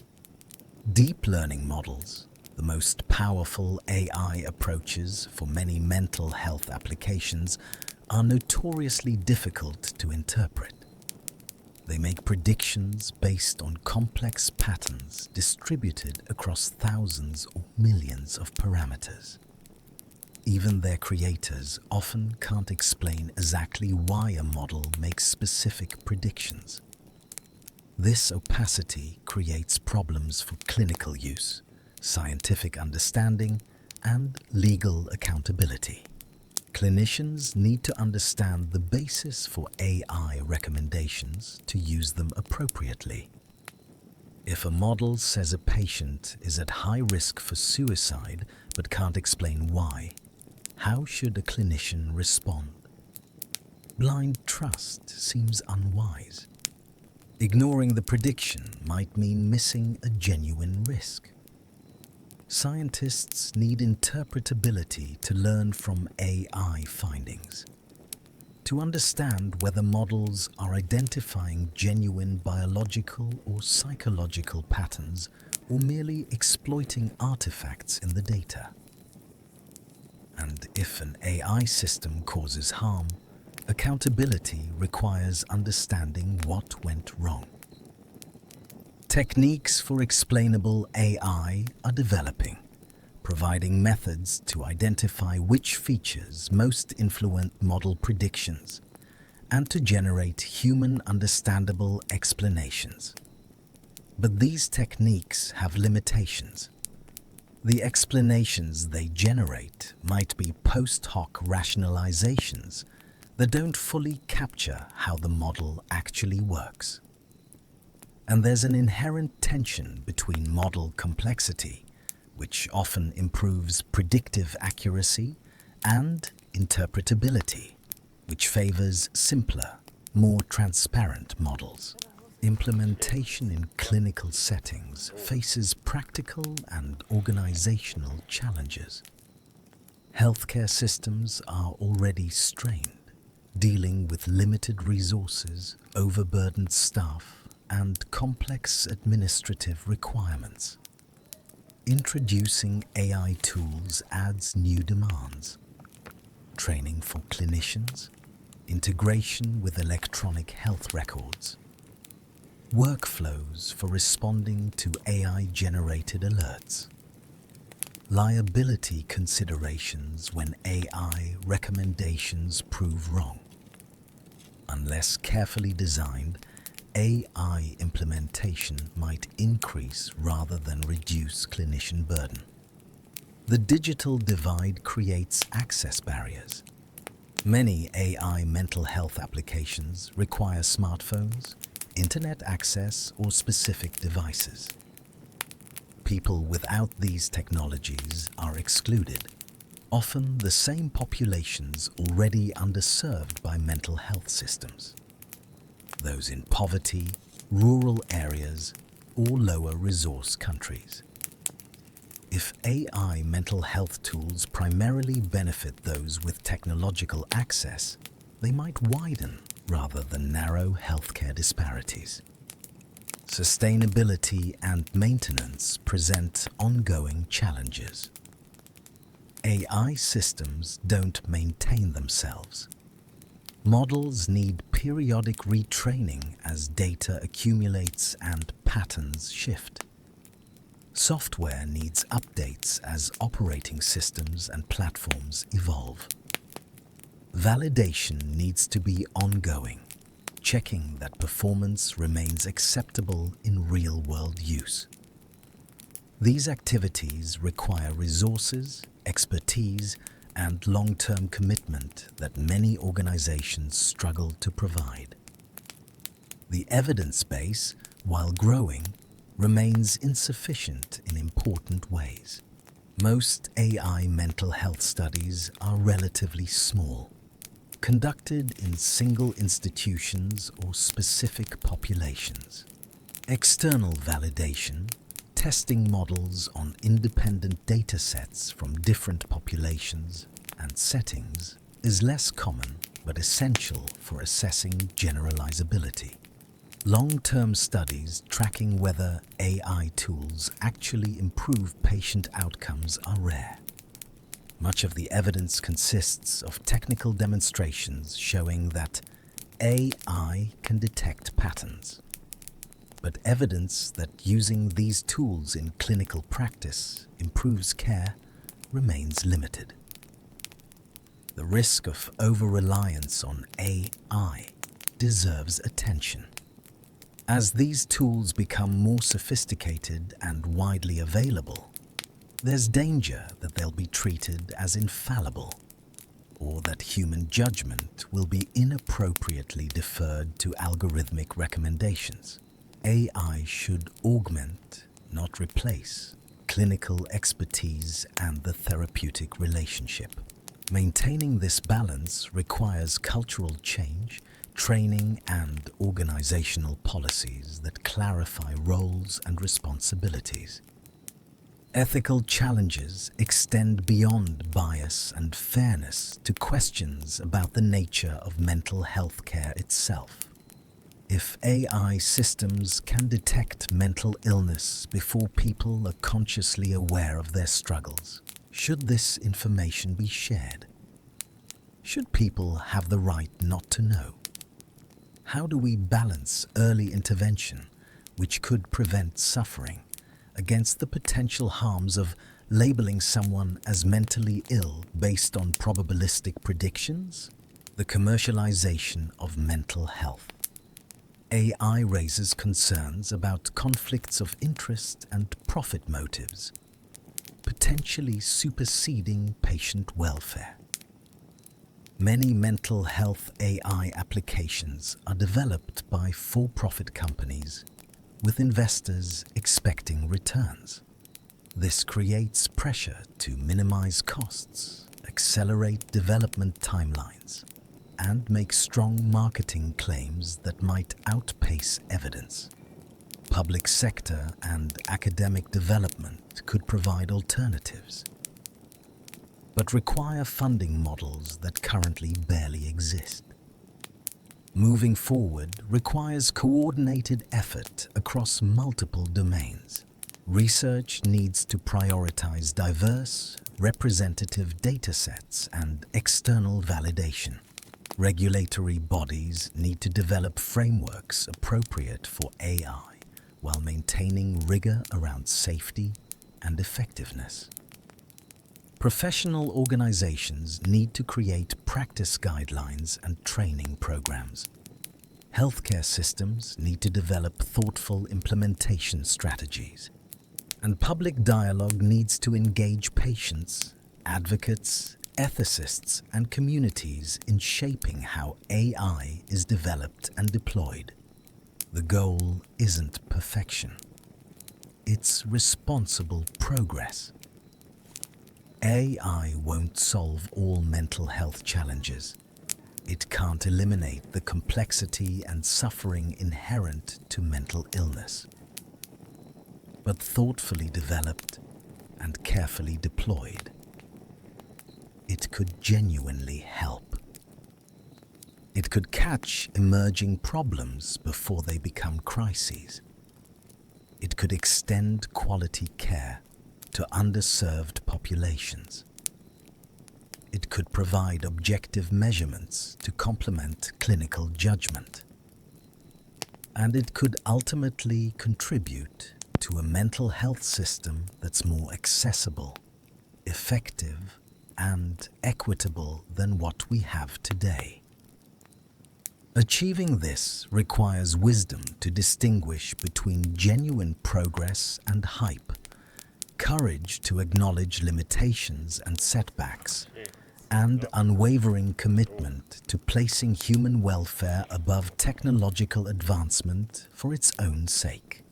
Deep learning models, the most powerful AI approaches for many mental health applications, are notoriously difficult to interpret. They make predictions based on complex patterns distributed across thousands or millions of parameters. Even their creators often can't explain exactly why a model makes specific predictions. This opacity creates problems for clinical use, scientific understanding, and legal accountability. Clinicians need to understand the basis for AI recommendations to use them appropriately. If a model says a patient is at high risk for suicide but can't explain why, how should a clinician respond? Blind trust seems unwise. Ignoring the prediction might mean missing a genuine risk. Scientists need interpretability to learn from AI findings, to understand whether models are identifying genuine biological or psychological patterns or merely exploiting artifacts in the data. And if an AI system causes harm, accountability requires understanding what went wrong. Techniques for explainable AI are developing, providing methods to identify which features most influence model predictions and to generate human understandable explanations. But these techniques have limitations. The explanations they generate might be post hoc rationalizations that don't fully capture how the model actually works. And there's an inherent tension between model complexity, which often improves predictive accuracy, and interpretability, which favors simpler, more transparent models. Implementation in clinical settings faces practical and organizational challenges. Healthcare systems are already strained, dealing with limited resources, overburdened staff, and complex administrative requirements. Introducing AI tools adds new demands. Training for clinicians, integration with electronic health records, workflows for responding to AI-generated alerts, liability considerations when AI recommendations prove wrong. Unless carefully designed, AI implementation might increase rather than reduce clinician burden. The digital divide creates access barriers. Many AI mental health applications require smartphones, internet access, or specific devices. People without these technologies are excluded, often the same populations already underserved by mental health systems. Those in poverty, rural areas, or lower resource countries. If AI mental health tools primarily benefit those with technological access, they might widen rather than narrow healthcare disparities. Sustainability and maintenance present ongoing challenges. AI systems don't maintain themselves. Models need periodic retraining as data accumulates and patterns shift. Software needs updates as operating systems and platforms evolve. Validation needs to be ongoing, checking that performance remains acceptable in real-world use. These activities require resources, expertise, and long-term commitment that many organizations struggle to provide. The evidence base, while growing, remains insufficient in important ways. Most AI mental health studies are relatively small, conducted in single institutions or specific populations. External validation, testing models on independent data sets from different populations and settings, is less common but essential for assessing generalizability. Long-term studies tracking whether AI tools actually improve patient outcomes are rare. Much of the evidence consists of technical demonstrations showing that AI can detect patterns. But evidence that using these tools in clinical practice improves care remains limited. The risk of over-reliance on AI deserves attention. As these tools become more sophisticated and widely available, there's danger that they'll be treated as infallible, or that human judgment will be inappropriately deferred to algorithmic recommendations. AI should augment, not replace, clinical expertise and the therapeutic relationship. Maintaining this balance requires cultural change, training, and organizational policies that clarify roles and responsibilities. Ethical challenges extend beyond bias and fairness to questions about the nature of mental health care itself. If AI systems can detect mental illness before people are consciously aware of their struggles, should this information be shared? Should people have the right not to know? How do we balance early intervention, which could prevent suffering, against the potential harms of labeling someone as mentally ill based on probabilistic predictions? The commercialization of mental health. AI raises concerns about conflicts of interest and profit motives, potentially superseding patient welfare. Many mental health AI applications are developed by for-profit companies, with investors expecting returns. This creates pressure to minimize costs, accelerate development timelines, and make strong marketing claims that might outpace evidence. Public sector and academic development could provide alternatives, but require funding models that currently barely exist. Moving forward requires coordinated effort across multiple domains. Research needs to prioritize diverse, representative datasets and external validation. Regulatory bodies need to develop frameworks appropriate for AI while maintaining rigor around safety and effectiveness. Professional organizations need to create practice guidelines and training programs. Healthcare systems need to develop thoughtful implementation strategies. And public dialogue needs to engage patients, advocates, ethicists, and communities in shaping how AI is developed and deployed. The goal isn't perfection. It's responsible progress. AI won't solve all mental health challenges. It can't eliminate the complexity and suffering inherent to mental illness. But thoughtfully developed and carefully deployed, it could genuinely help. It could catch emerging problems before they become crises. It could extend quality care to underserved populations. It could provide objective measurements to complement clinical judgment. And it could ultimately contribute to a mental health system that's more accessible, effective, and equitable than what we have today. Achieving this requires wisdom to distinguish between genuine progress and hype, courage to acknowledge limitations and setbacks, and unwavering commitment to placing human welfare above technological advancement for its own sake.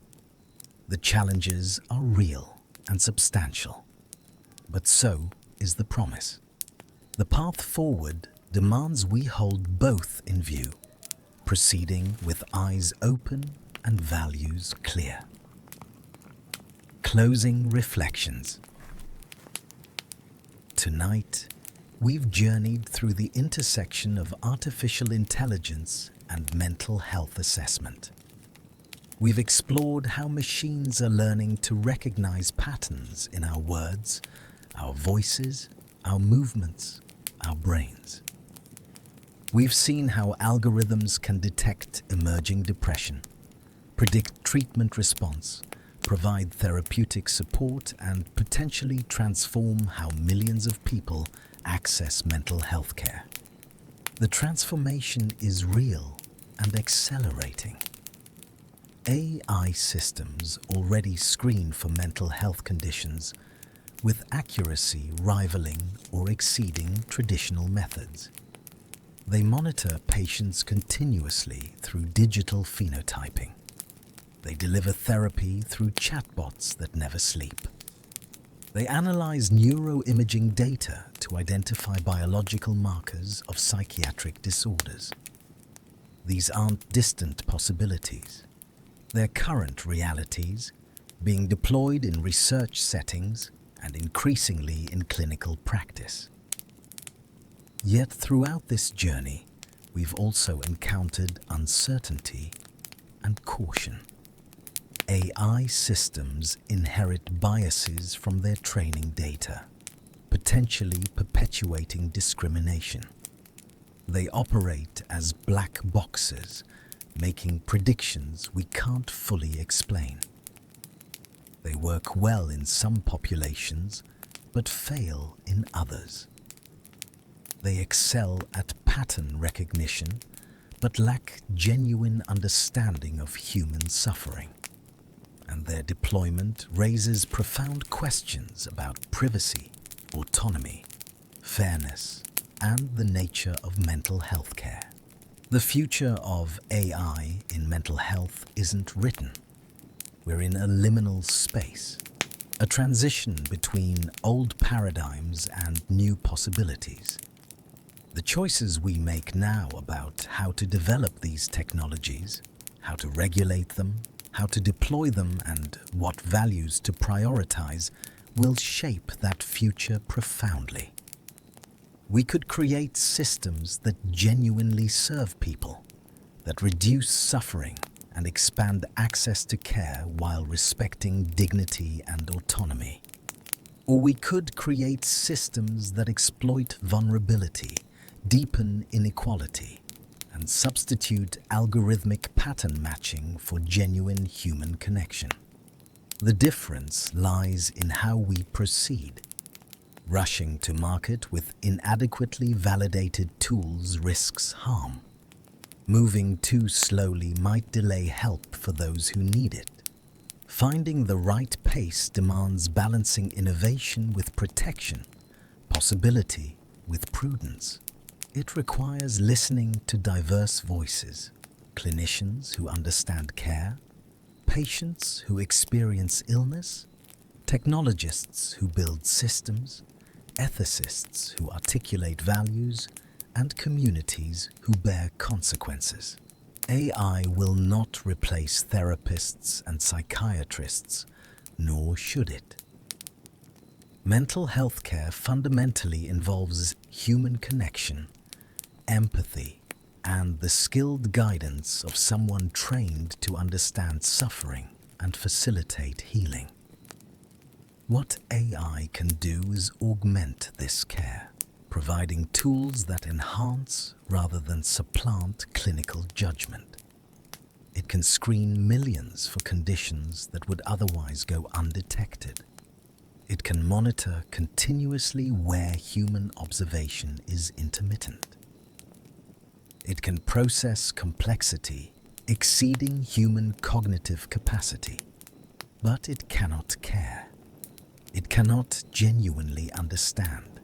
The challenges are real and substantial, but so is the promise. The path forward demands we hold both in view, proceeding with eyes open and values clear. Closing reflections. Tonight, we've journeyed through the intersection of artificial intelligence and mental health assessment. We've explored how machines are learning to recognize patterns in our words, our voices, our movements, our brains. We've seen how algorithms can detect emerging depression, predict treatment response, provide therapeutic support, and potentially transform how millions of people access mental health care. The transformation is real and accelerating. AI systems already screen for mental health conditions with accuracy rivaling or exceeding traditional methods. They monitor patients continuously through digital phenotyping. They deliver therapy through chatbots that never sleep. They analyze neuroimaging data to identify biological markers of psychiatric disorders. These aren't distant possibilities. They're current realities being deployed in research settings and increasingly in clinical practice. Yet throughout this journey, we've also encountered uncertainty and caution. AI systems inherit biases from their training data, potentially perpetuating discrimination. They operate as black boxes, making predictions we can't fully explain. They work well in some populations, but fail in others. They excel at pattern recognition, but lack genuine understanding of human suffering. And their deployment raises profound questions about privacy, autonomy, fairness, and the nature of mental health care. The future of AI in mental health isn't written. We're in a liminal space, a transition between old paradigms and new possibilities. The choices we make now about how to develop these technologies, how to regulate them, how to deploy them, and what values to prioritize will shape that future profoundly. We could create systems that genuinely serve people, that reduce suffering and expand access to care while respecting dignity and autonomy. Or we could create systems that exploit vulnerability, deepen inequality, and substitute algorithmic pattern matching for genuine human connection. The difference lies in how we proceed. Rushing to market with inadequately validated tools risks harm. Moving too slowly might delay help for those who need it. Finding the right pace demands balancing innovation with protection, possibility with prudence. It requires listening to diverse voices, clinicians who understand care, patients who experience illness, technologists who build systems, ethicists who articulate values, and communities who bear consequences. AI will not replace therapists and psychiatrists, nor should it. Mental health care fundamentally involves human connection, empathy, and the skilled guidance of someone trained to understand suffering and facilitate healing. What AI can do is augment this care, providing tools that enhance rather than supplant clinical judgment. It can screen millions for conditions that would otherwise go undetected. It can monitor continuously where human observation is intermittent. It can process complexity exceeding human cognitive capacity, but it cannot care. It cannot genuinely understand.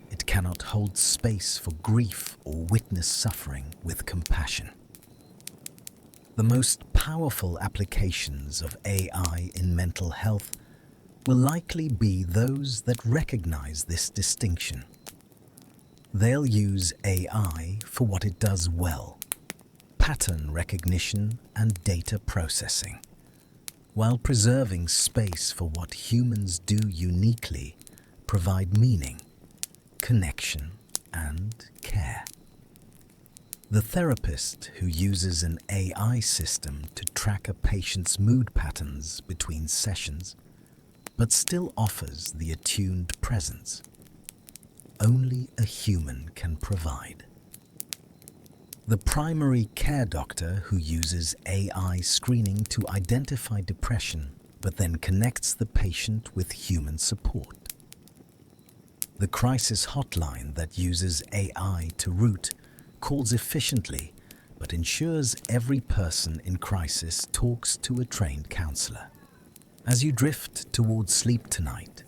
It cannot hold space for grief or witness suffering with compassion. The most powerful applications of AI in mental health will likely be those that recognize this distinction. They'll use AI for what it does well: pattern recognition and data processing, while preserving space for what humans do uniquely: provide meaning, connection, and care. The therapist who uses an AI system to track a patient's mood patterns between sessions, but still offers the attuned presence only a human can provide. The primary care doctor who uses AI screening to identify depression, but then connects the patient with human support. The crisis hotline that uses AI to route calls efficiently, but ensures every person in crisis talks to a trained counselor. As you drift towards sleep tonight,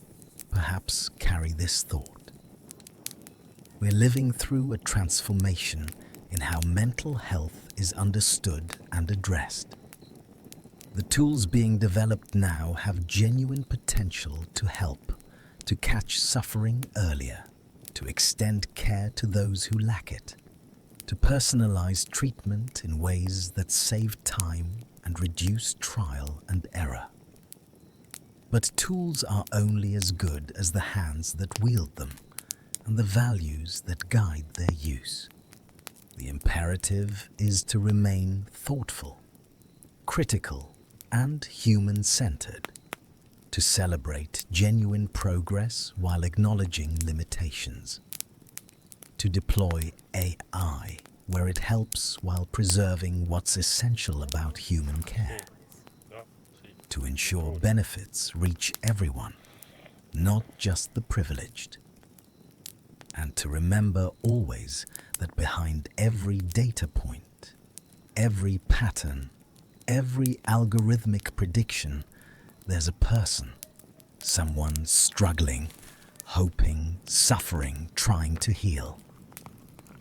perhaps carry this thought: we're living through a transformation in how mental health is understood and addressed. The tools being developed now have genuine potential to help, to catch suffering earlier, to extend care to those who lack it, to personalize treatment in ways that save time and reduce trial and error. But tools are only as good as the hands that wield them and the values that guide their use. The imperative is to remain thoughtful, critical, and human-centered, to celebrate genuine progress while acknowledging limitations, to deploy AI where it helps while preserving what's essential about human care, to ensure benefits reach everyone, not just the privileged, and to remember always that behind every data point, every pattern, every algorithmic prediction, there's a person, someone struggling, hoping, suffering, trying to heal.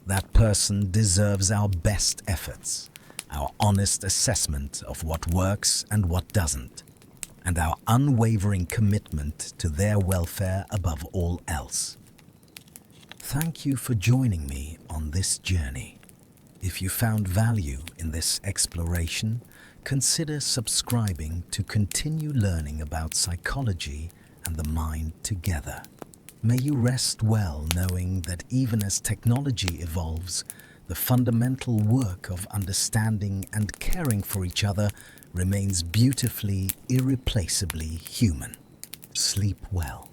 That person deserves our best efforts, our honest assessment of what works and what doesn't, and our unwavering commitment to their welfare above all else. Thank you for joining me on this journey. If you found value in this exploration, consider subscribing to continue learning about psychology and the mind together. May you rest well knowing that even as technology evolves, the fundamental work of understanding and caring for each other remains beautifully, irreplaceably human. Sleep well.